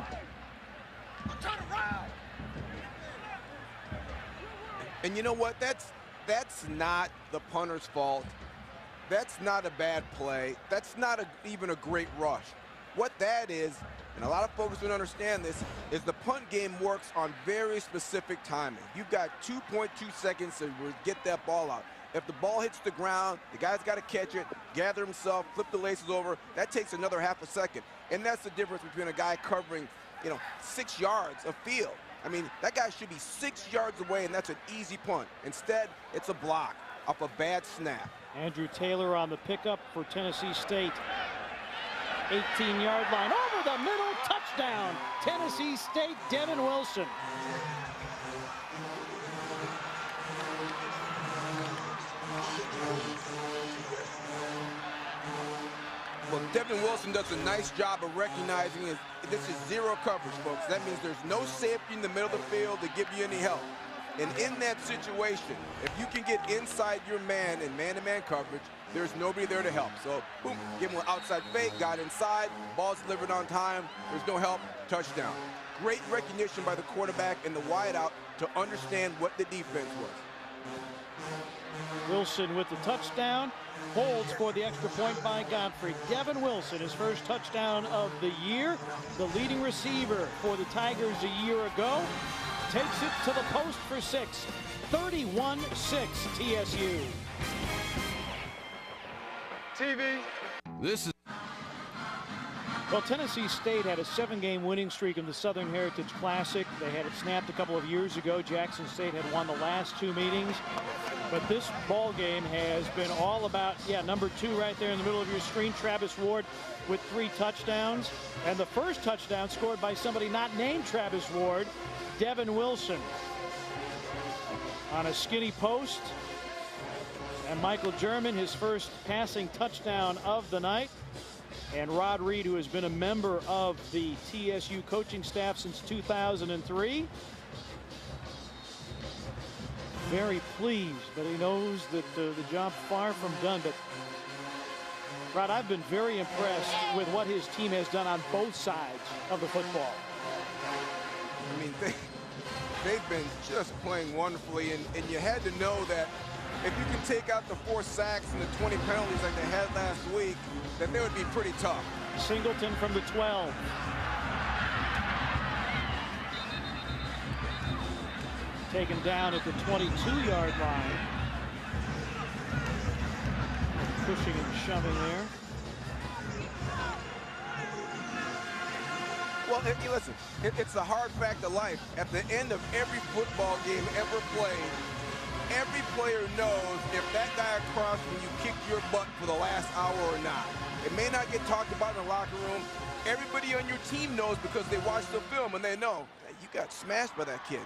And you know what? That's not the punter's fault. That's not a bad play. That's not even a great rush. What that is, and a lot of folks don't understand this, is the punt game works on very specific timing. You've got 2.2 seconds to get that ball out. If the ball hits the ground, the guy's got to catch it, gather himself, flip the laces over. That takes another half a second. And that's the difference between a guy covering, 6 yards of field. I mean, that guy should be 6 yards away, and that's an easy punt. Instead, it's a block off a bad snap. Andrew Taylor on the pickup for Tennessee State. 18-yard line, over the middle, touchdown. Tennessee State, Devin Wilson. Well, Devin Wilson does a nice job of recognizing this is zero coverage, folks. That means there's no safety in the middle of the field to give you any help. And in that situation, if you can get inside your man in man-to-man coverage, there's nobody there to help. So, boom, give him an outside fake, got inside, ball's delivered on time, there's no help, touchdown. Great recognition by the quarterback and the wideout to understand what the defense was. Wilson with the touchdown, holds for the extra point by Godfrey. Devin Wilson, his first touchdown of the year, the leading receiver for the Tigers a year ago, takes it to the post for 6. 31-6 TSU. TV. This is. Well, Tennessee State had a 7-game winning streak in the Southern Heritage Classic. They had it snapped a couple of years ago. Jackson State had won the last 2 meetings. But this ball game has been all about, number 2 right there in the middle of your screen, Travis Ward with 3 touchdowns. And the first touchdown scored by somebody not named Travis Ward, Devin Wilson, on a skinny post. And Michael German, his first passing touchdown of the night. And Rod Reed, who has been a member of the TSU coaching staff since 2003. Very pleased, but he knows that the job's far from done. But Rod, I've been very impressed with what his team has done on both sides of the football. I mean, they've been just playing wonderfully, and you had to know that if you can take out the 4 sacks and the 20 penalties like they had last week, then they would be pretty tough. Singleton from the 12. Taken down at the 22-yard line. Pushing and shoving there. Well, listen, it's the hard fact of life. At the end of every football game ever played, every player knows if that guy across from you kicked your butt for the last hour or not. It may not get talked about in the locker room. Everybody on your team knows because they watch the film and they know that you got smashed by that kid.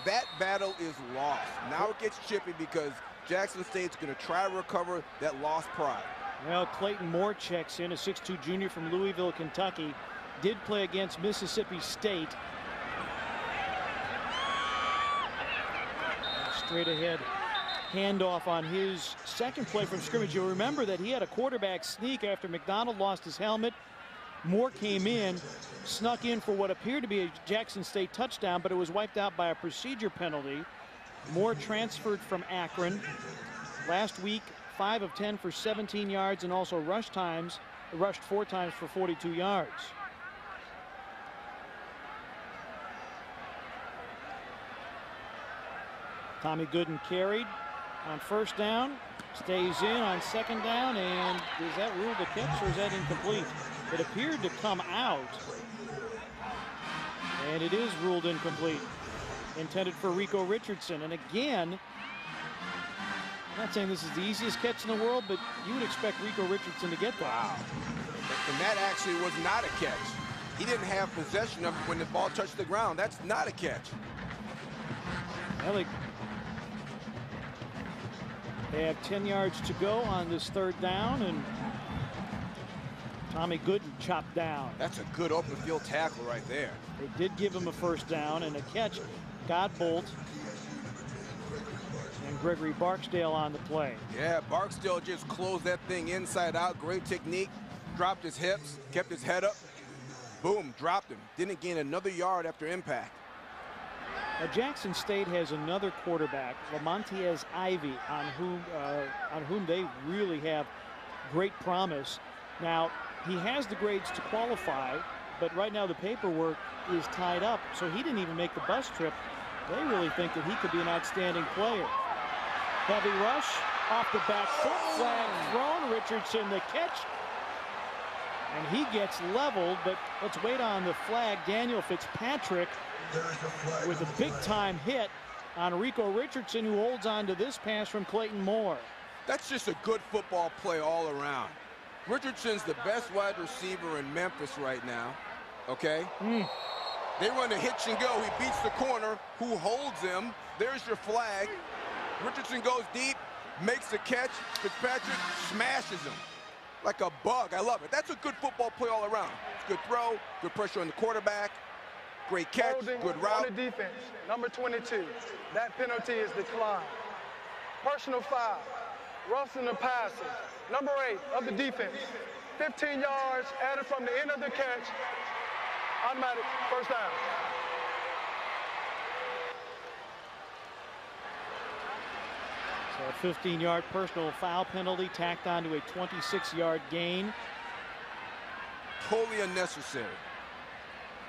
That battle is lost. Now it gets chippy because Jackson State's going to try to recover that lost pride. Well, Clayton Moore checks in, a 6'2 junior from Louisville, Kentucky. Did play against Mississippi State. Straight ahead handoff on his second play from scrimmage. You'll remember that he had a quarterback sneak after McDonald lost his helmet. Moore came in, snuck in for what appeared to be a Jackson State touchdown, but it was wiped out by a procedure penalty. Moore transferred from Akron. Last week, 5 of 10 for 17 yards and also rushed 4 times for 42 yards. Tommy Gooden carried on first down, stays in on second down, and is that ruled a catch or is that incomplete? It appeared to come out, and it is ruled incomplete. Intended for Rico Richardson, and again, I'm not saying this is the easiest catch in the world, but you would expect Rico Richardson to get that. Wow. And that actually was not a catch. He didn't have possession of it when the ball touched the ground. That's not a catch. Well, They have 10 yards to go on this third down, and Tommy Gooden chopped down. That's a good open field tackle right there. They did give him a first down and a catch. Godbolt and Gregory Barksdale on the play. Yeah, Barksdale just closed that thing inside out. Great technique. Dropped his hips, kept his head up. Boom, dropped him. Didn't gain another yard after impact. Now, Jackson State has another quarterback, Lamontiez Ivy, on whom they really have great promise. Now, he has the grades to qualify, but right now the paperwork is tied up, so he didn't even make the bus trip. They really think that he could be an outstanding player. Heavy rush off the back foot, flag thrown. Richardson the catch, and he gets leveled, but let's wait on the flag. Daniel Fitzpatrick with a big-time hit on Rico Richardson, who holds on to this pass from Clayton Moore. That's just a good football play all around. Richardson's the best wide receiver in Memphis right now, okay? They run a hitch and go. He beats the corner. Who holds him? There's your flag. Richardson goes deep, makes the catch. Fitzpatrick smashes him like a bug. I love it. That's a good football play all around. Good throw, good pressure on the quarterback, great catch, Holding good route. on the defense, number 22. That penalty is declined. Personal foul. Roughing the passer. Number 8 of the defense. 15 yards added from the end of the catch. Automatic first down. So a 15-yard personal foul penalty tacked onto a 26-yard gain. Totally unnecessary.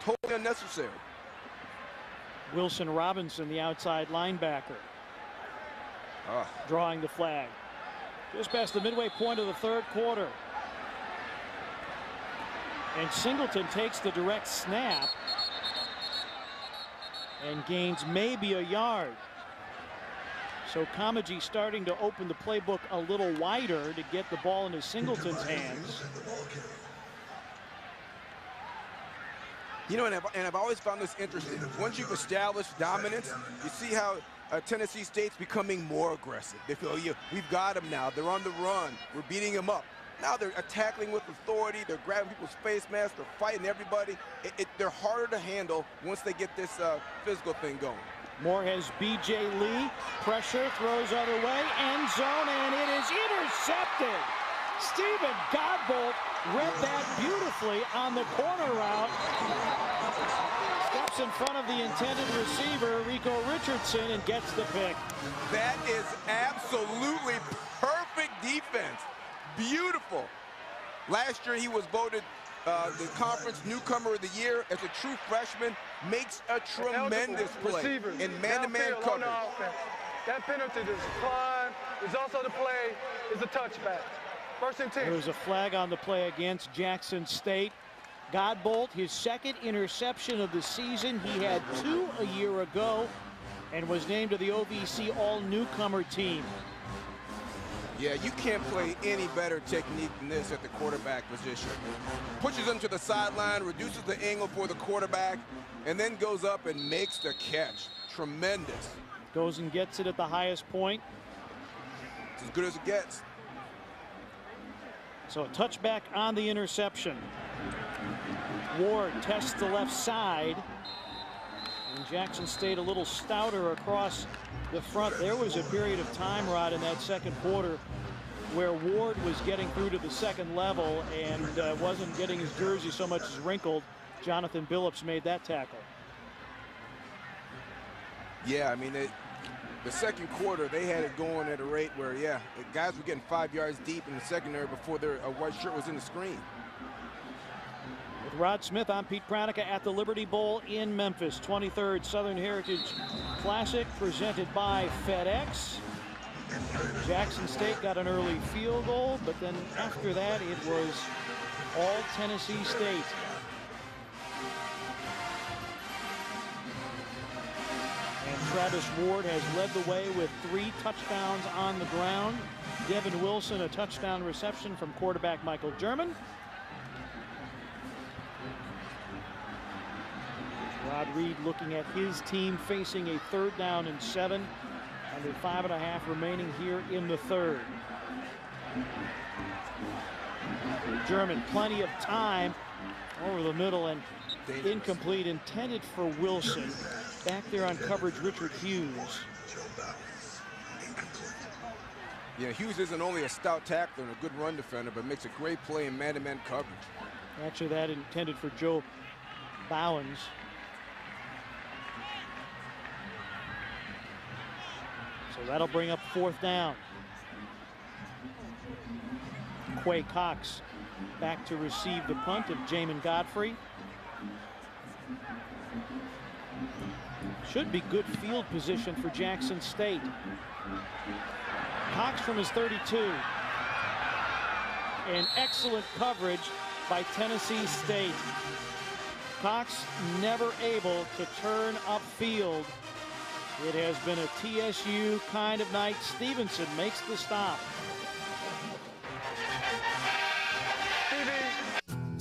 Totally unnecessary. Wilson Robinson, the outside linebacker, drawing the flag. Just past the midway point of the third quarter. And Singleton takes the direct snap and gains maybe a yard. So Comegee starting to open the playbook a little wider to get the ball into Singleton's hands. You know, and I've always found this interesting. Once you've established dominance, you see how Tennessee State's becoming more aggressive. They feel, we've got them now. They're on the run. We're beating them up. Now they're tackling with authority. They're grabbing people's face masks. They're fighting everybody. They're harder to handle once they get this physical thing going. Moore has B.J. Lee. Pressure, throws other way. End zone, and it is intercepted. Stephen Godbolt read that beautifully on the corner route. Steps in front of the intended receiver, Rico Richardson, and gets the pick. That is absolutely perfect defense. Beautiful. Last year he was voted the conference newcomer of the year as a true freshman. Makes a tremendous play in man-to-man coverage. That penalty is declined. Result of the play is a touchback. First and 10. There was a flag on the play against Jackson State. Godbolt, his second interception of the season. He had 2 a year ago and was named to the OVC all-newcomer team. Yeah, you can't play any better technique than this at the quarterback position. Pushes him to the sideline, reduces the angle for the quarterback, and then goes up and makes the catch. Tremendous. Goes and gets it at the highest point. It's as good as it gets. So a touchback on the interception. Ward tests the left side. And Jackson State a little stouter across the front. There was a period of time, Rod, in that second quarter where Ward was getting through to the second level and wasn't getting his jersey so much as wrinkled. Jonathan Billups made that tackle. Yeah, I mean, the second quarter, they had it going at a rate where, yeah, the guys were getting 5 yards deep in the secondary before their white shirt was in the screen. With Rod Smith, I'm Pete Pranica at the Liberty Bowl in Memphis. 23rd Southern Heritage Classic presented by FedEx. Jackson State got an early field goal, but then after that, it was all Tennessee State. And Travis Ward has led the way with 3 touchdowns on the ground. Devin Wilson, a touchdown reception from quarterback Michael German. Rod Reed looking at his team facing a 3rd down and 7. Under 5.5 remaining here in the third. German, plenty of time over the middle and incomplete, intended for Wilson. Back there on coverage, Richard Hughes. Yeah, Hughes isn't only a stout tackler and a good run defender, but makes a great play in man-to-man coverage. Actually, that intended for Joe Bowens. So that'll bring up 4th down. Quay Cox back to receive the punt of Jamin Godfrey. Should be good field position for Jackson State. Cox from his 32. And excellent coverage by Tennessee State. Cox never able to turn upfield. It has been a TSU kind of night. Stevenson makes the stop.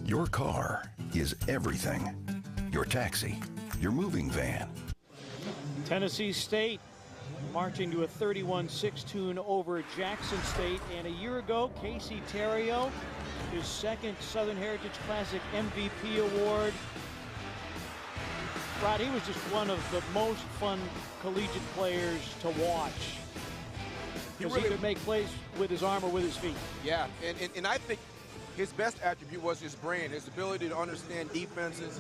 Your car is everything. Your taxi, your moving van. Tennessee State marching to a 31-6 tune over Jackson State. And a year ago, Casey Terrio, his 2nd Southern Heritage Classic MVP award. Rod, he was just one of the most fun collegiate players to watch. Because he could make plays with his arm or with his feet. Yeah, and I think his best attribute was his brain, his ability to understand defenses,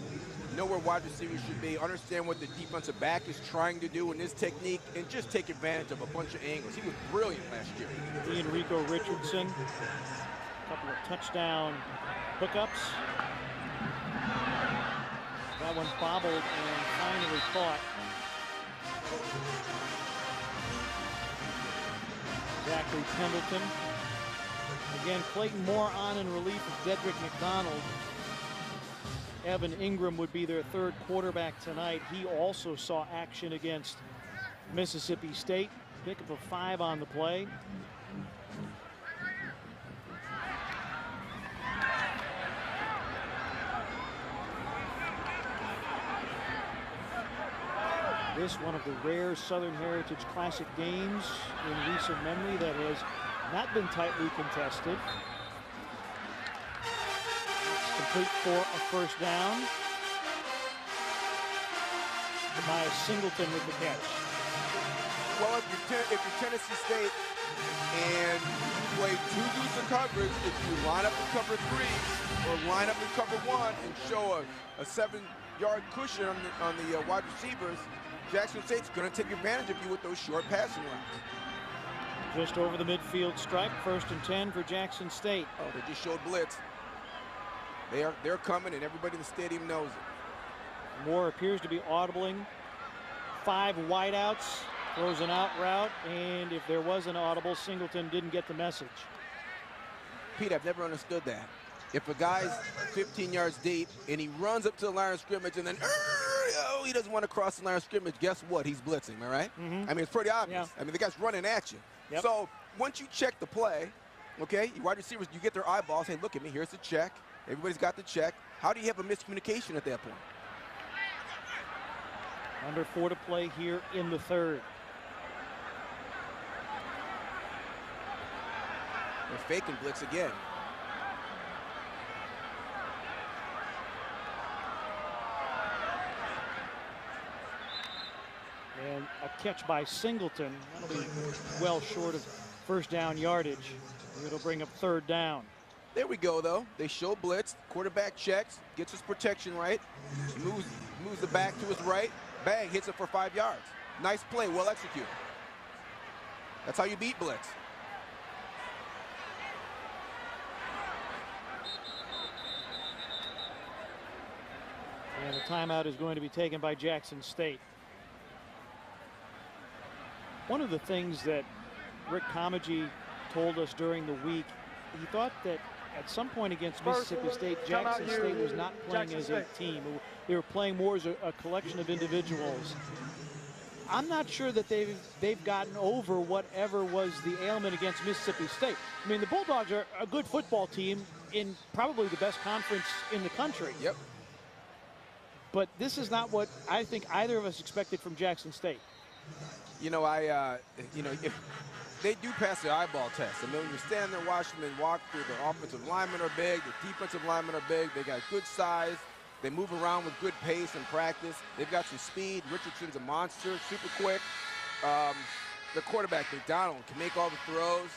know where wide receivers should be, understand what the defensive back is trying to do in his technique, and just take advantage of a bunch of angles. He was brilliant last year. Ian Rico Richardson, a couple of touchdown hookups. That one bobbled and finally caught. Zachary Pendleton. Again, Clayton Moore on in relief of Dedrick McDonald. Evan Ingram would be their 3rd quarterback tonight. He also saw action against Mississippi State. Pickup of 5 on the play. This one of the rare Southern Heritage Classic games in recent memory that has not been tightly contested. It's complete for a 1st down. Tobias Singleton with the catch. Well, if you're Tennessee State and you play 2 deuce of coverage, if you line up in cover 3 or line up in cover 1 and show a 7-yard cushion on the wide receivers, Jackson State's going to take advantage of you with those short passing routes. Just over the midfield stripe, 1st and 10 for Jackson State. Oh, they just showed blitz. They're coming, and everybody in the stadium knows it. Moore appears to be audibling. 5 wideouts, throws an out route, and if there was an audible, Singleton didn't get the message. Pete, I've never understood that. If a guy's 15 yards deep and he runs up to the line of scrimmage and then he doesn't want to cross the line of scrimmage, guess what? He's blitzing, all right? I mean, it's pretty obvious. Yeah. I mean, the guy's running at you. Yep. So once you check the play, okay, your wide receivers, you get their eyeballs, hey, look at me, here's the check. Everybody's got the check. How do you have a miscommunication at that point? Under 4 to play here in the 3rd. They're faking blitz again. And a catch by Singleton. That'll be well short of 1st down yardage. It'll bring up 3rd down. There we go, though. They show blitz. Quarterback checks, gets his protection right, moves the back to his right, bang, hits it for 5 yards. Nice play, well executed. That's how you beat blitz. And the timeout is going to be taken by Jackson State. One of the things that Rick Comegee told us during the week, he thought that at some point against Mississippi State, Jackson State was not playing as a team. They were playing more as a collection of individuals. I'm not sure that they've gotten over whatever was the ailment against Mississippi State. I mean, the Bulldogs are a good football team in probably the best conference in the country. Yep. But this is not what I think either of us expected from Jackson State. You know, if they do pass the eyeball test. I mean, when you're standing there watching them walk through, the offensive linemen are big, the defensive linemen are big. They got good size. They move around with good pace and practice. They've got some speed. Richardson's a monster, super quick. The quarterback, McDonald, can make all the throws.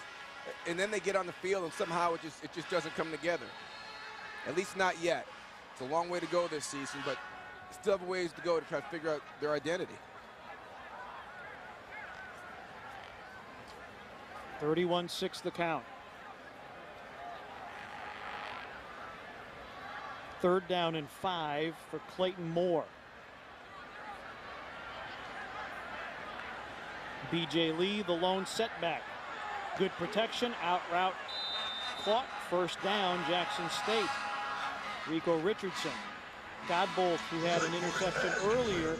And then they get on the field, and somehow it just doesn't come together. At least not yet. It's a long way to go this season, but still have a ways to go to try to figure out their identity. 31-6 the count. Third down and 5 for Clayton Moore. B.J. Lee, the lone setback. Good protection, out route caught. First down, Jackson State. Rico Richardson. Godbolt, who had an interception earlier.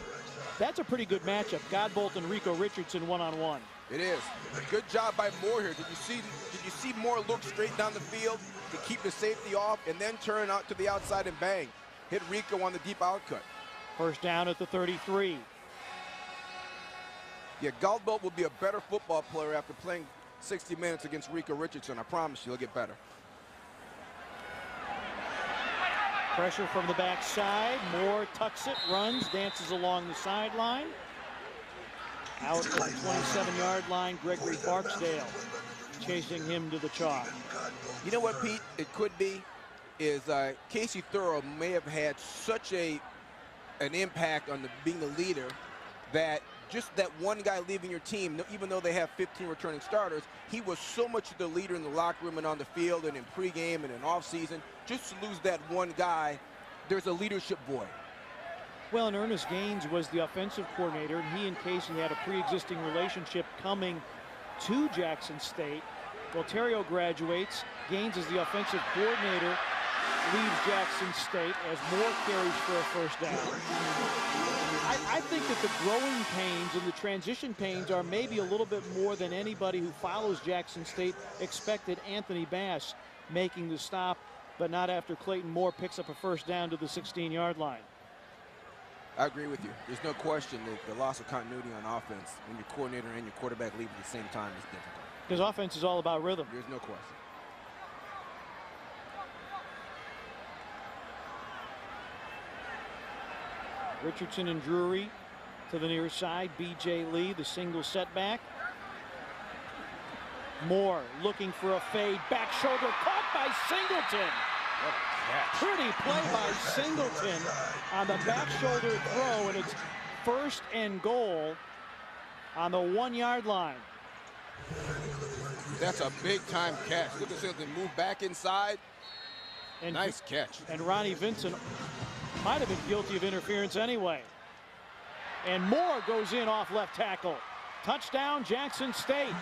That's a pretty good matchup. Godbolt and Rico Richardson one-on-one. It is. Good job by Moore here. Did you see Moore look straight down the field to keep the safety off and then turn out to the outside and bang? Hit Rico on the deep outcut. First down at the 33. Yeah, Godbolt will be a better football player after playing 60 minutes against Rico Richardson. I promise you, he'll get better. Pressure from the backside. Moore tucks it, runs, dances along the sideline. Out at the 27-yard line, Gregory Barksdale chasing him to the chalk. You know what, Pete? It could be is Casey Thorough may have had such an impact on being the leader that just that one guy leaving your team, even though they have 15 returning starters, he was so much the leader in the locker room and on the field and in pregame and in offseason. Just to lose that one guy, there's a leadership void. Well, and Ernest Gaines was the offensive coordinator, and he and Casey had a pre-existing relationship coming to Jackson State. Well, Terrio graduates. Gaines is the offensive coordinator, leaves Jackson State as Moore carries for a first down. I think that the growing pains and the transition pains are maybe a little bit more than anybody who follows Jackson State expected. Anthony Bass making the stop, but not after Clayton Moore picks up a first down to the 16-yard line. I agree with you. There's no question that the loss of continuity on offense when your coordinator and your quarterback leave at the same time is difficult. Because offense is all about rhythm. There's no question. Richardson and Drury to the near side. B.J. Lee, the single setback. Moore looking for a fade. Back shoulder caught by Singleton. Pretty play by Singleton on the back shoulder throw, and it's first and goal on the 1-yard line. That's a big-time catch. Look at Singleton move back inside. And nice catch. And Ronnie Vincent might have been guilty of interference anyway. And Moore goes in off left tackle. Touchdown, Jackson State.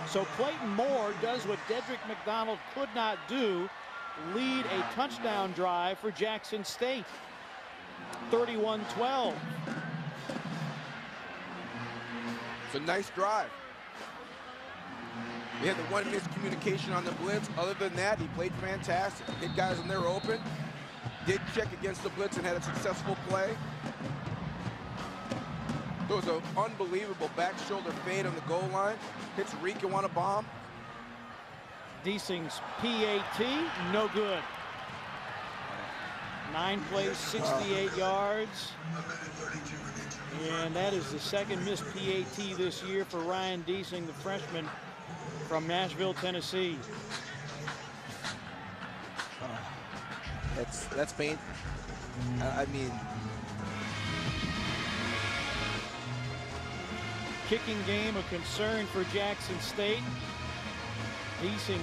So Clayton Moore does what Dedrick McDonald could not do, lead a touchdown drive for Jackson State. 31-12. It's a nice drive. We had the one miscommunication on the blitz. Other than that, he played fantastic. Hit guys when they were open. Did check against the blitz and had a successful play. There was an unbelievable back shoulder fade on the goal line. Hits Rico on a bomb. Deasing's PAT, no good. 9 plays, 68 yards. And that is the second missed PAT this year for Ryan Deasing, the freshman from Nashville, Tennessee. That's painful. I mean, kicking game a concern for Jackson State. Deasing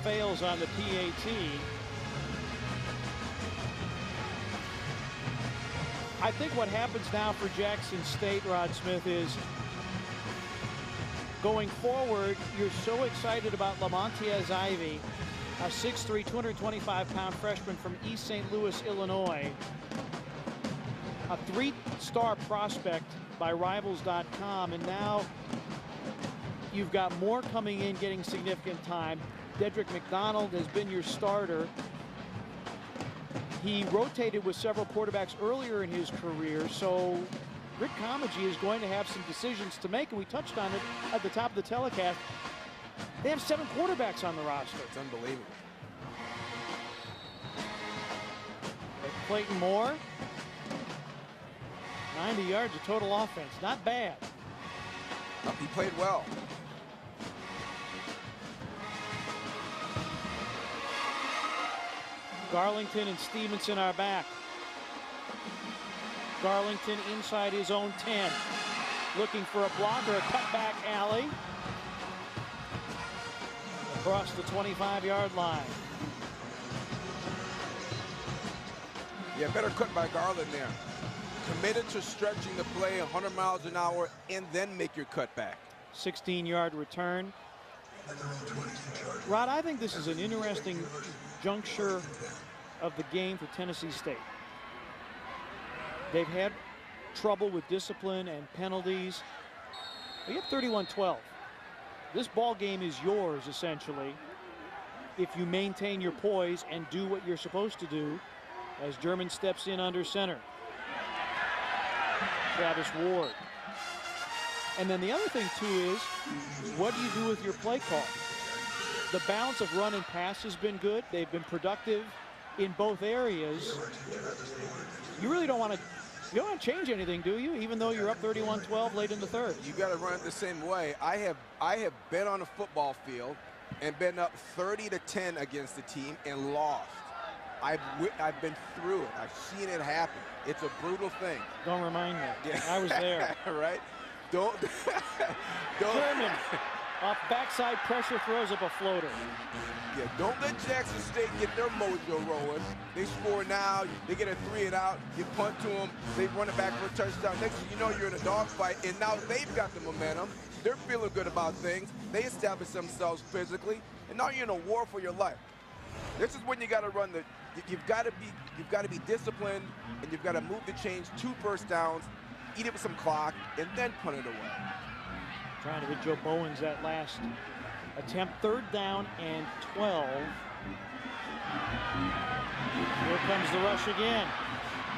fails on the PAT. I think what happens now for Jackson State, Rod Smith, is going forward, you're so excited about Lamontiez Ivy, a 6'3", 225-pound freshman from East St. Louis, Illinois. A 3-star prospect by Rivals.com, and now you've got more coming in, getting significant time. Dedrick McDonald has been your starter. He rotated with several quarterbacks earlier in his career, so Rick Comegee is going to have some decisions to make, and we touched on it at the top of the telecast. They have 7 quarterbacks on the roster. It's unbelievable. Clayton Moore, 90 yards of total offense. Not bad. He played well. Garlington and Stevenson are back. Garlington inside his own 10. Looking for a blocker, a cutback alley. Across the 25-yard line. Yeah, better cut by Garland there. Committed to stretching the play 100 miles an hour and then make your cutback. 16-yard return. Rod, I think this is an interesting juncture of the game for Tennessee State. They've had trouble with discipline and penalties. They get 31-12. This ball game is yours, essentially, if you maintain your poise and do what you're supposed to do as German steps in under center. Travis Ward. And then the other thing, too, is what do you do with your play call? The balance of run and pass has been good. They've been productive in both areas. You really don't want to change anything, do you? Even though you're up 31-12 late in the third. You got to run it the same way. I have been on a football field and been up 30-10 against the team and lost. I've been through it. I've seen it happen. It's a brutal thing. Don't remind me. Yeah. I was there. Right? Don't. German off backside pressure throws up a floater. Yeah, don't let Jackson State get their mojo rolling. They score now. They get a 3 and out. You punt to them. They run it back for a touchdown. Next thing you know, you're in a dogfight, and now they've got the momentum. They're feeling good about things. They establish themselves physically, and now you're in a war for your life. This is when you got to run the. You've got to be disciplined, and you've got to move the chains, 2 first downs, eat it with some clock, and then punt it away. Trying to hit Joe Bowens that last attempt. 3rd down and 12. Here comes the rush again.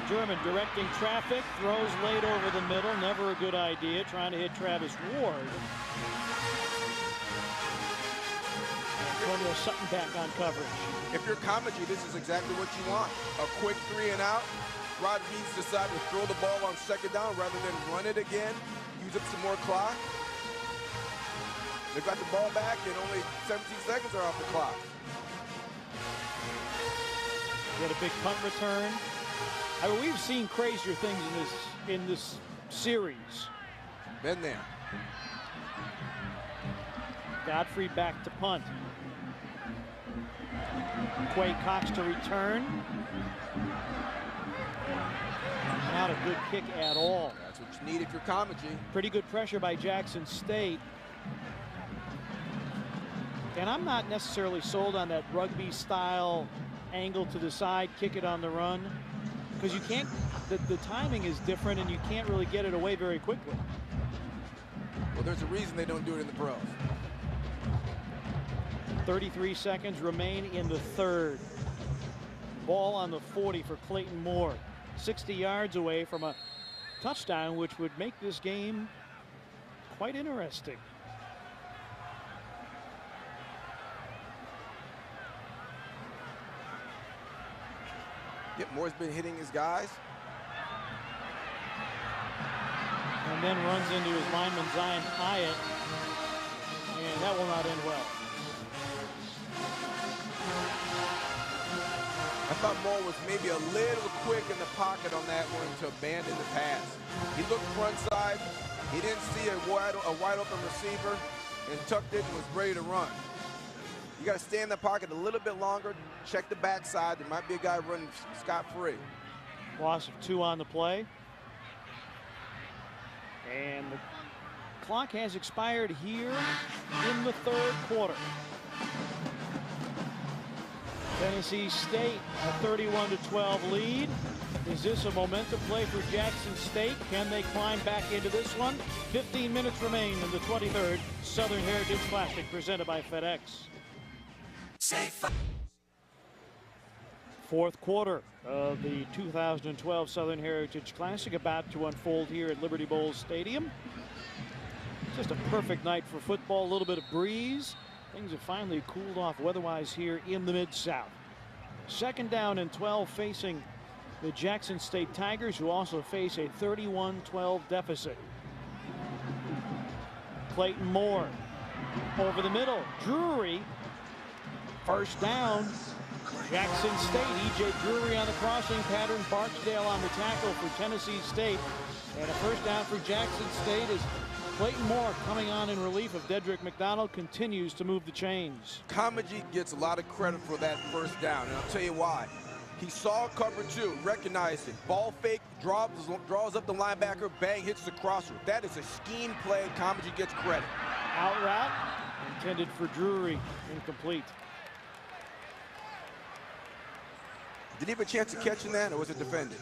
German directing traffic, throws late over the middle. Never a good idea. Trying to hit Travis Ward. Antonio Sutton back on coverage. If you're Comegee, this is exactly what you want. A quick 3 and out. Rod Reeds decided to throw the ball on 2nd down rather than run it again. Use up some more clock. They got the ball back and only 17 seconds are off the clock. Get a big punt return. I mean, we've seen crazier things in this series. Been there. Godfrey back to punt. Quay Cox to return. Not a good kick at all. That's what you need if you're Comegee. Pretty good pressure by Jackson State. And I'm not necessarily sold on that rugby style angle to the side, kick it on the run, because you can't, the timing is different and you can't really get it away very quickly. Well, there's a reason they don't do it in the pros. 33 seconds remain in the third. Ball on the 40 for Clayton Moore. 60 yards away from a touchdown, which would make this game quite interesting. Yep, Moore's been hitting his guys. And then runs into his lineman, Zion Hyatt. And that will not end well. I thought Moore was maybe a little quick in the pocket on that one to abandon the pass. He looked front side. He didn't see a wide open receiver and tucked it and was ready to run. You got to stay in the pocket a little bit longer. Check the backside. There might be a guy running scot-free. Loss of 2 on the play. And the clock has expired here in the third quarter. Tennessee State a 31-12 lead. Is this a momentum play for Jackson State? Can they climb back into this one? 15 minutes remain in the 23rd Southern Heritage Classic presented by FedEx. Fourth quarter of the 2012 Southern Heritage Classic about to unfold here at Liberty Bowl Stadium. Just a perfect night for football, a little bit of breeze. Things have finally cooled off weather-wise here in the Mid-South. Second down and 12 facing the Jackson State Tigers, who also face a 31-12 deficit. Clayton Moore over the middle. Drury, first down. Jackson State, E.J. Drury on the crossing pattern. Barksdale on the tackle for Tennessee State. And a first down for Jackson State as Clayton Moore, coming on in relief of Dedrick McDonald, continues to move the chains. Comagene gets a lot of credit for that first down, and I'll tell you why. He saw cover two, recognized it. Ball fake, draws up the linebacker, bang, hits the crosser. That is a scheme play. Comagene gets credit. Out route, intended for Drury, incomplete. Did he have a chance of catching that, or was it defended?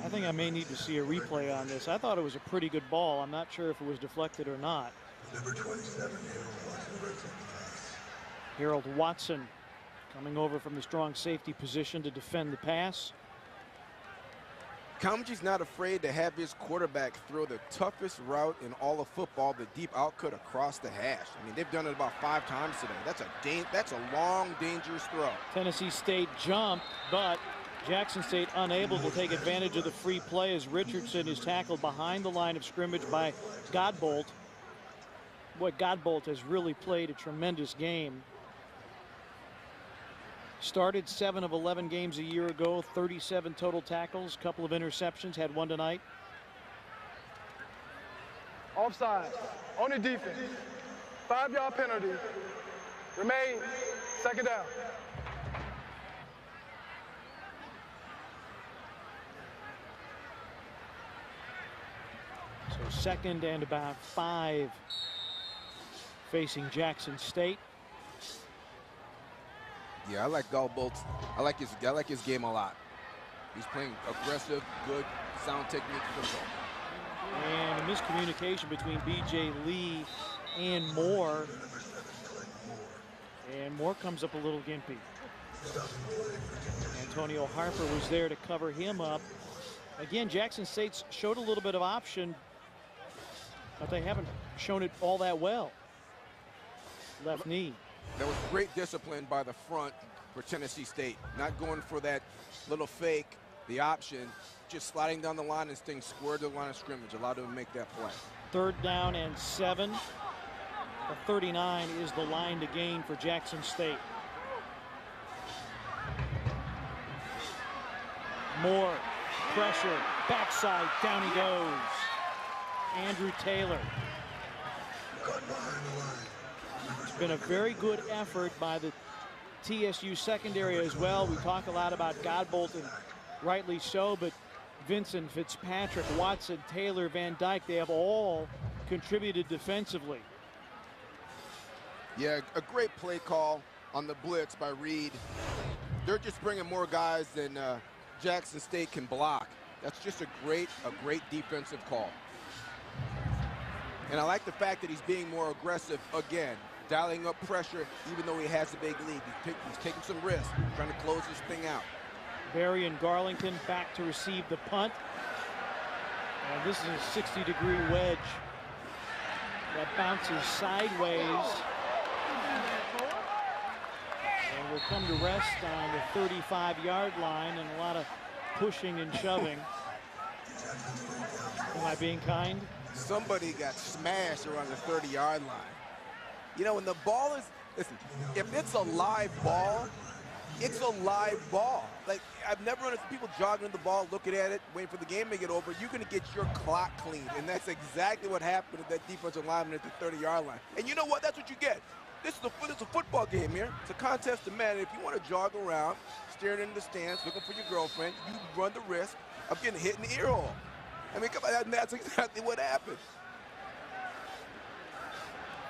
I think I may need to see a replay on this. I thought it was a pretty good ball. I'm not sure if it was deflected or not. Number 27, Harold Watson coming over from the strong safety position to defend the pass. Comagene's not afraid to have his quarterback throw the toughest route in all of football, the deep out cut across the hash. I mean, they've done it about 5 times today. That's a long, dangerous throw. Tennessee State jumped, but Jackson State unable to take advantage of the free play as Richardson is tackled behind the line of scrimmage by Godbolt. Boy, Godbolt has really played a tremendous game. Started 7 of 11 games a year ago, 37 total tackles, couple of interceptions, had one tonight. Offside, on the defense, 5-yard penalty, remain, second down. So second and about 5 facing Jackson State. Yeah, I like Godbolt. I like his game a lot. He's playing aggressive, good, sound technique football. And a miscommunication between B.J. Lee and Moore. And Moore comes up a little gimpy. Antonio Harper was there to cover him up. Again, Jackson State's showed a little bit of option, but they haven't shown it all that well. Left knee. That was great discipline by the front for Tennessee State. Not going for that little fake, the option, just sliding down the line and staying square to the line of scrimmage, allowed them to make that play. Third down and 7. The 39 is the line to gain for Jackson State. Moore, pressure, backside, down he goes. Andrew Taylor. It's been a very good effort by the TSU secondary as well. We talk a lot about Godbolt, and rightly so, but Vincent, Fitzpatrick, Watson, Taylor, Van Dyke, they have all contributed defensively. Yeah, a great play call on the blitz by Reed. They're just bringing more guys than Jackson State can block. That's just a great defensive call. And I like the fact that he's being more aggressive again, dialing up pressure even though he has a big lead. He's taking some risks, trying to close this thing out. Barry and Garlington back to receive the punt. And this is a 60-degree wedge that bounces sideways and will come to rest on the 35-yard line, and a lot of pushing and shoving. Am I being kind? Somebody got smashed around the 30-yard line. You know, when the ball is, listen, if it's a live ball, it's a live ball. Like, I've never understood people jogging the ball, looking at it, waiting for the game to get over. You're going to get your clock cleaned, and that's exactly what happened to that defensive lineman at the 30-yard line. And you know what? That's what you get. This is a football game here. It's a contest of men. If you want to jog around, staring into the stands, looking for your girlfriend, you run the risk of getting hit in the ear hole. I mean, come on, that's exactly what happened.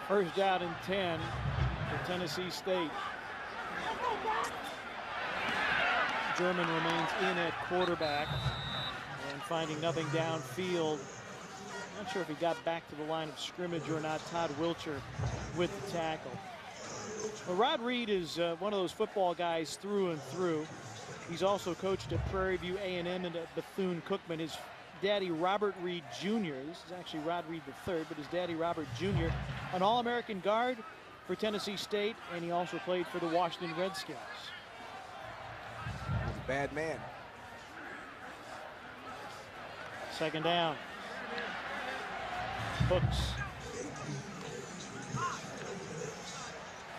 First down and 10 for Tennessee State. German remains in at quarterback and finding nothing downfield. Not sure if he got back to the line of scrimmage or not. Todd Wilcher with the tackle. Well, Rod Reed is one of those football guys through and through. He's also coached at Prairie View A&M and at Bethune-Cookman. His daddy, Robert Reed Jr., this is actually Rod Reed III, but his daddy, Robert Jr., an All-American guard for Tennessee State, and he also played for the Washington Redskins. He's a bad man. Second down. Hooks.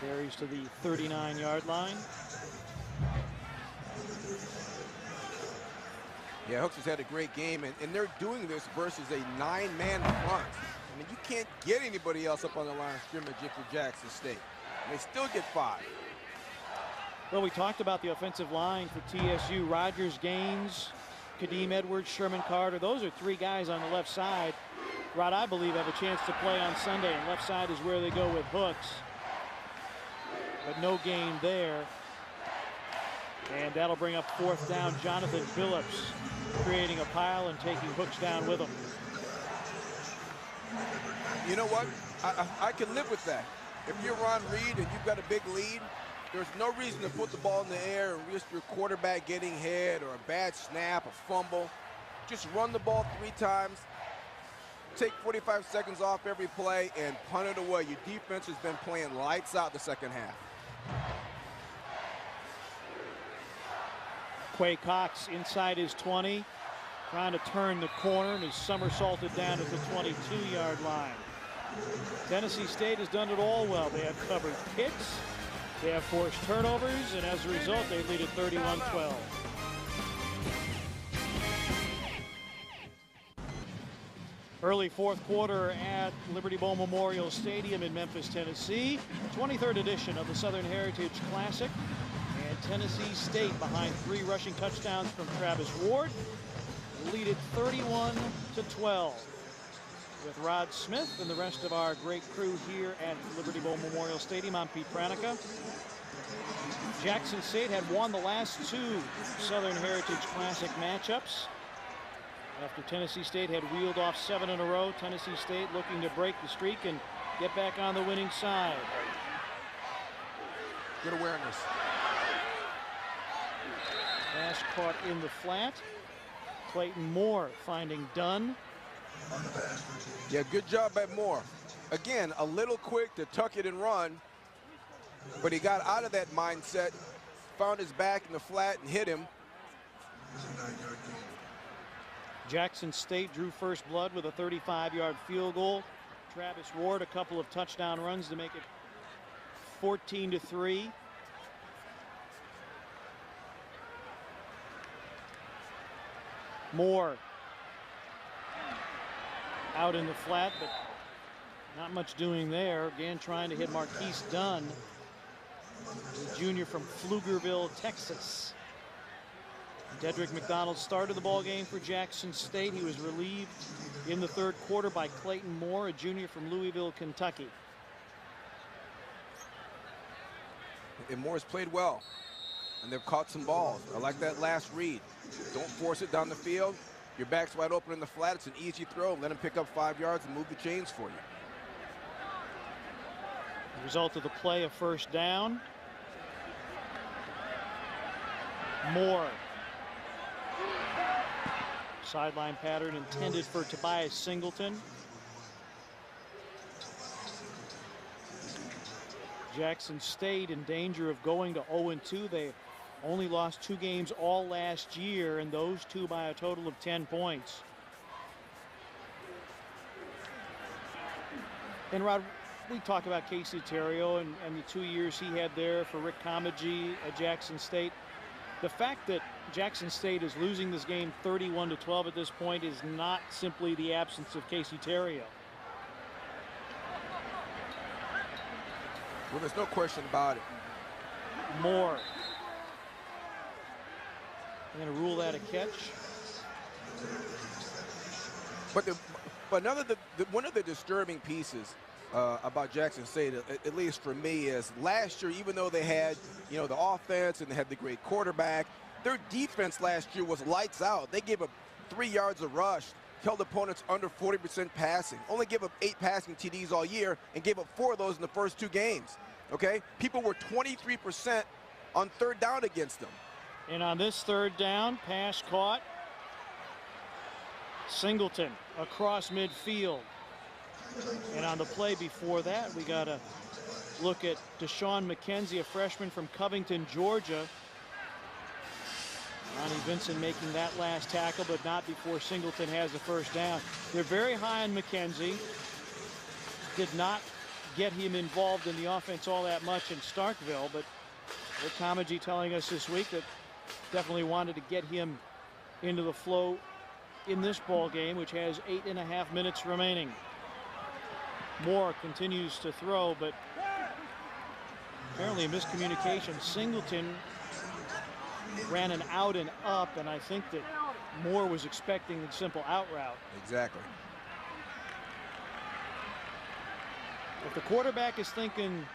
Carries to the 39-yard line. Yeah, Hooks has had a great game, and they're doing this versus a 9-man front. I mean, you can't get anybody else up on the line of scrimmage if you're Jackson State. And they still get 5. Well, we talked about the offensive line for TSU. Rogers, Gaines, Kadeem Edwards, Sherman Carter. Those are 3 guys on the left side. Rod, I believe, have a chance to play on Sunday, and left side is where they go with Hooks. But no gain there. And that'll bring up 4th down. Jonathan Phillips creating a pile and taking Hooks down with him. You know what? I can live with that. If you're Ron Reed and you've got a big lead, there's no reason to put the ball in the air and risk your quarterback getting hit or a bad snap, a fumble. Just run the ball 3 times, take 45 seconds off every play, and punt it away. Your defense has been playing lights out the second half. Quay Cox inside his 20, trying to turn the corner, and he's somersaulted down at the 22-yard line. Tennessee State has done it all well. They have covered kicks, they have forced turnovers, and as a result, they lead at 31-12. Early 4th quarter at Liberty Bowl Memorial Stadium in Memphis, Tennessee. 23rd edition of the Southern Heritage Classic. And Tennessee State behind 3 rushing touchdowns from Travis Ward. Lead it 31-12. With Rod Smith and the rest of our great crew here at Liberty Bowl Memorial Stadium, I'm Pete Pranica. Jackson State had won the last 2 Southern Heritage Classic matchups. After Tennessee State had reeled off 7 in a row, Tennessee State looking to break the streak and get back on the winning side. Good awareness. Pass caught in the flat. Clayton Moore finding Dunn. Yeah, good job by Moore. Again, a little quick to tuck it and run, but he got out of that mindset, found his back in the flat and hit him. Jackson State drew first blood with a 35-yard field goal. Travis Ward a couple of touchdown runs to make it 14-3. Moore out in the flat, but not much doing there. Again, trying to hit Marquise Dunn, the junior from Pflugerville, Texas. Dedrick McDonald started the ball game for Jackson State. He was relieved in the 3rd quarter by Clayton Moore, a junior from Louisville, Kentucky. And Moore's played well, and they've caught some balls. I like that last read. Don't force it down the field. Your back's wide open in the flat. It's an easy throw. Let him pick up 5 yards and move the chains for you. The result of the play, a 1st down. Moore. Sideline pattern intended for Tobias Singleton. Jackson State in danger of going to 0-2. They only lost 2 games all last year, and those 2 by a total of 10 points. And Rod, we talk about Casey Terrio and the 2 years he had there for Rick Comagee at Jackson State. The fact that Jackson State is losing this game 31-12 at this point is not simply the absence of Casey Terrio. Well, there's no question about it. Moore. I'm going to rule that a catch. But one of the disturbing pieces about Jackson State, at least for me, is last year, even though they had, the offense and they had the great quarterback, their defense last year was lights out. They gave up 3 yards of rush held opponents under 40% passing. Only gave up 8 passing TDs all year and gave up 4 of those in the first 2 games. Okay? People were 23% on third down against them. And on this third down, pass caught. Singleton across midfield. And on the play before that, we got a look at Deshaun McKenzie, a freshman from Covington, Georgia. Ronnie Vincent making that last tackle, but not before Singleton has the first down. They're very high on McKenzie. Did not get him involved in the offense all that much in Starkville, but Rick Comegee telling us this week that definitely wanted to get him into the flow in this ball game, which has 8.5 minutes remaining. Moore continues to throw, but apparently a miscommunication. Singleton ran an out and up, and I think that Moore was expecting the simple out route. Exactly. If the quarterback is thinking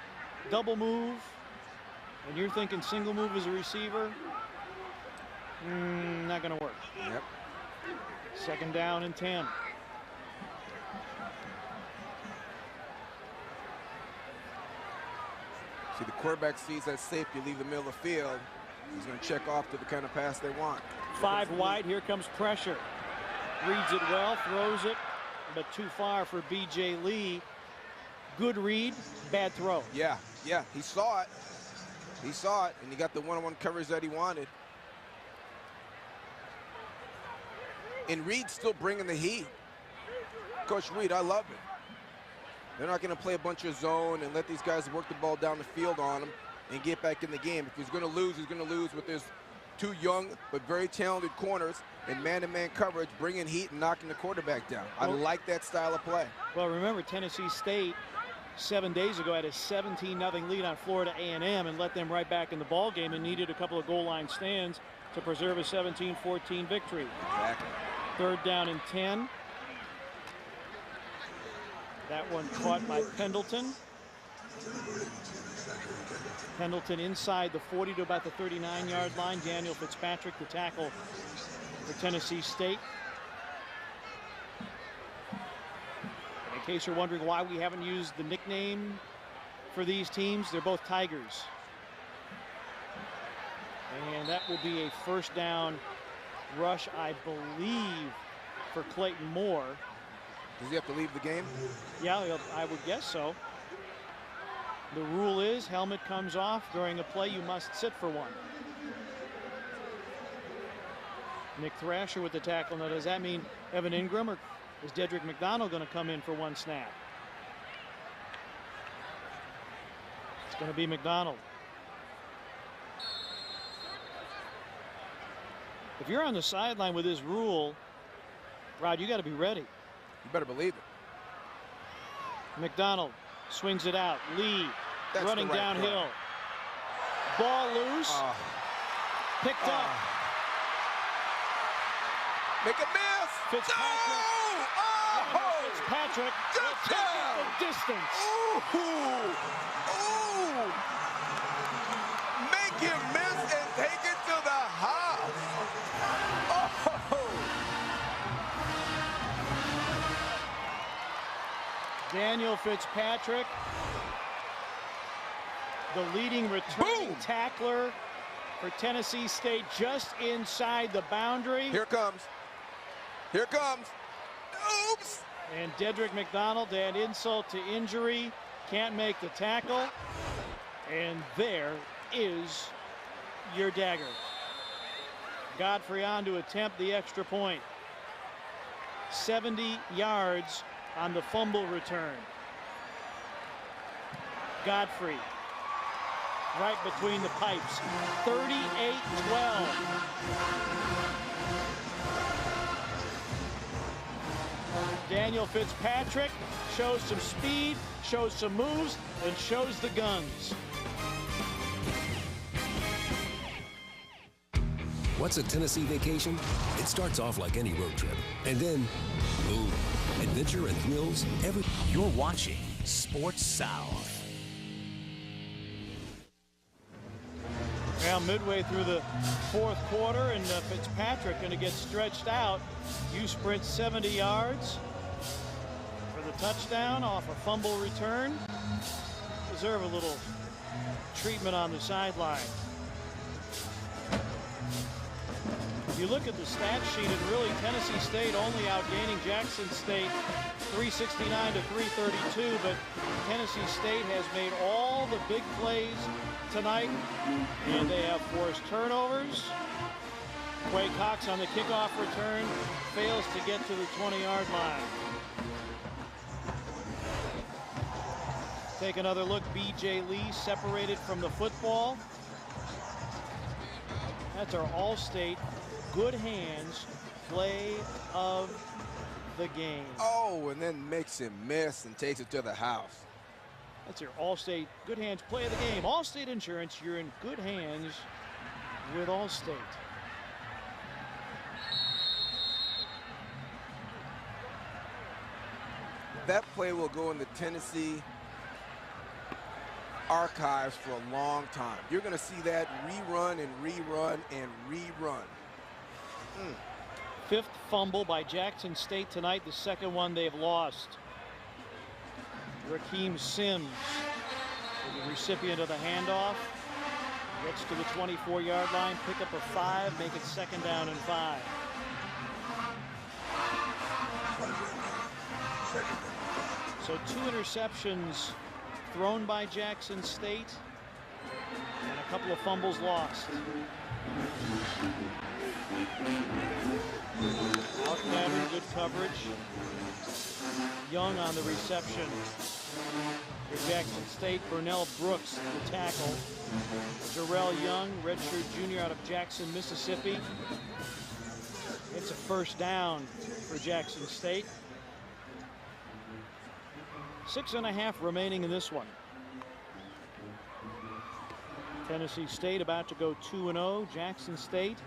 double move and you're thinking single move as a receiver, not going to work. Yep. Second down and 10. See, the quarterback sees that safety leave the middle of the field. He's going to check off to the kind of pass they want. 5 wide, here comes pressure. Reads it well, throws it, but too far for B.J. Lee. Good read, bad throw. Yeah, he saw it. He saw it, and he got the one-on-one coverage that he wanted. And Reed's still bringing the heat. Coach Reed, I love it. They're not going to play a bunch of zone and let these guys work the ball down the field on him and get back in the game. If he's going to lose, he's going to lose with his 2 young but very talented corners and man-to-man coverage, bringing heat and knocking the quarterback down. I like that style of play. Well, remember, Tennessee State 7 days ago had a 17-0 lead on Florida A&M and let them right back in the ball game and needed a couple of goal line stands to preserve a 17-14 victory. Exactly. Third down and 10. That one caught by Pendleton. Pendleton inside the 40 to about the 39-yard line. Daniel Fitzpatrick, the tackle for Tennessee State. In case you're wondering why we haven't used the nickname for these teams, they're both Tigers. And that will be a first down rush, I believe, for Clayton Moore. Does he have to leave the game? Yeah, I would guess so. The rule is helmet comes off during a play, you must sit for one. Nick Thrasher with the tackle. Now, does that mean Evan Ingram, or is Dedrick McDonald going to come in for one snap? It's going to be McDonald. If you're on the sideline with this rule, Rod, you got to be ready. You better believe it. McDonald swings it out. Lee running downhill. Ball loose. Picked up. Make a miss. Fitzpatrick. No! Fitzpatrick will take it the distance. Ooh. Make him miss and take it to the house. Daniel Fitzpatrick, the leading returning tackler for Tennessee State, just inside the boundary. Here comes. Here comes. Oops. And Dedrick McDonald, to add insult to injury, can't make the tackle. And there is your dagger. Godfrey on to attempt the extra point. 70 yards on the fumble return. Godfrey right between the pipes. 38-12. Daniel Fitzpatrick shows some speed, shows some moves, and shows the guns. What's a Tennessee vacation? It starts off like any road trip, and then, boom, adventure and thrills every... You're watching Sports South. Now midway through the fourth quarter, and Fitzpatrick going to get stretched out. You sprint 70 yards for the touchdown off a fumble return. Deserve a little treatment on the sideline. If you look at the stat sheet, and really Tennessee State only outgaining Jackson State 369 to 332, but Tennessee State has made all the big plays tonight, and they have forced turnovers. Quay Cox on the kickoff return fails to get to the 20-yard line. Take another look. B.J. Lee separated from the football. That's our All-State good hands play of the game. Oh, and then makes him miss and takes it to the house. That's your All-State good hands play of the game. All-State Insurance, you're in good hands with All-State. That play will go in the Tennessee archives for a long time. You're going to see that rerun and rerun and rerun. Fifth fumble by Jackson State tonight, the second one they've lost. Rakeem Sims, the recipient of the handoff, gets to the 24-yard line, pick up a 5, make it 2nd down and 5. So 2 interceptions thrown by Jackson State and a couple of fumbles lost. Out pattern, good coverage. Young on the reception for Jackson State. Burnell Brooks, the tackle. Jarrell Young, redshirt junior out of Jackson, Mississippi. It's a 1st down for Jackson State. 6.5 remaining in this one. Tennessee State about to go 2-0. Jackson State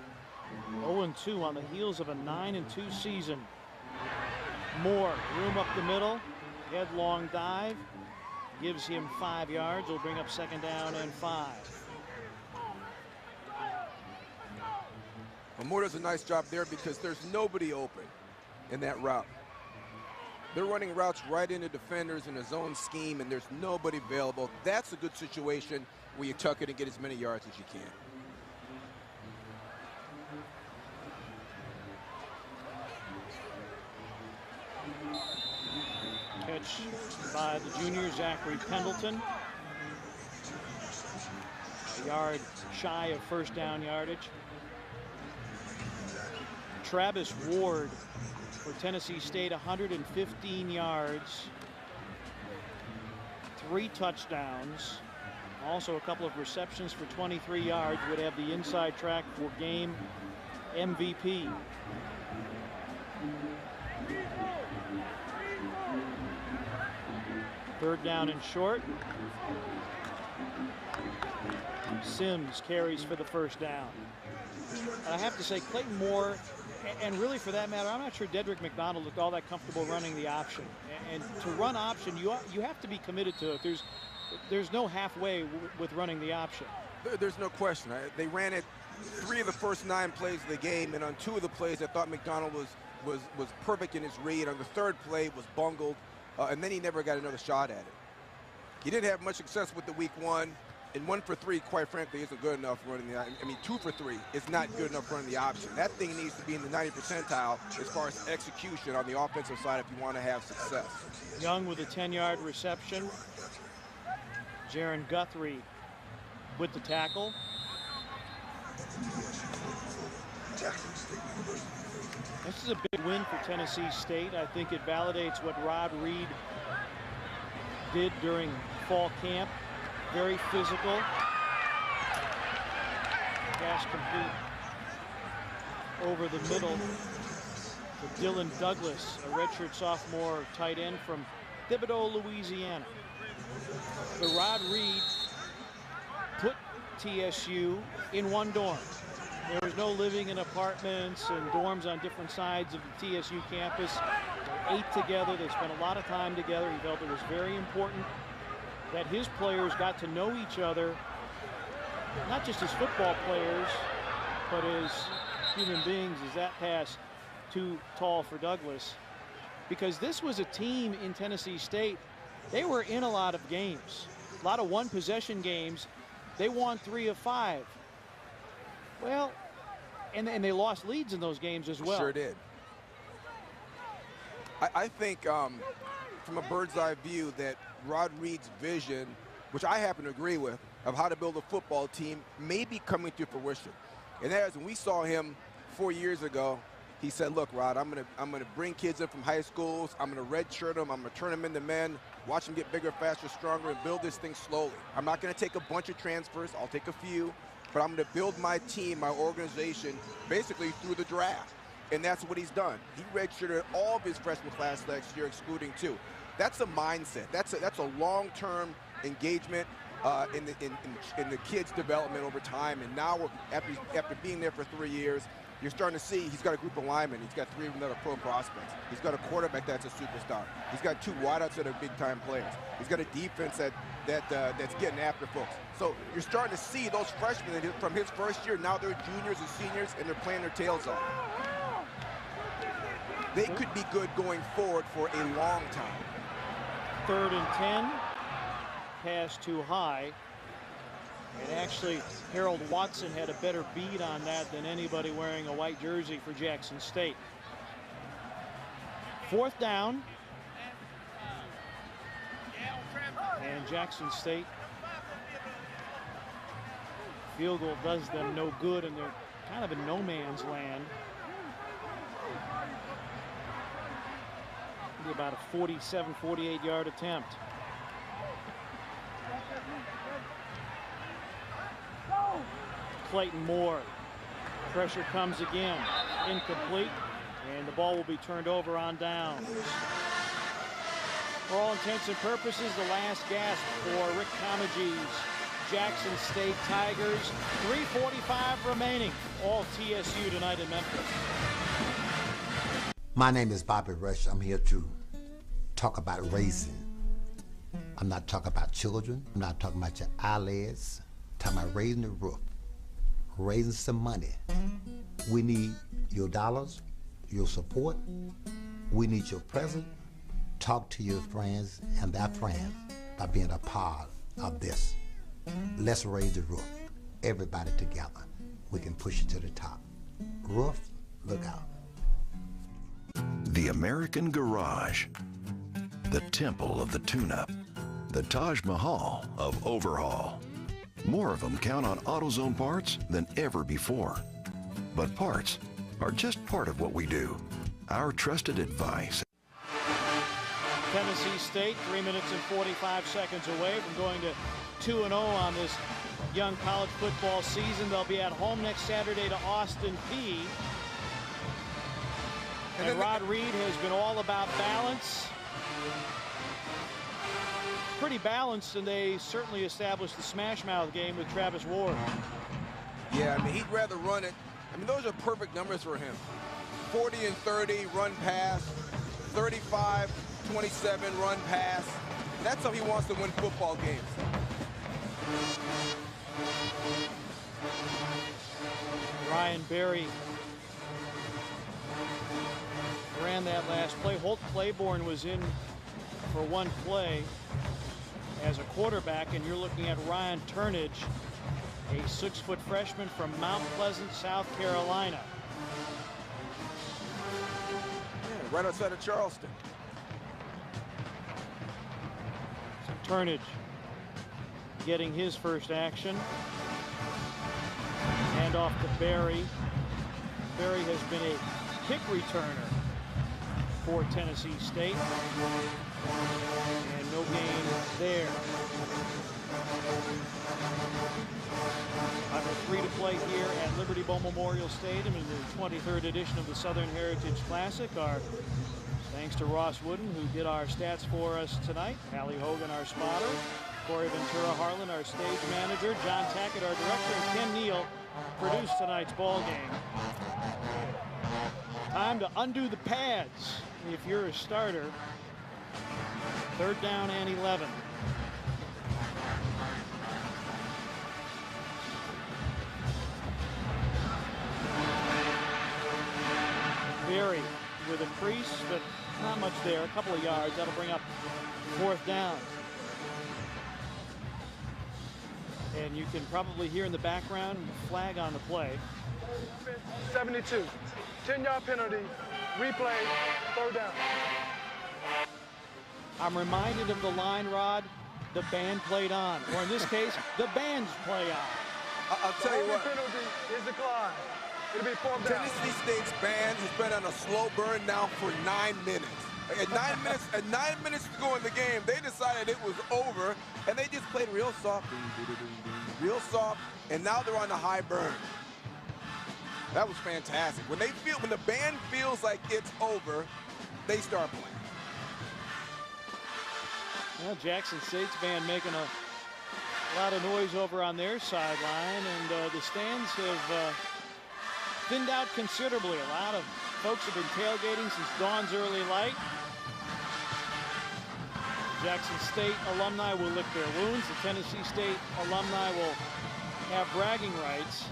0-2 on the heels of a 9-2 season. Moore, room up the middle, headlong dive, gives him 5 yards. Will bring up 2nd down and 5. Well, Moore does a nice job there because there's nobody open in that route. They're running routes right into defenders in a zone scheme, and there's nobody available. That's a good situation where you tuck it and get as many yards as you can. Catch by the junior, Zachary Pendleton. A yard shy of 1st down yardage. Travis Ward for Tennessee State, 115 yards, 3 touchdowns, also a couple of receptions for 23 yards, would have the inside track for game MVP. Third down and short. Sims carries for the 1st down. I have to say, Clayton Moore, and really for that matter, I'm not sure Dedrick McDonald looked all that comfortable running the option. And to run option, you have to be committed to it. There's no halfway with running the option. There's no question. They ran it 3 of the first 9 plays of the game, and on 2 of the plays, I thought McDonald was perfect in his read. On the 3rd play, was bungled, and then he never got another shot at it. He didn't have much success with the week 1. And 1 for 3, quite frankly, isn't good enough running the. I mean, 2 for 3 is not good enough running the option. That thing needs to be in the 90th percentile as far as execution on the offensive side if you want to have success. Young with a 10-yard reception. Jaron Guthrie with the tackle. This is a big win for Tennessee State. I think it validates what Rod Reed did during fall camp. Very physical. Pass complete over the middle to Dylan Douglas, a redshirt sophomore tight end from Thibodaux, Louisiana. But Rod Reed put TSU in one dorm. There was no living in apartments and dorms on different sides of the TSU campus. They ate together. They spent a lot of time together. He felt it was very important that his players got to know each other not just as football players, but as human beings. Is that pass too tall for Douglas? Because this was a team in Tennessee State, they were in a lot of games, a lot of one-possession games. They won 3 of 5. Well, and they lost leads in those games as well. Sure did. I think from a bird's eye view that Rod Reed's vision, which I happen to agree with, of how to build a football team may be coming to fruition. And that is when we saw him 4 years ago, he said, look, Rod, I'm gonna bring kids in from high schools. I'm gonna redshirt them. I'm gonna turn them into men, watch them get bigger, faster, stronger, and build this thing slowly. I'm not gonna take a bunch of transfers. I'll take a few, but I'm gonna build my team, my organization, basically through the draft. And that's what he's done. He redshirted all of his freshman class last year, excluding 2. That's a mindset. That's a long-term engagement in the kid's development over time. And now, after being there for 3 years, you're starting to see he's got a group of linemen. He's got 3 of them that are pro prospects. He's got a quarterback that's a superstar. He's got 2 wideouts that are big-time players. He's got a defense that's getting after folks. So you're starting to see those freshmen from his first year. Now they're juniors and seniors, and they're playing their tails off. They could be good going forward for a long time. 3rd and 10. Pass too high. And actually, Harold Watson had a better beat on that than anybody wearing a white jersey for Jackson State. 4th down. And Jackson State, field goal does them no good, and they're kind of in no man's land. It'll be about a 47, 48-yard attempt. Clayton Moore. Pressure comes again. Incomplete. And the ball will be turned over on downs. For all intents and purposes, the last gasp for Rick Comegee's Jackson State Tigers. 3:45 remaining. All TSU tonight in Memphis. My name is Bobby Rush. I'm here to talk about raising. I'm not talking about children. I'm not talking about your eyelids. I'm talking about raising the roof. Raising some money. We need your dollars, your support. We need your presence. Talk to your friends and their friends by being a part of this. Let's raise the roof. Everybody together. We can push it to the top. Roof, look out. The American Garage. The temple of the tune-up. The Taj Mahal of overhaul. More of them count on AutoZone parts than ever before. But parts are just part of what we do. Our trusted advice. Tennessee State 3 minutes and 45 seconds away from going to 2-0 on this young college football season. They'll be at home next Saturday to Austin Peay. And Rod Reed has been all about balance. Pretty balanced, and they certainly established the smash mouth game with Travis Ward. Yeah, I mean, he'd rather run it. I mean, those are perfect numbers for him. 40 and 30 run pass, 35, 27 run pass. That's how he wants to win football games. Ryan Berry ran that last play. Holt Claiborne was in for one play as a quarterback, and you're looking at Ryan Turnage, a 6-foot freshman from Mount Pleasant, South Carolina. Yeah, right outside of Charleston. So Turnage getting his first action. Hand off to Berry. Berry has been a kick returner for Tennessee State. And no gain there. Number 3 to play here at Liberty Bowl Memorial Stadium in the 23rd edition of the Southern Heritage Classic. Our thanks to Ross Wooden, who did our stats for us tonight. Hallie Hogan, our spotter. Corey Ventura Harlan, our stage manager. John Tackett, our director. And Ken Neal produced tonight's ball game. Time to undo the pads if you're a starter. 3rd down and 11. crease, but not much there. A couple of yards. That'll bring up 4th down. And you can probably hear in the background flag on the play. 72. 10-yard penalty. Replay. 3rd down. I'm reminded of the line, Rod, the band played on. Or in this case, the bands play on. I'll tell you what. Penalty is declined. It'll be 4th down. Tennessee State's band has been on a slow burn now for 9 minutes. At 9 minutes to go in the game, they decided it was over, and they just played real soft, and now they're on the high burn. That was fantastic. When the band feels like it's over, they start playing. Well, Jackson State's band making a lot of noise over on their sideline, and the stands have thinned out considerably. A lot of folks have been tailgating since dawn's early light. Jackson State alumni will lick their wounds. The Tennessee State alumni will have bragging rights.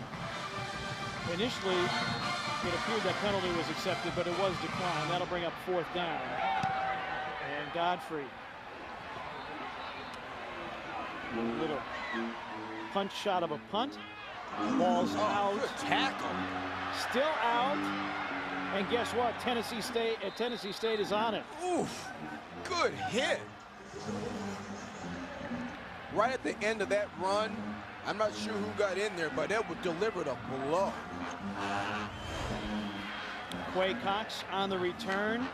Initially, it appeared that penalty was accepted, but it was declined. That'll bring up 4th down. And Godfrey. Little punch shot of a punt. Ball's out. Good tackle. Still out. And guess what? Tennessee State is on it. Oof. Good hit. Right at the end of that run, I'm not sure who got in there, but it was delivered a blow. Quay Cox on the return.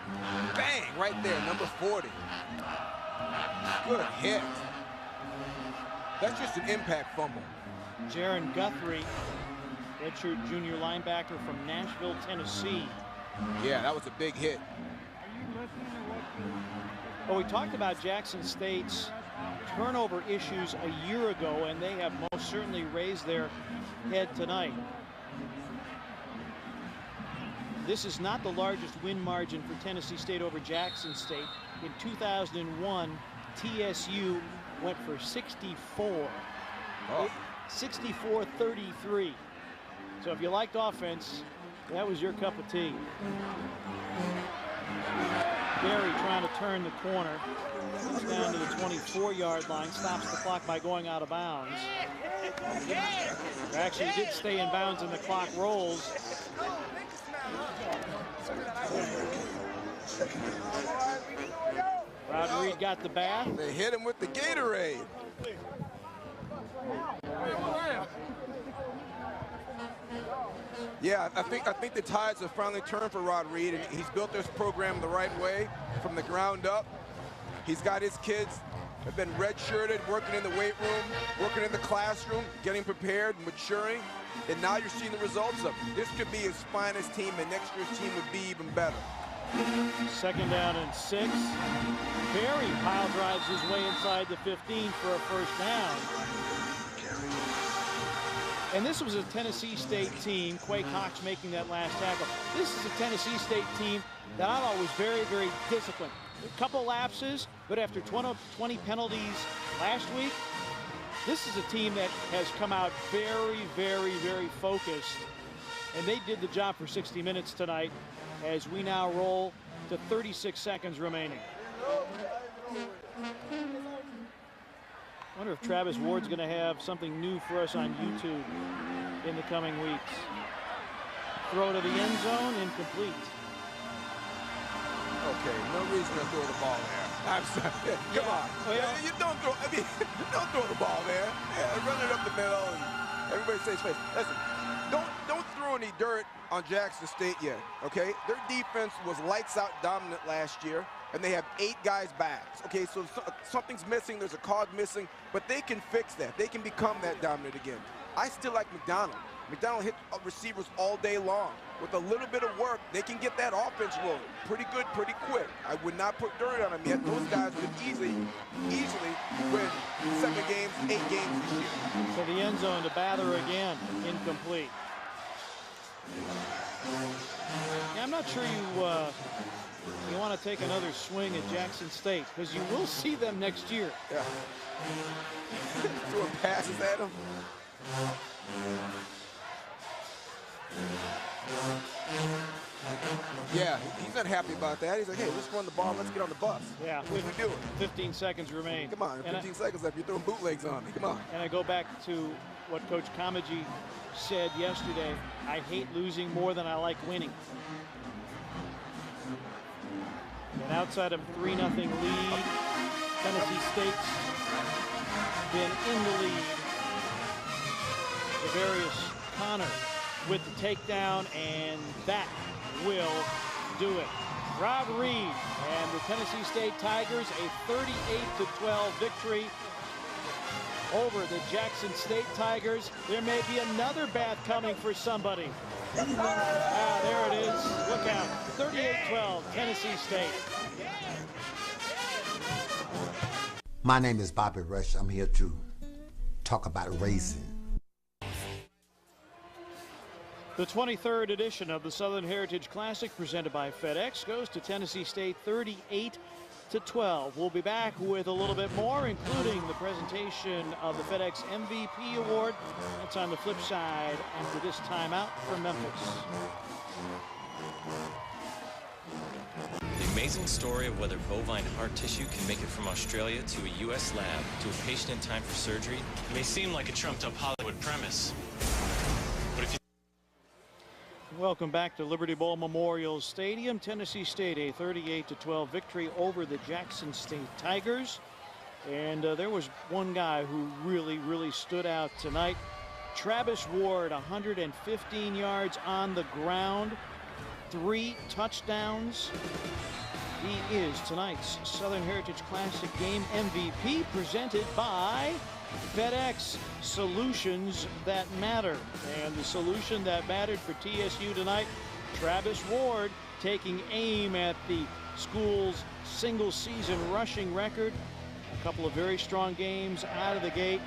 Bang, right there, number 40. Good hit. That's just an impact fumble. Jaron Guthrie, redshirt junior linebacker from Nashville, Tennessee. Yeah, that was a big hit. Well, we talked about Jackson State's turnover issues a year ago, and they have most certainly raised their head tonight. This is not the largest win margin for Tennessee State over Jackson State. In 2001, TSU went for 64. Oh. 64-33. So if you liked offense, that was your cup of tea. Berry trying to turn the corner. It's down to the 24-yard line. Stops the clock by going out of bounds. Actually did stay in bounds and the clock rolls. Rod Reed got the bath. They hit him with the Gatorade. Yeah, I think the tides have finally turned for Rod Reed, and he's built this program the right way from the ground up. He's got his kids have been redshirted, working in the weight room, working in the classroom, getting prepared, maturing, and now you're seeing the results of it. This could be his finest team, and next year's team would be even better. 2nd down and 6. Berry pile drives his way inside the 15 for a 1st down. And this was a Tennessee State team, Quay Cox making that last tackle. This is a Tennessee State team that I thought was very, very disciplined. A couple lapses, but after 20 penalties last week, this is a team that has come out very, very, very focused. And they did the job for 60 minutes tonight as we now roll to 36 seconds remaining. I wonder if Travis Ward's going to have something new for us on YouTube in the coming weeks. Throw to the end zone, incomplete. Okay, no reason to throw the ball there. I'm sorry. Come on. Well, you don't throw. I mean, don't throw the ball there. Yeah, run it up the middle, and everybody stays safe. Listen, don't throw any dirt on Jackson State yet. Okay, their defense was lights out dominant last year, and they have 8 guys back. Okay, so something's missing. There's a cog missing, but they can fix that. They can become that dominant again. I still like McDonald. McDonald hit receivers all day long. With a little bit of work, they can get that offense rolling pretty good, pretty quick. I would not put dirt on them yet. Those guys could easily win 7 games, 8 games this year. To the end zone to Bather again, incomplete. Yeah, I'm not sure you want to take another swing at Jackson State, because you will see them next year. Yeah. Throwing passes at them. Yeah, he's not happy about that. He's like, hey, let's run the ball. Let's get on the bus. Yeah. What are we doing? 15 seconds remain. Come on, 15 seconds left. You're throwing bootlegs on me. Come on. And I go back to what Coach Kamaji said yesterday. I hate losing more than I like winning. And outside of a 3-0 lead, Tennessee State's been in the lead. Devarius Connor with the takedown, and that will do it. Rod Reed and the Tennessee State Tigers, a 38-12 victory over the Jackson State Tigers. There may be another bath coming for somebody. Ah, there it is. Look out. 38-12, Tennessee State. My name is Bobby Rush. I'm here to talk about racing. The 23rd edition of the Southern Heritage Classic, presented by FedEx, goes to Tennessee State 38-12. We'll be back with a little bit more, including the presentation of the FedEx MVP Award. That's on the flip side after this timeout from Memphis. The amazing story of whether bovine heart tissue can make it from Australia to a U.S. lab to a patient in time for surgery may seem like a trumped-up Hollywood premise. But if you Welcome back to Liberty Bowl Memorial Stadium. Tennessee State, a 38-12 victory over the Jackson State Tigers. And there was one guy who really stood out tonight. Travis Ward, 115 yards on the ground, 3 touchdowns. He is tonight's Southern Heritage Classic Game MVP, presented by FedEx, solutions that matter. And the solution that mattered for TSU tonight, Travis Ward taking aim at the school's single-season rushing record. A couple of very strong games out of the gate.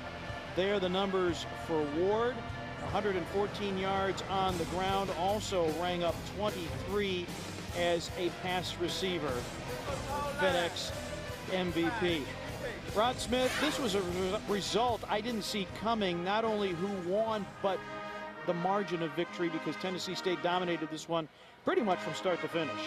There the numbers for Ward. 114 yards on the ground, also rang up 23 as a pass receiver. FedEx MVP. Rod Smith, this was a result I didn't see coming, not only who won, but the margin of victory, because Tennessee State dominated this one pretty much from start to finish.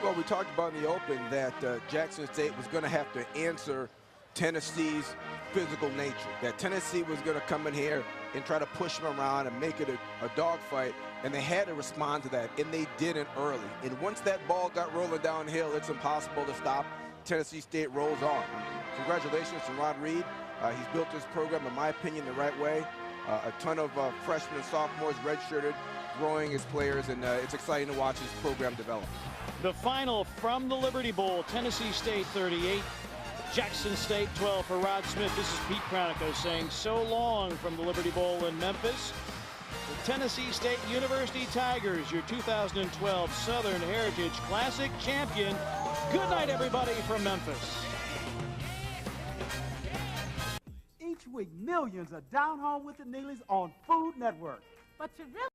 Well, we talked about in the open that Jackson State was going to have to answer Tennessee's physical nature, that Tennessee was going to come in here and try to push them around and make it a dogfight, and they had to respond to that, and they didn't early. And once that ball got rolling downhill, it's impossible to stop. Tennessee State rolls on. Congratulations to Rod Reed. He's built this program, in my opinion, the right way. A ton of freshmen and sophomores redshirted, growing as players, and it's exciting to watch his program develop. The final from the Liberty Bowl, Tennessee State 38, Jackson State 12 for Rod Smith. This is Pete Cronico saying so long from the Liberty Bowl in Memphis. The Tennessee State University Tigers, your 2012 Southern Heritage Classic champion. Good night, everybody, from Memphis. Each week, millions are down home with the Neelys on Food Network. But you really